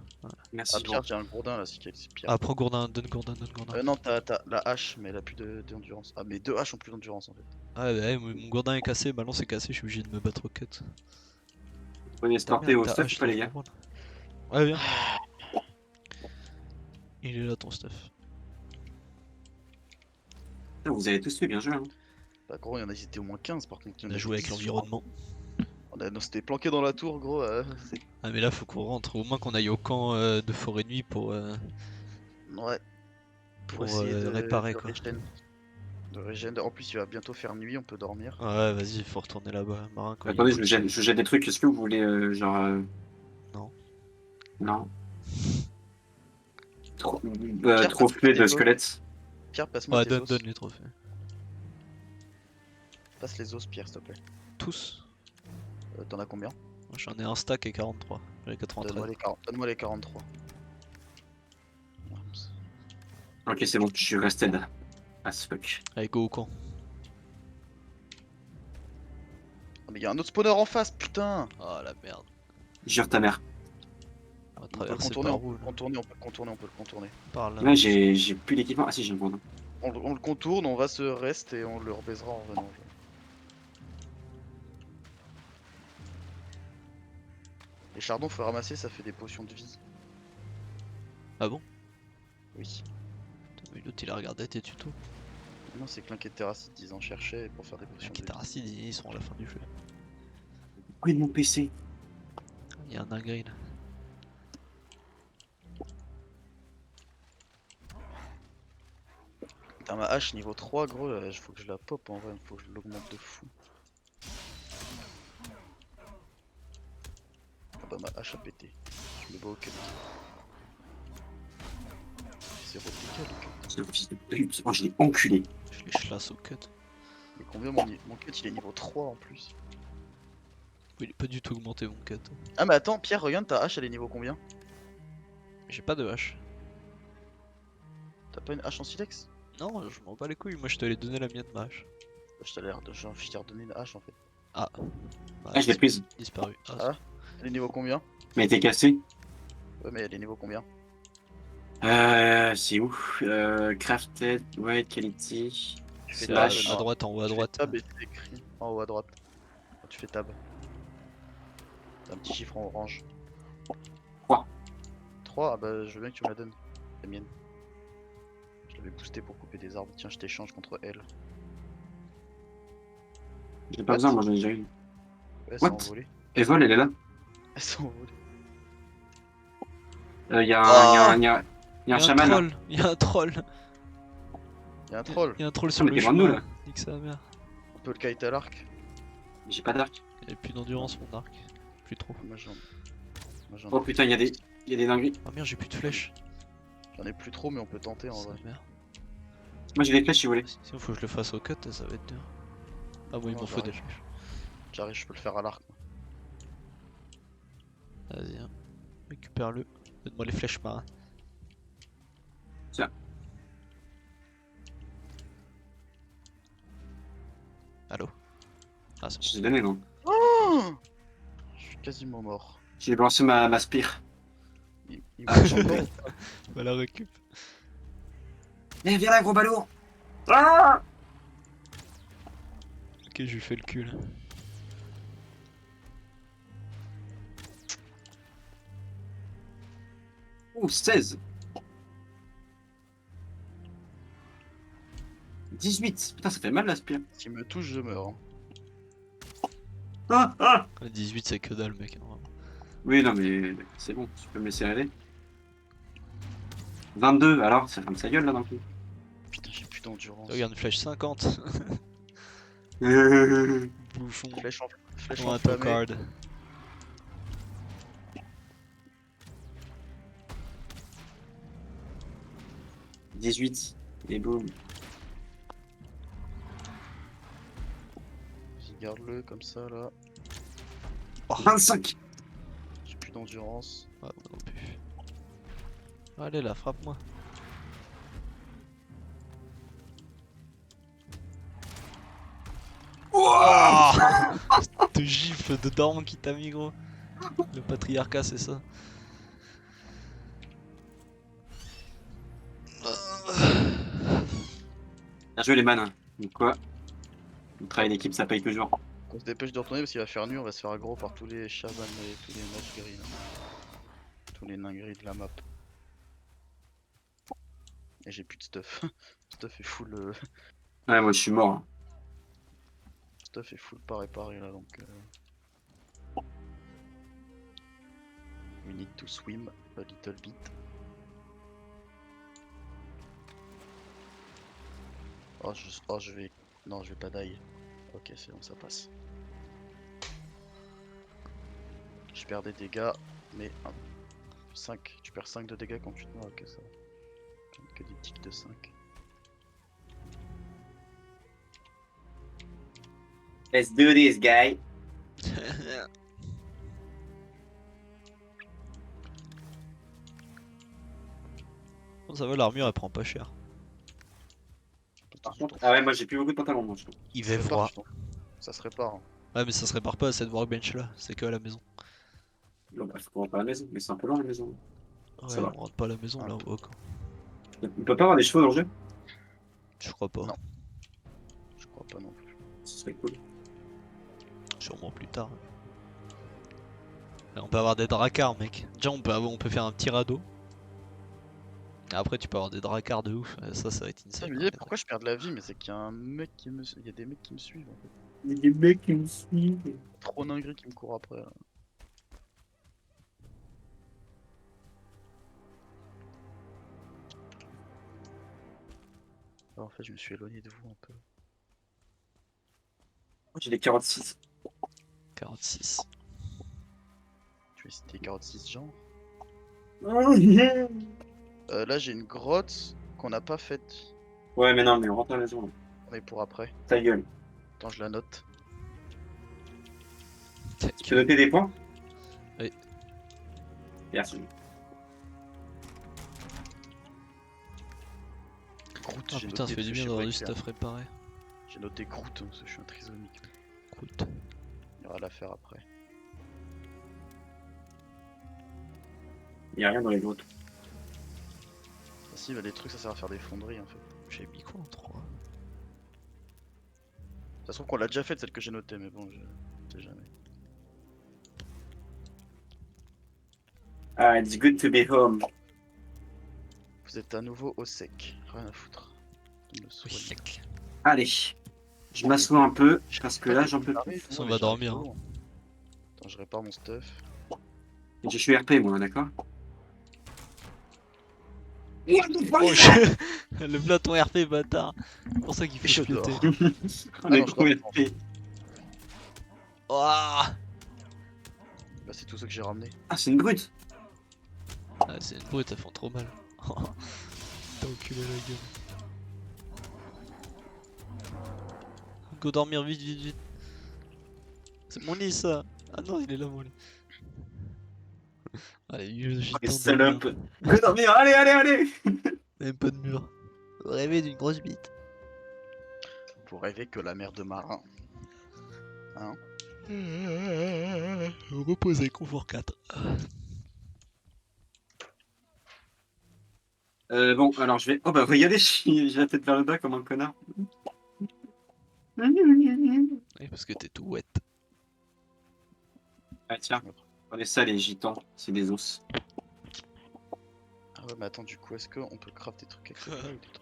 Merci. Ah Pierre, j'ai un gourdin là, si Pierre. Ah, prends Gourdin, donne Gourdin, donne Gourdin. Non, t'as la hache, mais elle a plus d'endurance. Ah, mais 2 haches ont plus d'endurance en fait. Ah bah ouais, mon Gourdin est cassé, ballon c'est cassé, je suis obligé de me battre au cut. Prenez Ta starter merde, au ta stuff, hache, pas là, les je gars. comprends. Ouais, viens. Il est là ton stuff. Putain, vous avez tous fait, bien joué. Hein. Bah gros, il y en a, ils étaient au moins 15 par contre. Il y en On a avait joué avec 10 l'environnement. On s'était planqué dans la tour, gros. Ah mais là faut qu'on rentre, au moins qu'on aille au camp de forêt nuit Ouais. pour essayer réparer quoi. De régène. En plus, il va bientôt faire nuit, on peut dormir. Ouais, vas-y, faut retourner là-bas. Marin, quand il Attendez, est couché. je vous jette des trucs. Est-ce que vous voulez, genre. Non. Non. Pierre, Trophée passe-moi de tes os. squelette. Pierre, passe-moi Ouais, tes donne, os. donne les trophées. Passe les os, Pierre, s'il te plaît. Tous. T'en as combien? Moi, j'en ai un stack et 43. J'en ai 93. Donne-moi les 43. Ok, c'est bon, je suis resté là. Ah, fuck. Allez, go au camp. Oh, mais il y a un autre spawner en face, putain! Oh la merde. Jure ta mère. On va On peut le traverser contourner, par on peut où le là? contourner, on peut le contourner, on peut le contourner. Par là. Là, j'ai plus d'équipement. Ah, si, j'ai un bon. On le contourne, on va se reste et on le rebaisera en revenant. Les chardons, faut ramasser, ça fait des potions de vie. Ah bon? Oui. Putain, mais l'autre il a regardé tes tutos. Non, c'est que l'Inquétéracide, ils en cherchaient pour faire des potions de Qui vie. t'a racine, ils sont à la fin du jeu. Où est mon PC? Il y a un dinguerie là. Putain, ma hache niveau 3, gros, là, faut que je la pop en vrai, faut que je l'augmente de fou. Ah bah ma hache a pété. Je me bats au cut. Zéro dégâts, le cut. C'est un fils de pute. Oh, je l'ai enculé. Je les chlasse au cut. Mais combien mon cut il est niveau 3 en plus. Il est pas du tout augmenté mon cut. Ah mais attends, Pierre, regarde ta hache, elle est niveau combien? J'ai pas de hache. T'as pas une hache en silex? Non, je m'en bats les couilles, moi je t'allais donner la mienne ma hache. Je t'ai l'air de je t'ai redonné une hache en fait. Ah. Bah, Ah, je l'ai prise. disparu. Ah, Ah. Elle est niveau combien? Mais elle était cassée. Ouais mais elle est niveau combien? C'est où? Crafted, ouais, quality. Tu fais Slash. tab, à droite, en haut à Tu fais droite. tab et c'est écrit en haut à droite. Quand tu fais tab. T'as un petit chiffre en orange. 3. 3, ah bah je veux bien que tu me la donnes. La mienne. Je l'avais boosté pour couper des arbres. Tiens, je t'échange contre elle. J'ai pas besoin, moi j'en ai déjà une. Ouais, elles What? sont envolées. Evol, elle est là. Elles sont envolées. Il y a Ah un, y a un chaman là. troll, il y a un troll. Y'a un troll. Il y a un troll sur mais le t'es loin de nous, chemin. là. Nique sa mère. On peut le kite à l'arc. J'ai pas d'arc. Il a plus d'endurance mon arc. Plus trop. Moi j'en Oh putain, il y a des dingueries. Oh merde, j'ai plus de flèches. ai plus trop, mais on peut tenter en Sa vrai. mère. Moi j'ai des flèches si vous voulez. Sinon faut que je le fasse au cut, ça va être dur. Ah bon, il Non, m'en faut des j'arrive. flèches. J'arrive, je peux le faire à l'arc. Vas-y, hein. Récupère-le. Donne-moi les flèches marins. Tiens. Allô? Ah, c'est bon. Je t'ai donné non. Je suis quasiment mort. J'ai lancé ma spire. Il marche encore ou pas? Bah la récup. Mais viens là, gros balourd. Ah Ok, je lui fais le cul là. Ouh, 16. 18. Putain, ça fait mal la spire. S'il me touche, je meurs. Hein. Ah, ah. 18 c'est que dalle mec. Hein, vraiment. Oui, non, mais c'est bon, tu peux me laisser aller. 22, alors, ça ferme sa gueule là d'un coup. Putain, j'ai plus d'endurance. Regarde, flèche 50. Bouffon. Flèche On a ton enflammée. card. « 18. Et boum. Vas-y, garde-le comme ça là. 25. J'ai plus d'endurance. Ah, moi non plus. Allez là, frappe-moi. Te gifle de dorme qui t'a mis gros. Le patriarcat c'est ça. Bien joué les manins. Donc quoi, le travail d'équipe ça paye toujours. On se dépêche de retourner parce qu'il va faire nuit, on va se faire aggro par tous les Shaman et tous les matchs gris là. Tous les nains gris de la map. Et j'ai plus de stuff. Stuff est full. Ouais, moi je suis mort. Hein. Stuff est full pas réparé là donc. We need to swim a little bit. Oh je vais. Non je vais pas die. Ok c'est bon ça passe. Je perds des dégâts mais 5. Tu perds 5 de dégâts quand tu te meurs, ok ça va. Que des tics de 5. Let's do this, guy. Bon, ça va, l'armure elle prend pas cher. Par contre, ah ouais, moi j'ai plus beaucoup de pantalons, moi je trouve. Il Ça va se voir. répare, ça se répare. Hein. Ouais, mais ça se répare pas à cette workbench là, c'est que à la maison. Bon, bah, faut qu'on rentre pas à la maison, mais c'est un peu loin la maison. Ouais, Ça va. on rentre pas à la maison Ah. là, ok. On peut pas avoir des chevaux dans le jeu? Je crois pas. Non. Je crois pas non plus. Ce serait cool. Sûrement plus tard. Là, on peut avoir des dracars, mec. Déjà, on peut faire un petit radeau. Et après, tu peux avoir des dracars de ouf. Ça va être Ça, insane. je me disais pourquoi je perds de la vie, mais c'est qu'il y a un mec qui me. Il y a des mecs qui me suivent en fait. Il y a des mecs qui me suivent. Trop dingue qui me court après là. Ah, en fait, je me suis éloigné de vous un peu. Moi j'ai des 46. 46. Tu vas citer 46 gens. Ouais, Là, j'ai une grotte qu'on n'a pas faite, mais non, mais on rentre à la maison. Là. mais pour après. Ta gueule. Attends, je la note. Tu peux noter des points? Oui. Merci. Groot, Ah j'ai putain, ça noté fait du parce que bien je sais d'avoir pas du écrire. stuff réparé. J'ai noté Groot parce que je suis un trisomique. Écoute. Il y aura à la faire après. Il y a rien dans les grottes. Ah si, bah, des trucs ça sert à faire des fonderies en fait. J'ai mis quoi en 3? Ça se trouve qu'on l'a déjà fait celle que j'ai notée, mais bon, je sais jamais. Ah, it's good to be home. Vous êtes à nouveau au sec, rien à foutre. De me soigner. Allez. Je m'assois un peu, parce que là j'en peux plus. J'arrive, on moi, va mais j'arrive dormir, pas hein. loin. Attends, je répare mon stuff. Je suis RP moi, d'accord? Oh, je... Lève là ton RP, bâtard. C'est pour ça qu'il fait Je chioter. dors. On est non, je trop dors. RP. Ouah. Bah, c'est tout ce que j'ai ramené. Ah, c'est une brute. Ah, c'est une brute, elles font trop mal. T'as enculé la gueule. Go dormir vite, vite, vite. C'est mon lit ça. Ah non, il est là mon lit. Allez, j'ai Oh, le les temps de dormir. salopes. Go dormir, allez, allez, allez. Même pas de mur. Rêver d'une grosse bite. Pour rêver que la mer de marin. Hein? Reposer, confort 4. Bon, alors je vais. Oh bah regardez, j'ai la tête vers le bas comme un connard. Oui, parce que t'es tout wet. Ah tiens, prenez ça les gitans, c'est des os. Ah ouais, mais attends, du coup, est-ce qu'on peut craft des trucs avec ça ou des trucs-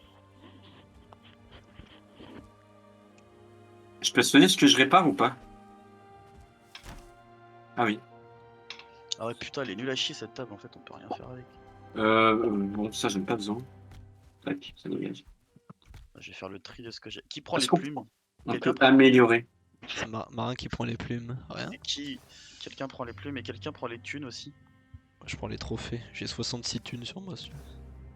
Je peux se donner ce que je répare ou pas? Ah oui. Ah ouais, putain, elle est nulle à chier cette table, en fait, on peut rien faire avec. Bon, ça j'en ai pas besoin. Tac, ça dégage. Je vais faire le tri de ce que j'ai. Qui prend Est-ce les qu'on plumes? on Quelqu'un peut prend les améliorer? C'est Marin qui prend les plumes. Rien. Et qui? Quelqu'un prend les plumes et quelqu'un prend les thunes aussi. Moi, je prends les trophées. J'ai 66 thunes sur moi.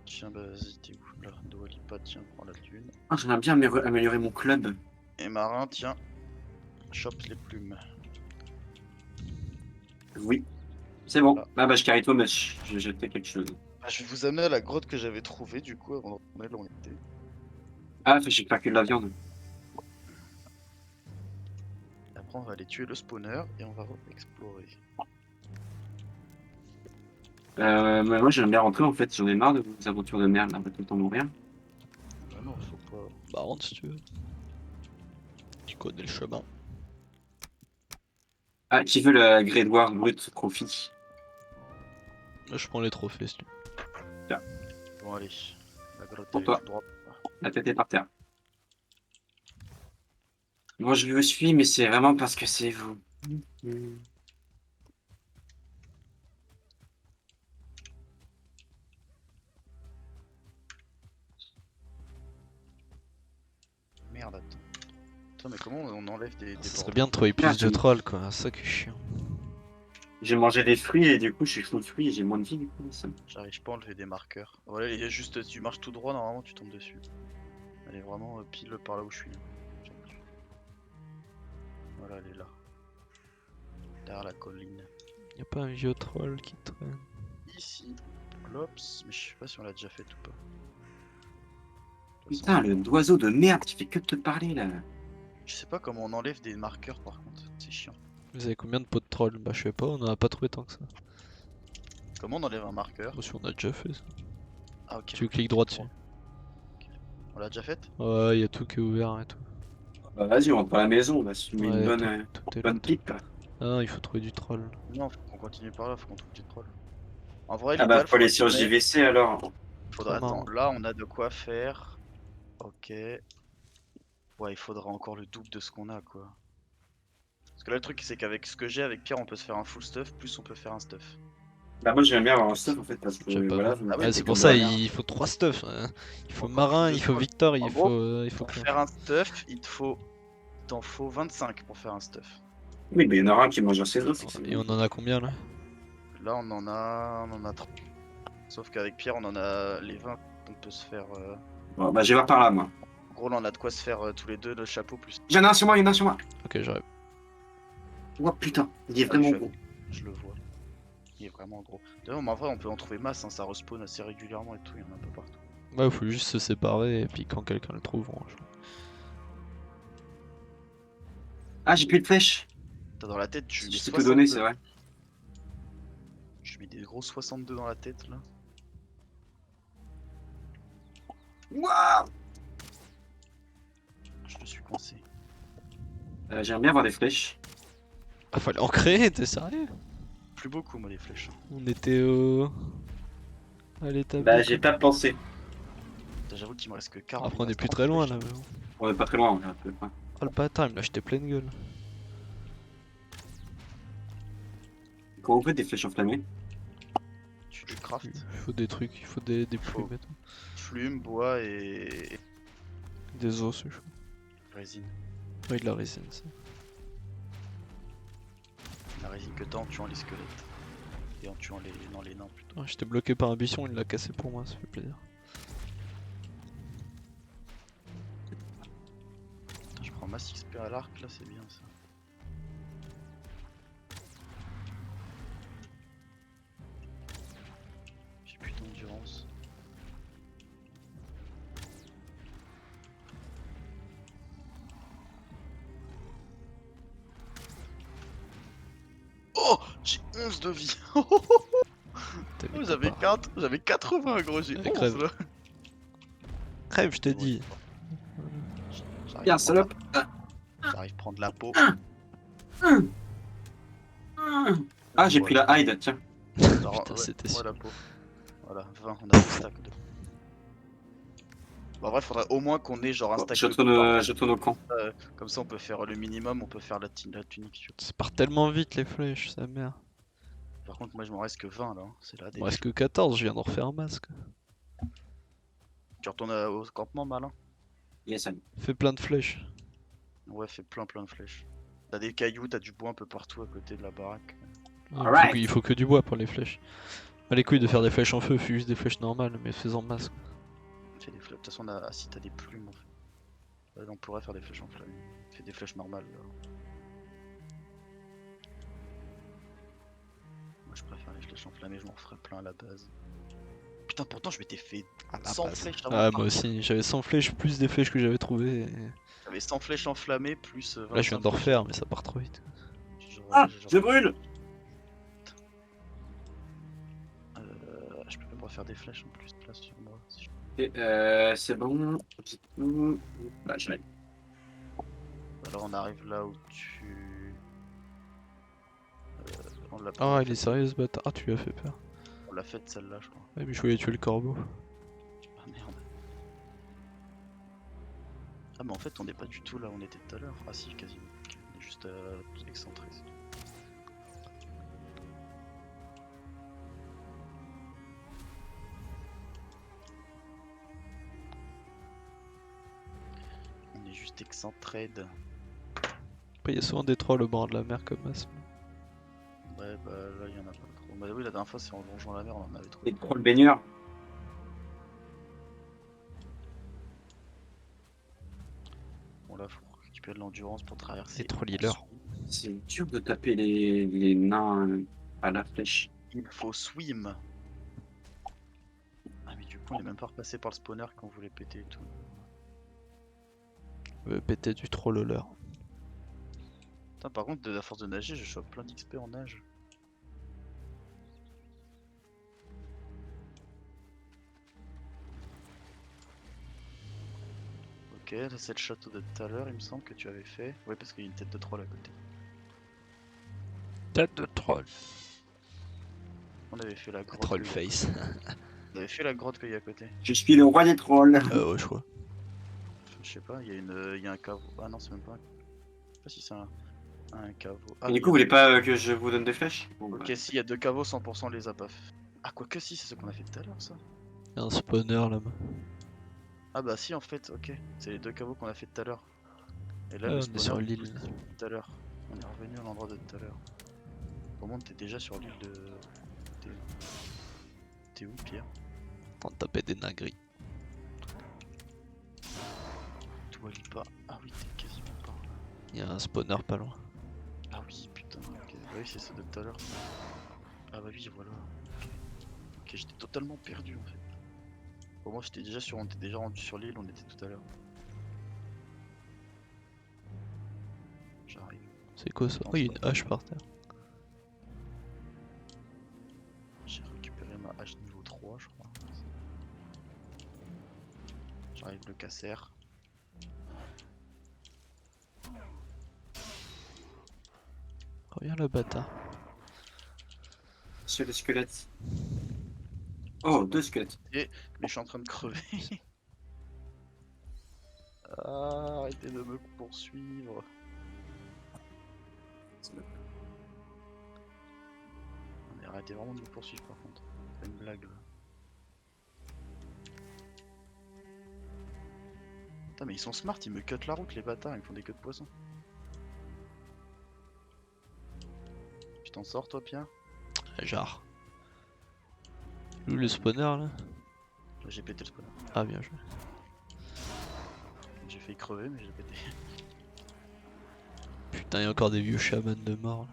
Tiens, bah vas-y, t'es où là? Dwalipa, tiens, prends la thune. Ah, j'aimerais bien améliorer mon club. Et Marin, tiens, chope les plumes. Oui. C'est bon. Ah. Ah bah je carry toi, mais j'ai jeté quelque chose. Ah, je vais vous amener à la grotte que j'avais trouvée du coup avant d'en aller là où on était. Ah, j'ai pas que de la viande. Après, on va aller tuer le spawner et on va explorer. Mais moi j'aime bien rentrer en fait, j'en ai marre de vos aventures de merde là, tout le temps mourir. Ah non, faut pas. Bah, rentre si tu veux. Tu connais le chemin. Ah, qui veut la grédoire brute profit? Moi, je prends les trophées si tu veux. Bon, allez. La grotte Pour elle est toi. tout droit. La tête est par terre. Moi je vous suis, mais c'est vraiment parce que c'est vous. Merde, attends. Putain, mais comment on enlève des Ça serait bordels bien de trouver plus Ah, de tu- trolls quoi, c'est ça qui est chiant. J'ai mangé des fruits et du coup je suis full de fruits et j'ai moins de vie du coup. J'arrive pas à enlever des marqueurs. Voilà, il y a juste, tu marches tout droit, normalement tu tombes dessus. Elle est vraiment pile par là où je suis. Voilà, elle est là. Derrière la colline. Y'a pas un vieux troll qui traîne. Ici, Glops, mais je sais pas si on l'a déjà fait ou pas. De toute façon, Putain, l'oiseau de merde qui fait que de te parler là. je sais pas comment on enlève des marqueurs par contre, c'est chiant. Vous avez combien de pots de troll? Bah, je sais pas, on en a pas trouvé tant que ça. Comment on enlève un marqueur? Moi, si on a déjà fait ça. Ah ok. Tu cliques droit dessus. On l'a déjà fait? Ouais, y'a tout qui est ouvert et tout. Bah vas-y, on rentre à la maison, on va se fumer une Ouais, bonne, tout est bonne là. pipe. Ah non, il faut trouver du troll. Non, faut qu'on continue par là, faut qu'on trouve du troll. En vrai, Ah bah l'idéal, faut aller faudrait sur qu'on ait- JVC alors. faudrait... Trop marrant. Attends, là on a de quoi faire. Ok. Ouais, il faudra encore le double de ce qu'on a quoi. Parce que là le truc c'est qu'avec ce que j'ai, avec Pierre on peut se faire un full stuff, plus on peut faire un stuff. Bah moi j'aime bien avoir un stuff en fait parce que J'avais pas voilà, vu. vous me Ah oui, Ouais, mettez c'est comme pour de ça, la merde. il faut 3 stuff. Hein. Il faut Encore Marin, plus de il faut troll. Victor, En gros, il faut pour Claire. faire un stuff, t'en faut 25 pour faire un stuff. Oui, mais il y en aura un qui mange ses os. Et on en a combien là? Là on en a 3. Sauf qu'avec Pierre on en a les 20, on peut se faire... Bon bah je vais voir par là moi. En gros là on a de quoi se faire tous les deux le chapeau plus... Il y en a un sur moi, il y en a un sur moi. Ok, j'arrive. Oh putain, il est Ah, vraiment je- gros. Je le vois. Il est vraiment gros. D'ailleurs, mais en vrai, on peut en trouver masse, hein, ça respawn assez régulièrement et tout, il y en a un peu partout. Ouais, faut juste se séparer et puis quand quelqu'un le trouve, on rejoint. Ah j'ai plus de flèches. T'as dans la tête, tu mets Je peux te donner, 62. c'est vrai. Je mets des gros 62 dans la tête là. Waouh. Je me suis coincé. J'aimerais bien avoir des flèches. Ah, fallait en créer, t'es sérieux? Plus beaucoup, moi, les flèches. On était au. À l'étape. Bah j'ai pas pensé. Putain, j'avoue qu'il me reste que 40. Après, on il me est reste plus 30 très loin flèches. là. Mais bon. On est pas très loin, on est un peu. Enfin, Oh le bâtard, il me l'a acheté pleine gueule. comment on fait des flèches enflammées? Tu craft. Il faut des trucs, il faut des Faut. plumes et tout. Plume, bois et Des os, c'est chaud. résine. Oui, de la résine, ça. La résine que t'as en tuant les squelettes. Et en tuant les... Non, les nains plutôt. Ouais, j'étais bloqué par un buisson, il l'a cassé pour moi, ça fait plaisir. Putain, je prends masse XP à l'arc là, c'est bien ça. J'ai plus d'endurance. Oh, j'ai 11 de vie. T'as Oh, mis j'avais pas. 4, j'avais 80 gros, j'ai Allez, 11 crève. là. Crève, je t'ai Bon, dit. J'arrive Tiens, à prendre salope. j'arrive à prendre la peau. Ah, j'ai pris Voilà. la hide, tiens. Genre, Putain, ouais, c'était moi sûr. la peau. Voilà, 20, on a 2 stacks de. Bon, en vrai, faudrait au moins qu'on ait genre un Bon, stack de peau par je retourne au camp. comme ça on peut faire le minimum, on peut faire la tunique. Ça part tellement vite les flèches, sa mère. Par contre, moi je m'en reste que 20 là, hein. C'est la Il me reste dèche. que 14, je viens d'en refaire un masque. Tu retournes au campement, malin? Yes, allez. Fais plein de flèches. Ouais, fais plein de flèches. T'as des cailloux, t'as du bois un peu partout à côté de la baraque. Alright. Il faut que du bois pour les flèches. Pas les couilles de Ouais. faire des flèches en feu, fais juste des flèches normales, mais fais-en masse. Fais des flèches. De toute façon, si t'as des plumes, en fait. On pourrait faire des flèches en flamme. Fais des flèches normales là. Moi je préfère les flèches enflammées, je m'en ferais plein à la base. Putain, pourtant je m'étais fait 100 flèches avant. Ah, moi aussi, j'avais 100 flèches plus des flèches que j'avais trouvées. Et... J'avais 100 flèches enflammées plus 25 Là, je viens d'en flèches. refaire, mais ça part trop vite. Ah, je brûle. Je peux même refaire des flèches en plus de place sur moi. Si je... Et, c'est bon. C'est tout. Bah, je l'ai. Alors on arrive là où tu... on l'a Ah, il est sérieux ce bâtard. Ah, tu lui as fait peur. on l'a faite celle-là je crois. Ouais, mais je voulais tuer le corbeau. Ah merde. Ah mais en fait on n'est pas du tout là où on était tout à l'heure. Ah si quasiment. Ok, on est juste excentré. c'est tout. On est juste excentré de... Après, il y a souvent des trolls au bord de la mer comme ça. Ouais bah là il y en a pas trop. Bah oui la dernière fois c'est en longeant la mer on en avait trouvé. Les trolls baigneurs. Bon là faut récupérer de l'endurance pour traverser. Les trolls healers. C'est dur de taper les nains à la flèche. Il faut swim. Ah mais du coup on est même pas repassé par le spawner quand on voulait péter et tout. Péter du troll leur. Putain, par contre de la force de nager je chope plein d'XP en nage. Ok, là c'est le château de tout à l'heure il me semble que tu avais fait. Ouais parce qu'il y a une tête de troll à côté. Tête de troll. On avait fait la grotte. Troll qu'il y a à face. côté. On avait fait la grotte qu'il y a à côté. Je suis le roi des trolls. Ouais, je crois. Je sais pas, il y a un caveau. Ah non c'est même pas. Je sais pas si c'est un caveau. Ah Et oui, du coup, vous voulez pas que je vous donne des flèches? Bon, bah, ok si il y a 2 caveaux 100% les a pas fait. Ah quoique si c'est ce qu'on a fait tout à l'heure ça. Il y a un spawner là-bas. Ah bah si en fait, ok. C'est les 2 caveaux qu'on a fait tout à l'heure. Et là Ah, le on est spawner sur du coup, l'île. c'est celui de tout à l'heure. On est revenu à l'endroit de tout à l'heure. Comment t'es déjà sur l'île de... T'es où Pierre? En train de taper des nagris. Toi lis pas. Ah oui t'es quasiment par là. Il y a un spawner pas loin. Ah oui putain, ok. Bah oui c'est ça de tout à l'heure. Ah bah oui voilà. Ok, j'étais totalement perdu en fait. Bon moi j'étais déjà on était déjà rendu sur l'île, on était tout à l'heure. J'arrive. C'est quoi ça? Oh, il y a une hache par terre. J'ai récupéré ma hache niveau 3 je crois. J'arrive le casser. Reviens le bâtard. sur les squelettes. Oh, 2 squelettes. Mais je suis en train de crever. Ah, arrêtez de me poursuivre. Mais arrêtez vraiment de me poursuivre par contre. C'est pas une blague là. Putain mais ils sont smart, ils me cut la route les bâtards, ils me font des queues de poisson. Tu t'en sors toi Pierre? Genre. Où le spawner là? Là, j'ai pété le spawner. Ah, bien joué. J'ai failli crever mais j'ai pété. Putain, il y a encore des vieux chamans de mort là.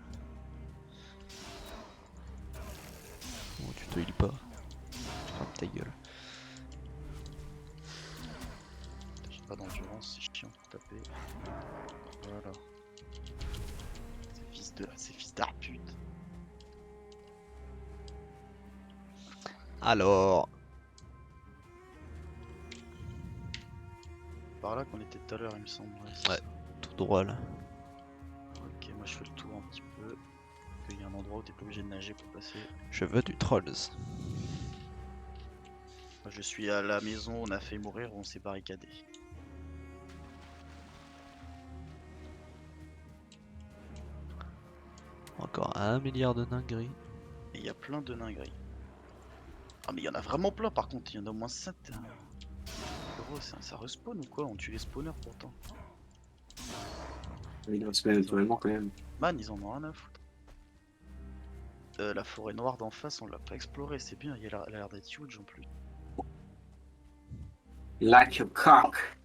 Bon, tu te heal pas. Ferme ta gueule. J'ai pas d'endurance, c'est chiant pour taper. Voilà. Ces fils d'arpute. Alors, Par là qu'on était tout à l'heure, il me semble. C'est Ouais. ça. tout droit là. Ok, moi je fais le tour un petit peu. Il y a un endroit où t'es pas obligé de nager pour passer. Je veux du trolls. Moi, je suis à la maison, on a fait mourir, on s'est barricadé. Encore 1 milliard de dingueries. Et il y a plein de dingueries. Ah mais il y en a vraiment plein par contre, il y en a au moins 7. Gros, ça respawn ou quoi? On tue les spawners pourtant. Il doit se mettre naturellement quand même. Man, ils en ont rien à foutre. La forêt noire d'en face, on l'a pas explorée, c'est bien, elle a l'air d'être huge en plus. Like a cock.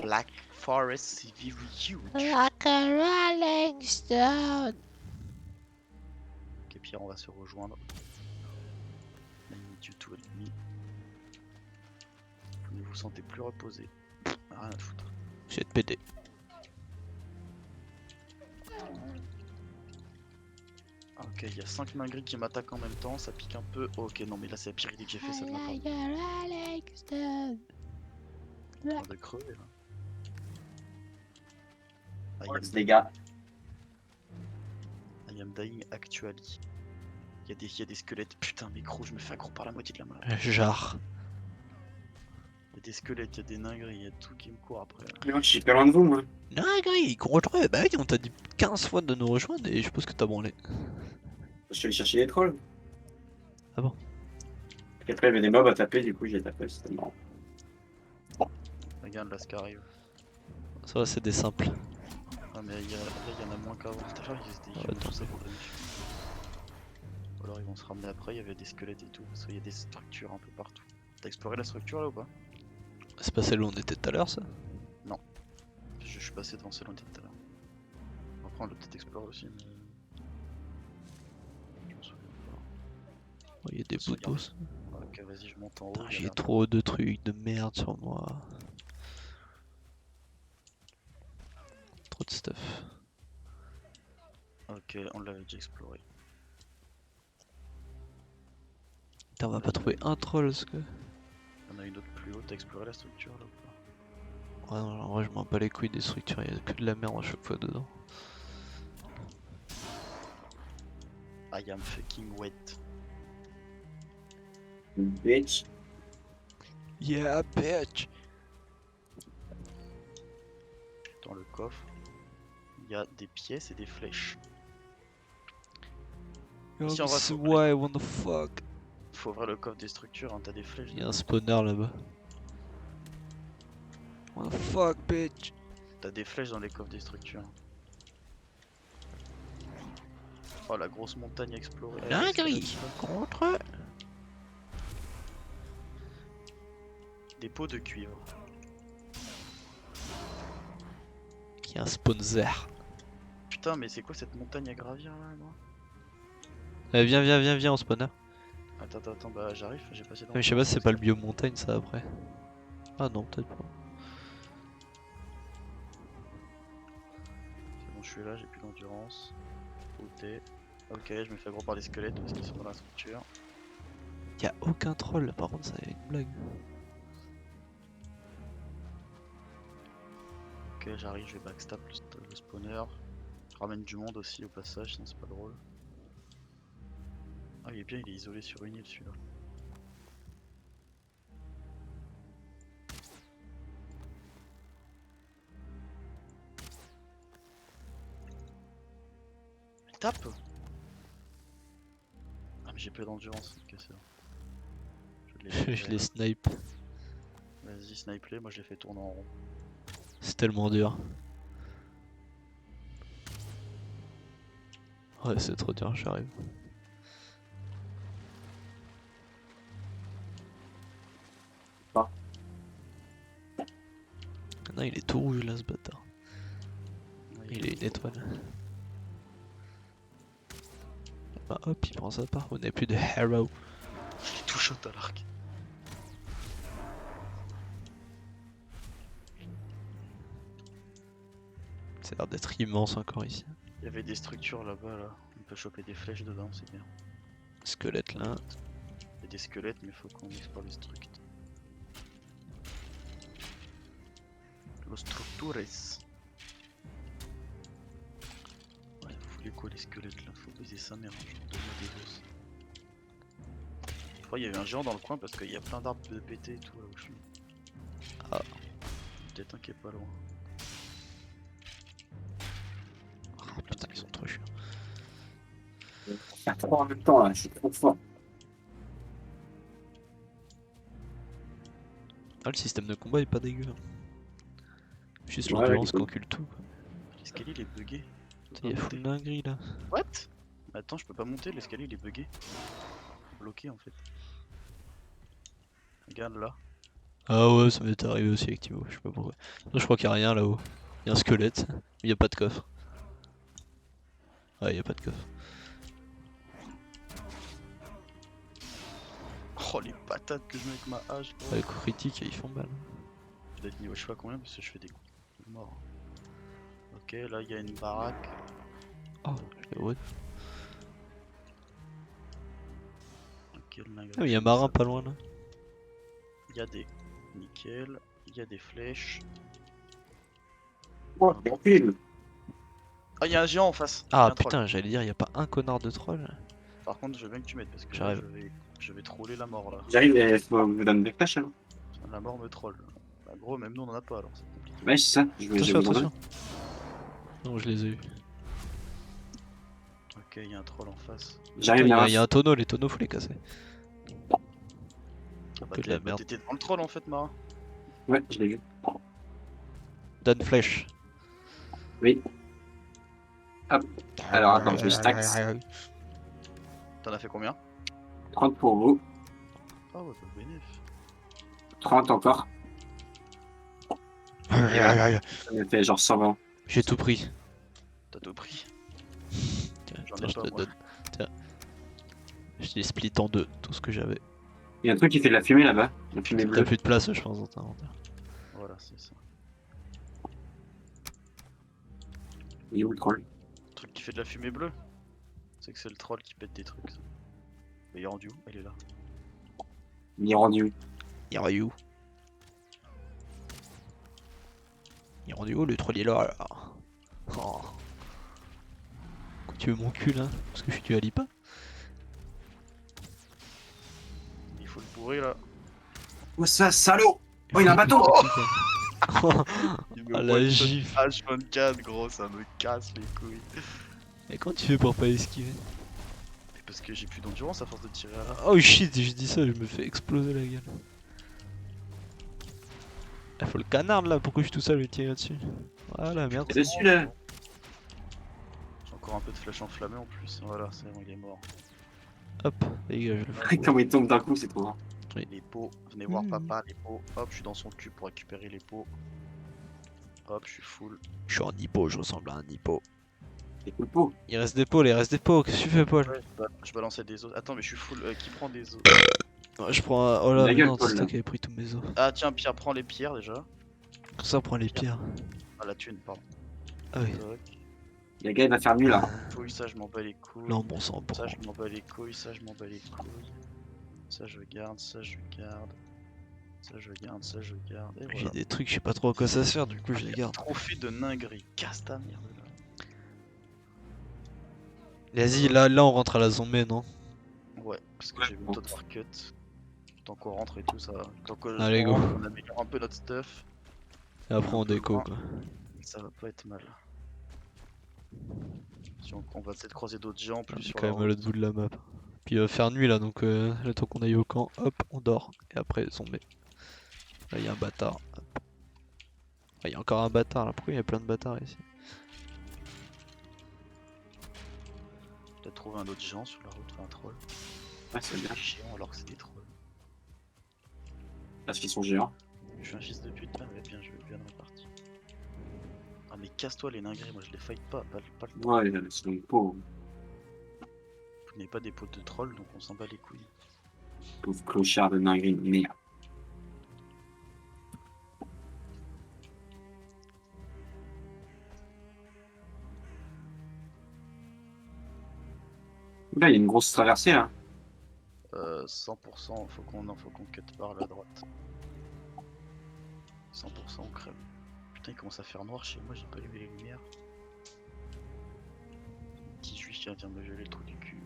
Black Forest, c'est very huge. Like a rolling stone. Ok, Pierre, on va se rejoindre. I need you to help me. Vous ne vous sentez plus reposé. Rien à foutre. J'ai de PD. Ah, ok, il y a 5 dingueries qui m'attaquent en même temps, ça pique un peu. Oh, ok, non, mais là c'est la pire idée que j'ai fait, ça ne m'a pas Like a rolling stone. en train de crever là. Les gars. I am dying actually. Il y a des squelettes. Putain, mes crocs, je me fais accro par la moitié de la main. Genre. Il y a des squelettes, il y a des dingueries, il y a tout qui me court après. Là. Mais moi, je suis pas loin de vous, moi. Non, gris, gros truc. Bah oui, on t'a dit 15 fois de nous rejoindre et je suppose que t'as branlé. Je suis allé chercher les trolls. Ah bon? Et après, il y avait des mobs à taper, du coup, j'ai tapé, c'était marrant. Regarde là ce qui arrive. Ça va, c'est des simples. Ah, mais là, il y en a moins qu'avant. Tout à l'heure, ils étaient Ouais, tout ça pour donner. Ou alors ils vont se ramener après, il y avait des squelettes et tout. Parce qu'il y a des structures un peu partout. T'as exploré la structure là ou pas? C'est pas celle où on était tout à l'heure, ça? Je suis passé devant celle où on était tout à l'heure. Après, on l'a peut-être exploré aussi, mais. Je me souviens pas. Il y a des Ça, bouts de boss. Ok, vas-y, je monte en haut. Putain, il y a j'ai l'air- trop de trucs de merde sur moi. Trop de stuff. Ok, on l'avait déjà exploré. Putain, on va pas trouver un troll, ce que. Il y en a une autre plus haute. T'as exploré la structure là ou pas? Ouais, non, en vrai, je m'en bats les couilles des structures, il y a que de la merde à chaque fois dedans. I am fucking wet. Bitch. Yeah, bitch! Dans le coffre, il y a des pièces et des flèches. Si, on va sur- Why, what the fuck? Faut ouvrir le coffre des structures, hein, t'as des flèches. Il y a un spawner là-bas. What the fuck, bitch? T'as des flèches dans les coffres des structures. Oh, la grosse montagne à explorer. Dinguerie! Contre! Des pots de cuivre. Qui a un spawner. Putain, mais c'est quoi cette montagne à gravir là, moi? Viens, en spawner. Attends, bah j'arrive, j'ai passé dans Mais je sais pas si c'est pas le biome montagne ça après. Ah non, peut-être pas. C'est bon, je suis là, j'ai plus d'endurance. Où t'es? Ok, je me fais gros par des squelettes parce qu'ils sont dans la structure. Y'a aucun troll là, par contre, ça une blague. Ok, j'arrive, je vais backstab le spawner. Je ramène du monde aussi au passage, sinon c'est pas drôle. Ah, il est bien, il est isolé sur une île celui-là. Mais tape! Ah, mais j'ai plus d'endurance, ok, c'est bon. Je les snipe. Vas-y, snipe-les, moi je les fais tourner en rond. C'est tellement dur. Ouais, c'est trop dur, j'arrive. Pas. Ah non, il est tout rouge là, ce bâtard. Il est une étoile. Bah hop, il prend sa part. On n'a plus de hero. Je l'ai tout shot à l'arc. Ça a l'air d'être immense encore ici. Il y avait des structures là-bas, là. On peut choper des flèches dedans, c'est bien. Squelette là. des squelettes, mais faut qu'on explore les structures. Los structures. Ouais, vous voulez quoi les squelettes là? Faut baiser sa mère, hein, genre donne-moi des os. Je crois qu'il y avait un géant dans le coin parce qu'il y a plein d'arbres de pété et tout là où je suis. Ah. Peut-être un qui est pas loin. Oh putain, ils sont trop chiants. Faire 3 en même temps là, je suis trop fort. Ah, le système de combat est pas dégueu. Hein. Juste Ouais, l'endurance il est cool. qu'encule tout. Quoi. L'escalier il est bugué. Il y a full dinguerie là. What? Attends, je peux pas monter, l'escalier il est bugué. Bloqué en fait. Regarde là. Ah ouais, ça m'est arrivé aussi avec Timo, je sais pas pourquoi. Non, je crois qu'il y a rien là-haut. Il y a un squelette, mais il y a pas de coffre. Ouais, il y a pas de coffre. Oh les patates que je mets avec ma hache. Gros. Ouais, les coups critiques, ils font mal. Je dois être niveau je sais pas combien parce que je fais des coups de mort. Ok, là il y a une baraque. Oh, ouais. Ok, le Ah, mais il y a un marin pas loin là. Il y a des. Nickel. Il y a des flèches. Oh, pile. Ah, il y a un géant en face. Il y a Ah un troll. putain, j'allais dire, il y a pas un connard de troll. Par contre, je veux bien que tu m'aides parce que là, J'arrive. je vais troller la mort là. J'arrive et faut me donner des flèches. Hein. La mort me troll. Bah, gros, même nous on en a pas alors c'est compliqué. Ouais, c'est ça. Je vais Attention, vous en donner. attention. Non, je les ai eu. Ok, il y a un troll en face. J'arrive Attends, là. il y a un tonneau, les tonneaux faut les casser. Ah bah, Que de la merde. t'étais dans le troll en fait, Mara. Ouais, je l'ai vu. Donne flèche. Oui. Hop. Alors attends, je taxe. T'en as fait combien? 30 pour vous. Ah ouais, bah bénéf. 30 encore. Ça m'a fait genre 120. J'ai tout pris. T'as tout pris. Tiens, J'en ai attends, je pas, te moi. donne. Tiens. Je l'ai split en deux, tout ce que j'avais. Il y a un truc qui fait de la fumée là-bas. La fumée T'as bleue. plus de place, je pense, dans ta inventaire. Voilà, c'est ça. Il est où le troll? Le truc qui fait de la fumée bleue. C'est que c'est le troll qui pète des trucs. Ça. Mais il est rendu où? Il est là. Il est rendu où? Il est rendu où? Il est rendu où le troll est là, là. Oh. Quoi, tu veux mon cul là? Parce que je suis du Alipa? Il faut le bourrer là. Oh ça, salaud! Oh, il a un bâton! Il Ah, la gifle. H24 gros, ça me casse les couilles. Et comment tu fais pour pas esquiver? Mais parce que j'ai plus d'endurance à force de tirer à la. Oh shit, je dis ça, je me fais exploser la gueule. Il faut le canard là, pourquoi je suis tout seul à lui tirer là-dessus? Voilà, merde. T'es dessus là! J'ai encore un peu de flèche enflammée en plus. Voilà, c'est bon, il est mort. Hop, dégage le fou. Comment il tombe d'un coup, c'est trop grand. Les pots, venez voir Mhm. papa, les pots. Hop, je suis dans son cul pour récupérer les pots. Hop, je suis full. Je suis en hippo, je ressemble à un hippo. C'est cool pot. Il reste des pots, il reste des pots, qu'est-ce que tu fais, Paul? Ouais, je balançais des os. Attends, mais je suis full. Qui prend des os? Ouais, je prends un... Oh là, La mais gueule, non, Paul, c'est là. toi qui avais pris tous mes os. Ah, tiens, Pierre, prends les pierres déjà. Comme ça, on prend les pierres. Ah, la thune, pardon. Ah oui. Toc. Le gars il va faire nuit là. Couilles, ça, je m'en bats les couilles. Non, bon sang, bon. Ça, je m'en bats les couilles. Ça, je m'en bats les couilles. Ça, je garde. Ça, je garde. Ça, je garde. Ça, je garde. Et J'ai voilà. des trucs, je sais pas trop à quoi ça sert, du coup, je les garde. Trophée de ninguerie. Casse ta merde là. Vas-y, là, on rentre à la zone main, non? Ouais, parce que Ouais, j'ai vu bon. toi devoir cut. Tant qu'on rentre et tout ça. Tant qu'on Allez, go. rentre, on améliore un peu notre stuff. Et après, on Un peu déco, loin. quoi. Ça va pas être mal. Si on va peut-être croiser d'autres gens On plus est sur quand la même à l'autre route. bout de la map. Puis il va faire nuit là, donc le temps qu'on aille au camp, hop, on dort. Et après, zone main. Là, il y a un bâtard. Hop. Ah, il y a encore un bâtard là, pourquoi il y a plein de bâtards ici? Peut-être trouver un autre géant sur la route, enfin un troll. Ouais, c'est bien. Des géants alors que c'est des trolls. Parce qu'ils sont géants. Je suis un fils de pute, ah ouais, bien joué, bien reparti. Ah mais casse-toi les dingueries, moi je les fight pas le temps. Ouais, c'est donc pauvre. Vous n'avez pas des potes de trolls donc on s'en bat les couilles. Pauvre clochard de dinguerie. Merde. Là, il y a une grosse traversée là. 100%, faut qu'on cut par la droite. 100% on crève. Putain, il commence à faire noir chez moi, j'ai pas allumé les lumières. Petit juif qui vient me geler le trou du cul.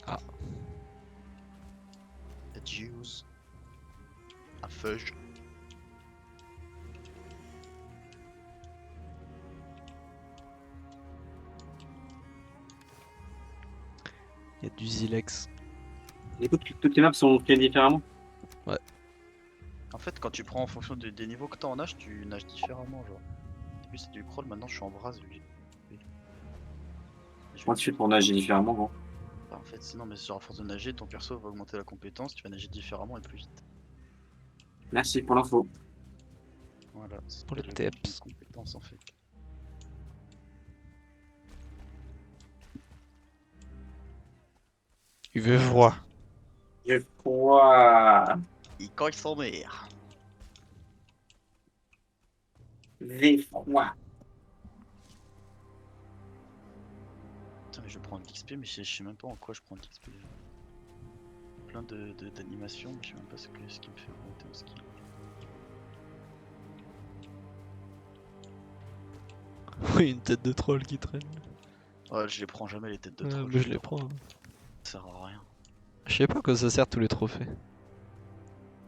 Ah. A juice. A fudge. Il y a du Zilex. Écoute, toutes les maps sont créées différemment. En fait, quand tu prends en fonction des niveaux que t'as en nage, tu nages différemment. Genre. Au début c'était du crawl, maintenant je suis en brasse. Comment tu fais pour nager différemment, gros? En fait, sinon, mais sur à force de nager, ton perso va augmenter la compétence, tu vas nager différemment et plus vite. Merci pour l'info. Voilà, c'est Pour le une TEPS. compétence en fait. Il veut froid. J'ai froid. Et quand ils sont meilleurs. J'ai froid. Putain, mais je prends de l'XP, mais je sais même pas en quoi je prends de l'XP. Plein d'animations, mais je sais même pas ce qui me fait monter au skill. Oui, une tête de troll qui traîne. Ouais, je les prends jamais les têtes de Ouais, troll. mais je les prends. Hein. Ça sert à rien. Je sais pas à quoi ça sert tous les trophées.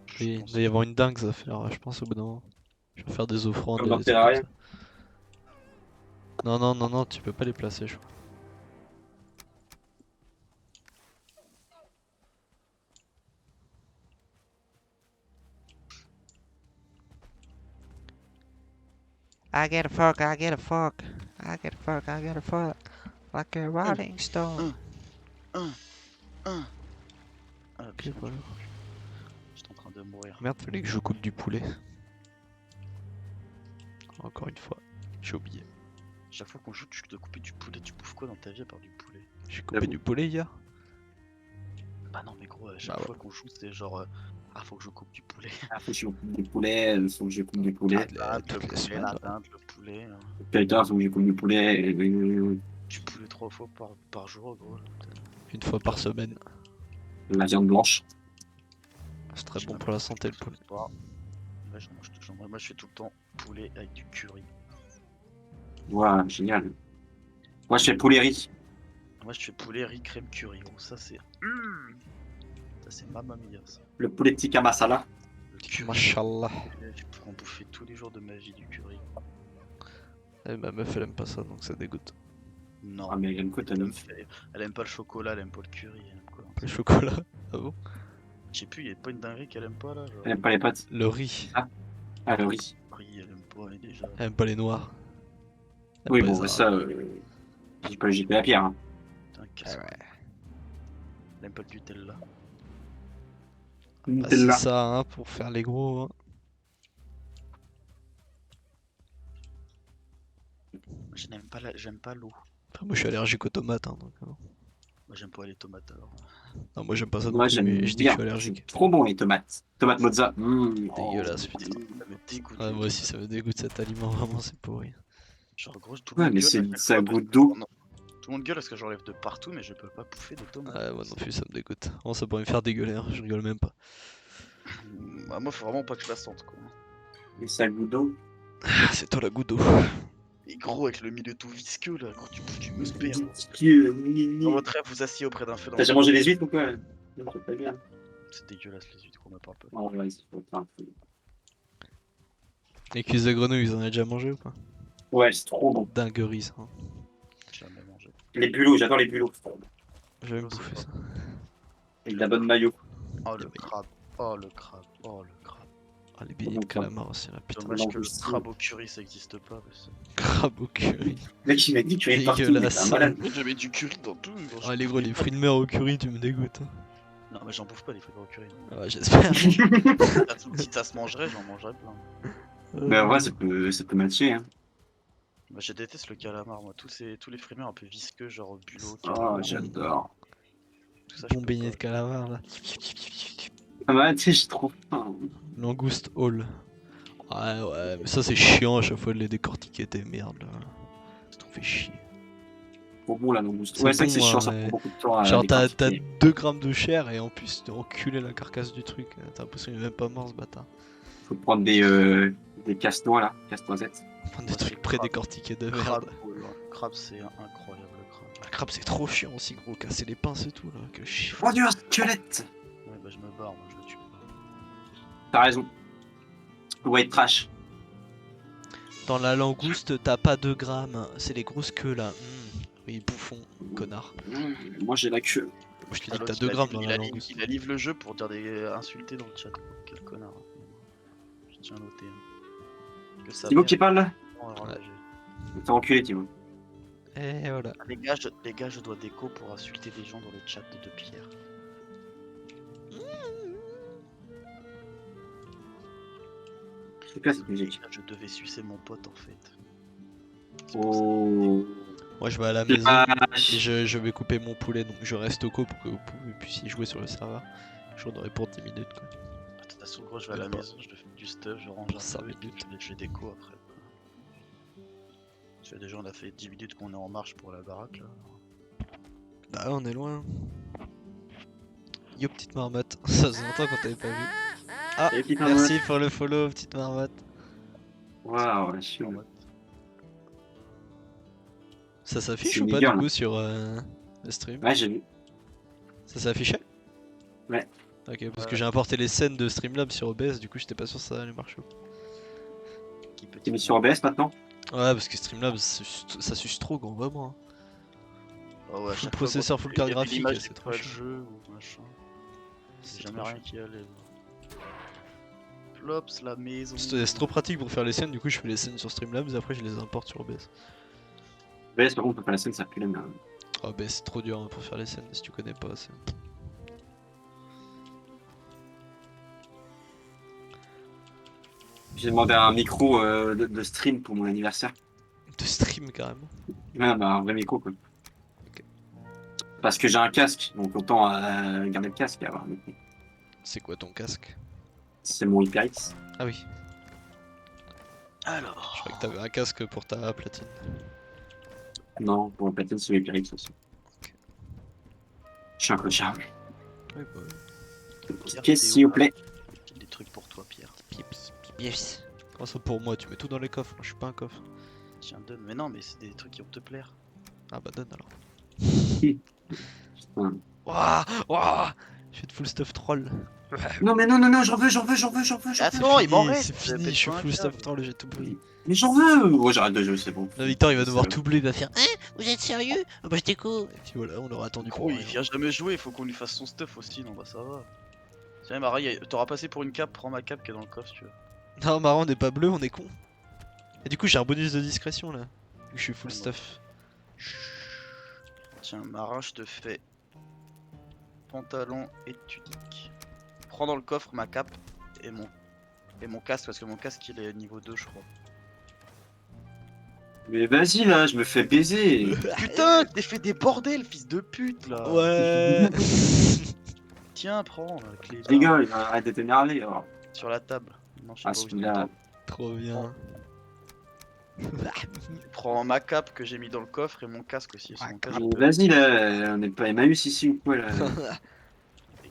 Je Il pense doit y avoir une dingue à faire, je pense, au bout d'un moment. Je vais faire des offrandes. Comme dans des trucs Terraria. comme ça. Non, non, non, non, tu peux pas les placer, je crois. I get a fuck, I get a fuck, I get a fuck, I get a fuck, like a rolling stone. Ah Ok, putain, voilà. j'étais en train de mourir. Merde, fallait que je coupe du poulet. Encore une fois, j'ai oublié. Chaque fois qu'on joue, tu dois couper du poulet. Tu bouffes quoi dans ta vie à part du poulet? J'ai coupé du poulet hier. Bah non, mais gros, à chaque Bah ouais. fois qu'on joue, c'est genre ah, faut que je coupe du poulet. Ah, faut que je coupe des poulets, faut que je coupe des poulets. Toutes les le poulet, semaines, la ouais. dinde, le poulet. Putain, faut que je coupe du poulet. Du poulet 3 fois par jour, gros. Une fois par semaine. La viande blanche. C'est très Je bon sais pour même la pas santé le ce que poulet. c'est pas. Là, moi, je fais tout le temps poulet avec du curry. Voilà, génial. Moi, je fais poulet riz. Moi, je fais poulet, riz, crème, curry. Gros, ça, c'est. Ça, c'est mamma mia, ça. Le poulet tikka masala. Le curry, Mashallah. je pourrais en bouffer tous les jours de ma vie du curry. Eh, ma meuf elle aime pas ça donc ça dégoûte. Non. Ah, mais elle aime quoi, ta meuf? Elle aime pas le chocolat, elle aime pas le curry, elle aime quoi? Le chocolat. Ah bon? Je sais plus, y'a pas une dinguerie qu'elle aime pas là. Genre. Elle aime pas les pâtes. Le riz. Ah, le riz. Riz, elle aime pas, elle déjà. Elle aime pas les noirs. Elle Oui, aime pas bon, les ça, arabes. j'ai pas la pire. Hein. Putain, Ah qu'est-ce ouais. Elle aime pas le Nutella. Bah, Nutella. c'est ça hein, pour faire les gros. Hein. J'aime pas l'eau. Après, moi je suis allergique aux tomates hein, donc. Moi j'aime pas les tomates alors. Non, moi j'aime pas ça non Moi, plus, j'aime mais je dis que je bien. suis allergique. C'est trop bon, les tomates. Tomates mozza. Dégueulasse, Ça me dégoûte. Ouais, les moi aussi tomates. ça me dégoûte cet aliment, vraiment c'est pourri. Genre gros, tout le Ouais, monde mais gueule à chaque ça fois goûte parce que- d'eau. Non, tout le monde gueule parce que j'enlève de partout, mais je peux pas bouffer des tomates. Ouais, moi non plus ça me dégoûte. Bon, ça pourrait me faire dégueuler, hein, je rigole même pas. Bah, moi, faut vraiment pas que je la sente quoi. Mais ça goûte d'eau. Ah, c'est toi la goutte d'eau. Et gros, avec le milieu tout visqueux là, quand tu bouffes du musper. T'as Dans votre rêve, vous asseyez auprès d'un feu dans déjà mangé les huîtres ou quoi? Non, c'est pas bien. C'est dégueulasse les huîtres, on en parle pas. Non, ouais, il faut pas. Les cuisses de grenouille, vous en avez déjà mangé ou pas? Ouais, c'est trop bon. Dinguerie ça. Hein. J'ai jamais mangé. Les bulots, j'adore les bulots. J'avais Je sais bouffé pas. ça. Avec de la bonne maillot. Oh le mais- crabe, oh le crabe, oh le crabe. Ah, les beignets de calamar aussi là, putain. Dommage que le langoustine. crabe au curry ça existe pas. Crabe au curry. Le mec, il m'a dit que tu es partout, mais Dégueulasse. t'es un malade. Mais j'avais du curry dans tout. genre, Ah je les gros, bouffais les pas. fruits de mer au curry, tu me dégoûtes. Hein. Non mais j'en bouffe pas des fruits au curry. Ah, ouais, j'espère. Si ça se mangerait, j'en mangerais plein. Mais en vrai, ça peut matcher. Hein. Bah, je déteste le calamar, moi. Tous les fruits de mer un peu visqueux, genre bulot, Oh, calamar, j'adore. tout ça. je Bon peux beignet pas. de calamar là. Ah bah, tu sais, j'ai trop faim. Langouste hall. Ouais, ouais, mais ça c'est chiant à chaque fois de les décortiquer tes merdes là. Ça te fait chier. trop bon là dans Boost. C'est Ouais, c'est vrai que c'est bon, chiant, hein, ça mais- prend beaucoup de temps à Genre t'as décortiquer. 2 grammes de chair et en plus de reculer la carcasse du truc. T'as l'impression qu'il est même pas mort ce bâtard. Faut prendre des casse-noix là, casse-noisettes. Prendre des Moi, c'est trucs pré-décortiqués de Crabe, merde. cool, hein. Crabe, c'est incroyable le crabe. La crabe c'est trop chiant aussi gros, casser les pinces et tout là, que chiant. Oh Dieu, un squelette! Ouais, bah je me barre, moi je le tue pas. T'as raison. White trash. Dans la langouste t'as pas 2 grammes, c'est les grosses queues là. Oui bouffon, connard. Moi j'ai la queue. Moi je te Ah, dis que t'as l'autre, 2 il a grammes live- dans il la a live- langouste. Il a live le jeu pour dire des insultés dans le chat. Quel connard. Je tiens à noter. Que ça Thibaut qui parle là? Ouais. T'es enculé Thibaut. Et voilà. Les gars, je dois déco pour insulter des gens dans le chat de Pierre. C'est quoi cette musique? Je devais sucer mon pote en fait. C'est pour ça. Oh. Moi je vais à la C'est maison pas- et je vais couper mon poulet donc je reste au co pour que vous puissiez jouer sur le serveur. J'en aurai pour 10 minutes quoi. De toute façon, gros, je vais à la Même pas. maison, je fais du stuff, je range Pour un 5 peu et puis minutes. je déco après. Parce que déjà, on a fait 10 minutes qu'on est en marche pour la baraque là. Bah on est loin. Yo petite marmotte, ça faisait longtemps qu'on t'avait pas vu. Ah Salut, petite merci pour le follow petite marmotte. Waouh, je suis. Ça s'affiche C'est ou pas méga, du là. coup sur le stream? Ouais, j'ai vu. Ça s'affichait? Ouais. Ok parce que Ouais. j'ai importé les scènes de Streamlabs sur OBS du coup j'étais pas sûr que ça allait marcher. Qui peut T'es mis sur OBS maintenant? Ouais parce que Streamlabs ça suce trop gros vraiment. Hein. Ah ouais, à chaque processeur fois, full il y carte avait graphique, l'image c'est des trop pas chiant. jeu ou machin. C'est C'est jamais trop rien chiant. qui allait. Plops, la maison. C'est trop pratique pour faire les scènes, du coup je fais les scènes sur Streamlabs et après je les importe sur OBS. OBS, par contre, on peut pas la scène, ça pue la merde. Ah bah c'est trop dur hein, pour faire les scènes si tu connais pas. J'ai demandé un micro de stream pour mon anniversaire. De stream carrément. Ouais, bah un vrai micro quoi. Ok. Parce que j'ai un casque, donc autant garder le casque et avoir un micro. C'est quoi ton casque? C'est mon HyperX. Ah oui, Alors. je croyais que t'avais un casque pour ta platine. Non, pour la platine, c'est le HyperX aussi. Ok. Je suis un cochard. Oui bah oui. Pierre, Qu'est-ce t'es s'il où, vous plaît? J'ai des trucs pour toi, Pierre. Yes. Comment ça pour moi? Tu mets tout dans les coffres, je suis pas un coffre. Tiens, donne. Mais non, mais c'est des trucs qui vont te plaire. Ah bah donne alors. Ouais. Wouah Wouah Je fais de full stuff troll. Non mais non, j'en veux. Attends, il m'en reste. C'est fini, je suis full stuff troll, j'ai tout blé. Mais j'en veux. Oh, j'arrête de jouer, c'est bon. Là Victor il va C'est devoir vrai. tout blé, il va faire Vous êtes sérieux? Ah bah je déco. Et puis voilà, on aura attendu pour Gros, il rien. vient jamais jouer, il faut qu'on lui fasse son stuff aussi. Non, bah ça va. Tiens, Marie, t'auras passé pour une cape, prends ma cape qui est dans le coffre si tu veux. Non, marrant, on n'est pas bleu, on est con. Et du coup, j'ai un bonus de discrétion là. Vu que je suis full Ah, stuff. Tiens, Marin, je te fais pantalon et tunique. Prends dans le coffre ma cape et mon casque, parce que mon casque il est niveau 2, je crois. Mais vas-y là, je me fais baiser. Putain, t'es fait des bordels, fils de pute là. Ouais. Tiens, prends la clé là, Je rigole, arrête de t'énerver. Alors. sur la table. Non, je sais Ah, pas où je celui-là. mets. Trop bien. Prends ma cape que j'ai mis dans le coffre et mon casque aussi. Mon casque, je Mais peux- vas-y là, on n'est pas Emmaüs ici ou quoi là?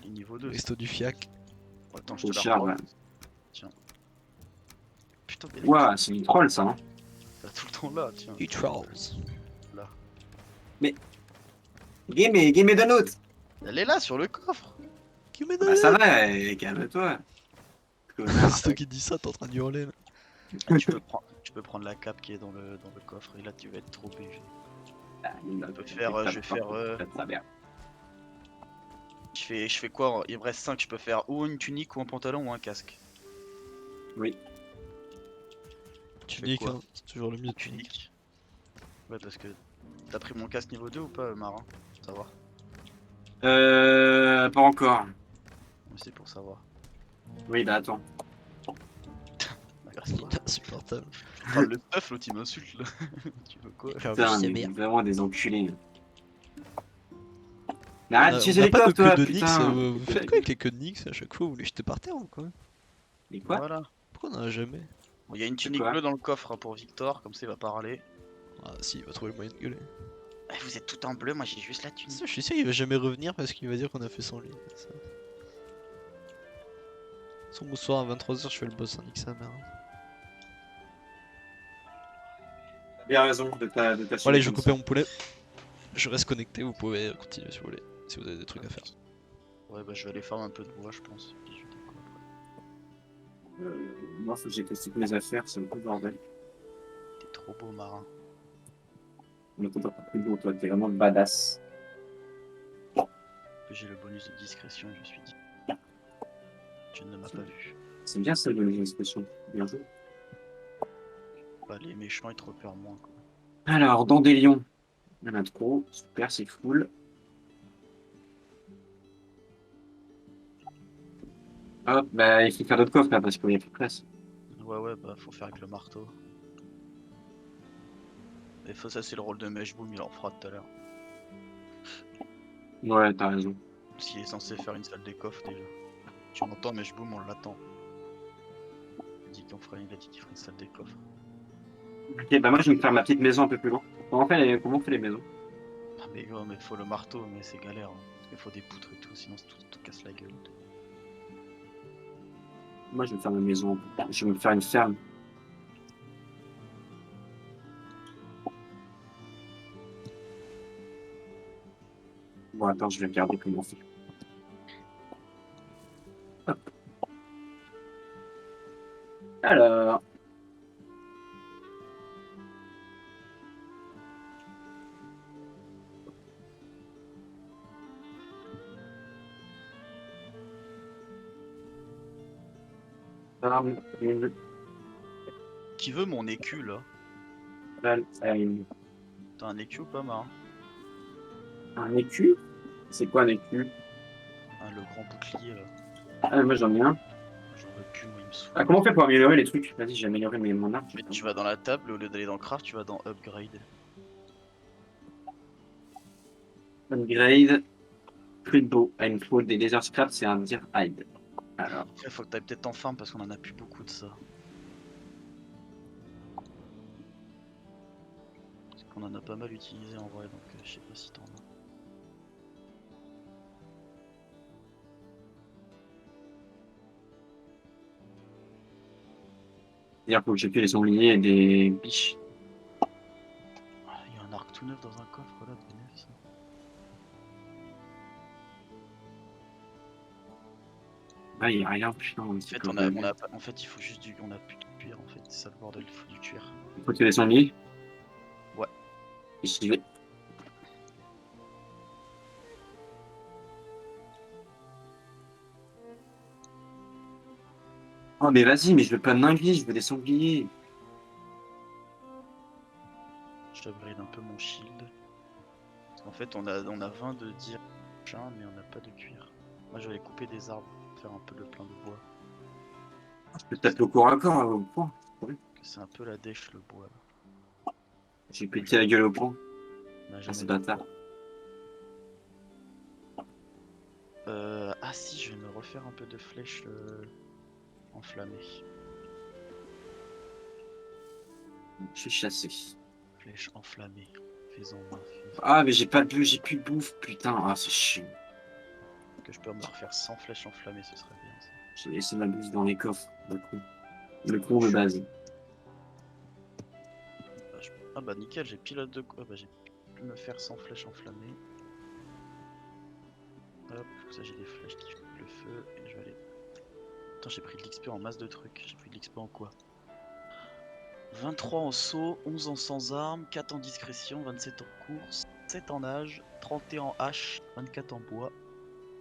il est niveau 2. Resto du fiac. Attends, je Au te la char, reprends. ouais. Tiens. Putain, mais Ouah, c'est une troll ça. Hein. t'as tout le temps là, tiens. You trolls. Game et donne autre. Elle est là sur le coffre. Qui me Bah ça va, calme-toi. C'est toi qui dis ça, t'es en train de hurler là. Ah, tu peux prendre la cape qui est dans le coffre et là tu vas être trop BG. Je fais quoi? Il me reste 5, je peux faire ou une tunique ou un pantalon ou un casque. Oui. Tu fais Tunique, quoi? hein, c'est toujours le mieux de tunique. Tunique. Ouais, parce que t'as pris mon casque niveau 2 ou pas, Marin? Savoir. Pas encore. Mais c'est pour savoir. Oui, bah attends. Agresse-toi. Insupportable. Oh, le stuff, l'autre il m'insulte là. Tu veux quoi? Putain, c'est mais bien. vraiment des enculés. Mais On arrête a d'utiliser les pas de coffres, toi, queue de Nyx, putain. vous faites quoi avec les queues de Nyx à chaque fois? Vous les jetez par terre ou quoi? Mais quoi? Voilà. Pourquoi on en a jamais? Bon, il y a une tunique quoi? bleue dans le coffre hein, pour Victor, comme ça il va pas râler. Ah si, il va trouver le moyen de gueuler. Eh, vous êtes tout en bleu, moi j'ai juste la thune. Ça, je suis sûr, il va jamais revenir parce qu'il va dire qu'on a fait sans lui. Ça. Son soir à 23h, je fais le boss, hein, nique sa mère. Bien raison de Bon, allez, t'assumer je vais comme couper ça. mon poulet. Je reste connecté, vous pouvez continuer si vous voulez. Si vous avez des trucs à faire. Ouais, bah je vais aller farm un peu de bois, je pense. Puis je vais déco après. Moi, faut que j'ai testé toutes mes affaires, c'est un peu le bordel. T'es trop beau, marin. Mais toi, t'as pas plus beau, toi, t'es vraiment badass. J'ai le bonus de discrétion, je suis dit. Tu ne m'as pas vu. C'est bien ça, de l'expression. Bien joué. Bah, les méchants, ils te repèrent moins, quoi. Alors, dans des lions, il y en a trop. Super, c'est cool. Hop, bah, il faut faire d'autres coffres là parce qu'il n'y a plus de place. Ouais, ouais, bah faut faire avec le marteau. Et ça, c'est le rôle de Meshboom, il en fera tout à l'heure. Ouais, t'as raison. S'il est censé faire une salle des coffres déjà. Tu m'entends, Meshboom, on l'attend. Il a dit il a dit qu'il ferait une salle des coffres. Ok, bah moi je vais me faire ma petite maison un peu plus loin. Comment on fait les maisons? Ah, mais gros, mais faut le marteau, mais c'est galère. Hein. Il faut des poutres et tout, sinon tout casse la gueule. Moi je vais me faire ma maison. Je vais me faire une ferme. Bon, attends, je vais regarder comment on fait. Hop. Alors. Ferme, une, Qui veut mon écu là? une. T'as un écu ou pas, Marin? Un écu? C'est quoi un écu? Ah, le grand bouclier là. Ah, moi j'en ai un. J'en veux plus, moi il me saoule. Ah, comment on fait pour améliorer les trucs? Vas-y, j'ai amélioré mon arc. Mais tu vas dans la table, au lieu d'aller dans craft, tu vas dans upgrade. Upgrade. Plus de beau. Il me faut des laser scraps, c'est un dire hide. Alors. Après, faut que t'ailles peut-être en farm parce qu'on en a plus beaucoup de ça. Parce qu'on en a pas mal utilisé en vrai, donc je sais pas si t'en as. C'est-à-dire faut que j'ai fait les sangliers et des biches. Ah, il y a un arc tout neuf dans un coffre là, de neuf ça. Ah, il n'y a rien, putain. En fait, en fait, il faut juste du. On a plus de cuir en fait, c'est ça le bordel, il faut du cuir. Il faut tuer les sangliers. Ouais. Et j'y vais. Oh, mais vas-y, mais je veux pas de dinguerie, je veux des sangliers. J'upgrade un peu mon shield. Parce qu'en fait, on a 20 de dire machin, mais on n'a pas de cuir. Moi, je vais aller couper des arbres, faire un peu le plein de bois. Je peux taper au corps à corps, au point. Que c'est un peu la dèche le bois. J'ai pété la gueule au point. On a Ah, jamais ce de bâtard. bois. Ah si, je vais me refaire un peu de flèches enflammées. Je suis chassé. Flèches enflammées. Fais-en main. Ah, mais j'ai pas de j'ai plus de bouffe, putain. Ah, c'est chiant. Que je peux me refaire 100 flèches enflammées, ce serait bien ça. J'ai laissé ma bouffe dans les coffres. Le con de base. Ah bah nickel, j'ai pilote de quoi. Ah bah j'ai pu me faire 100 flèches enflammées. Hop, comme ça j'ai des flèches qui font le feu et je vais aller. Attends, j'ai pris de l'XP en masse de trucs. J'ai pris de l'XP en quoi? 23 en saut, 11 en sans armes, 4 en discrétion, 27 en course, 7 en nage, 31 en hache, 24 en bois,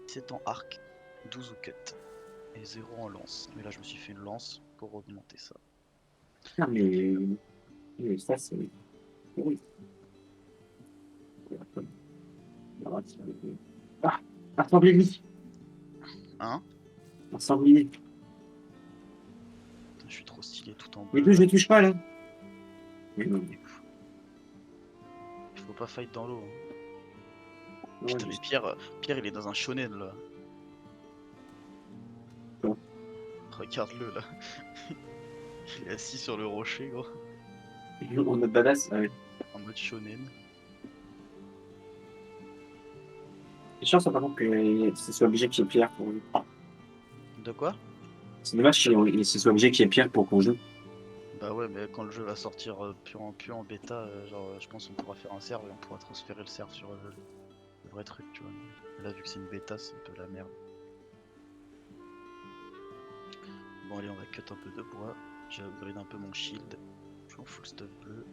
17 en arc, 12 au cut et 0 en lance. Mais là je me suis fait une lance pour augmenter ça. Ah, mais ça, c'est. Oui. Ah, un sanglier. Hein? Un sanglier. Putain, je suis trop stylé tout en Les bleu. deux, je les touche pas là. Mais non. Il faut pas fight dans l'eau. Hein. Non, Putain, mais Pierre il est dans un shonen là. Quoi? Regarde-le là. Il est assis sur le rocher gros. En mode badass. Ah, ouais. En mode shonen. C'est chiant, ça, par contre, que ce soit obligé qu'il y ait pierre pour jouer. De quoi? C'est dommage que ce soit obligé qu'il y ait pierre pour qu'on joue. Bah ouais, mais quand le jeu va sortir plus en bêta, je pense qu'on pourra faire un serve et on pourra transférer le serve sur le vrai truc, tu vois. Mais là, vu que c'est une bêta, c'est un peu la merde. Bon, allez, on va cut un peu de bois. J'ai upgrade un peu mon shield. Je suis en full stuff bleu.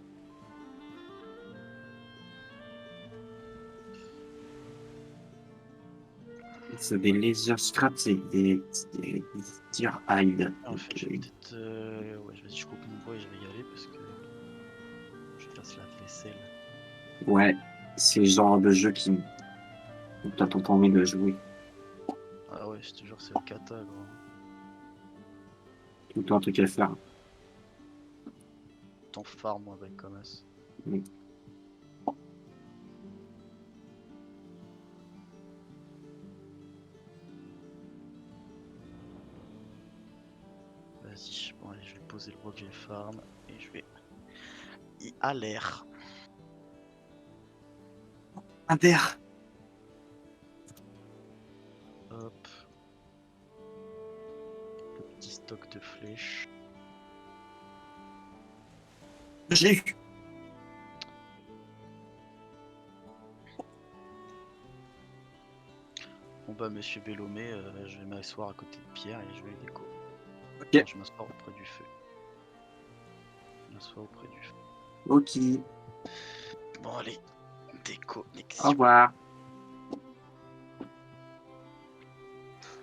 C'est des laser scraps, c'est des tirs hide. En fait, je vais peut-être. Ouais, vas-y, je coupe mon bois et je vais y aller parce que. Je fasse la vaisselle. Ouais, c'est le genre de jeu qui. Où t'as ton envie de jouer. Ah ouais, je te jure, c'est le kata, gros. Tout le temps, un truc à faire. T'en farm, moi, avec Comas. Oui. Vas-y, bon, allez, je vais poser le bois que j'ai farm et je vais y aller. Inter. Hop. Le petit stock de flèches. Je l'ai eu. Bon bah monsieur Bellomé, je vais m'asseoir à côté de Pierre et je vais déco. Ok. Enfin, je m'assois auprès du feu. Je m'assois auprès du feu. Ok. Bon allez, déco, Au next. revoir.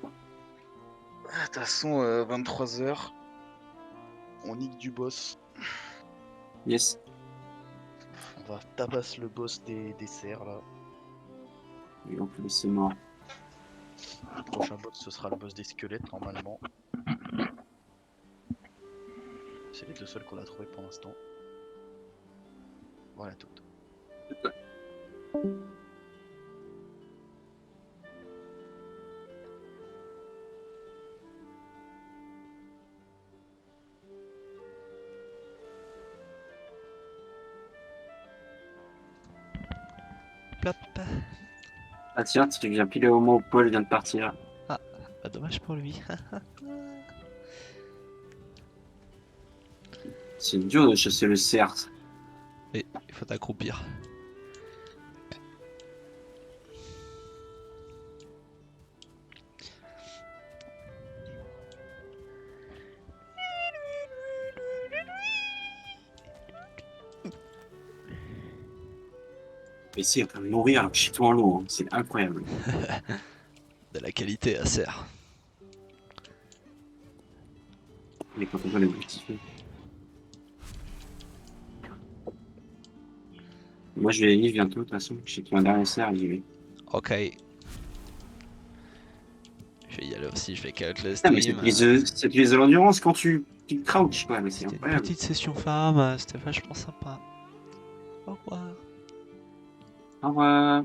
De toute façon, 23h, on nique du boss. Yes. On va tabasser le boss des cerfs là. Et en plus, c'est mort. Le prochain boss ce sera le boss des squelettes normalement. C'est les deux seuls qu'on a trouvé pour l'instant. Voilà tout. Plop. Ah tiens, tu viens pile au moment où Paul vient de partir. Bah, dommage pour lui. C'est dur de chasser le cerf. Mais il faut t'accroupir. Mais c'est en train de mourir alors que je suis tout en l'eau. Hein. C'est incroyable. De la qualité à serre. Mais quand on voit les multiplier. Moi je vais y aller bientôt de toute façon. Je sais qu'il y a un dernier cerf, j'y vais. Ok. Je vais y aller aussi, je vais cut le Ah, mais stream. c'est plus de l'endurance quand tu crouches quoi. Mais c'est C'était une incroyable. petite session farm, c'était vachement sympa. Au revoir. Au revoir.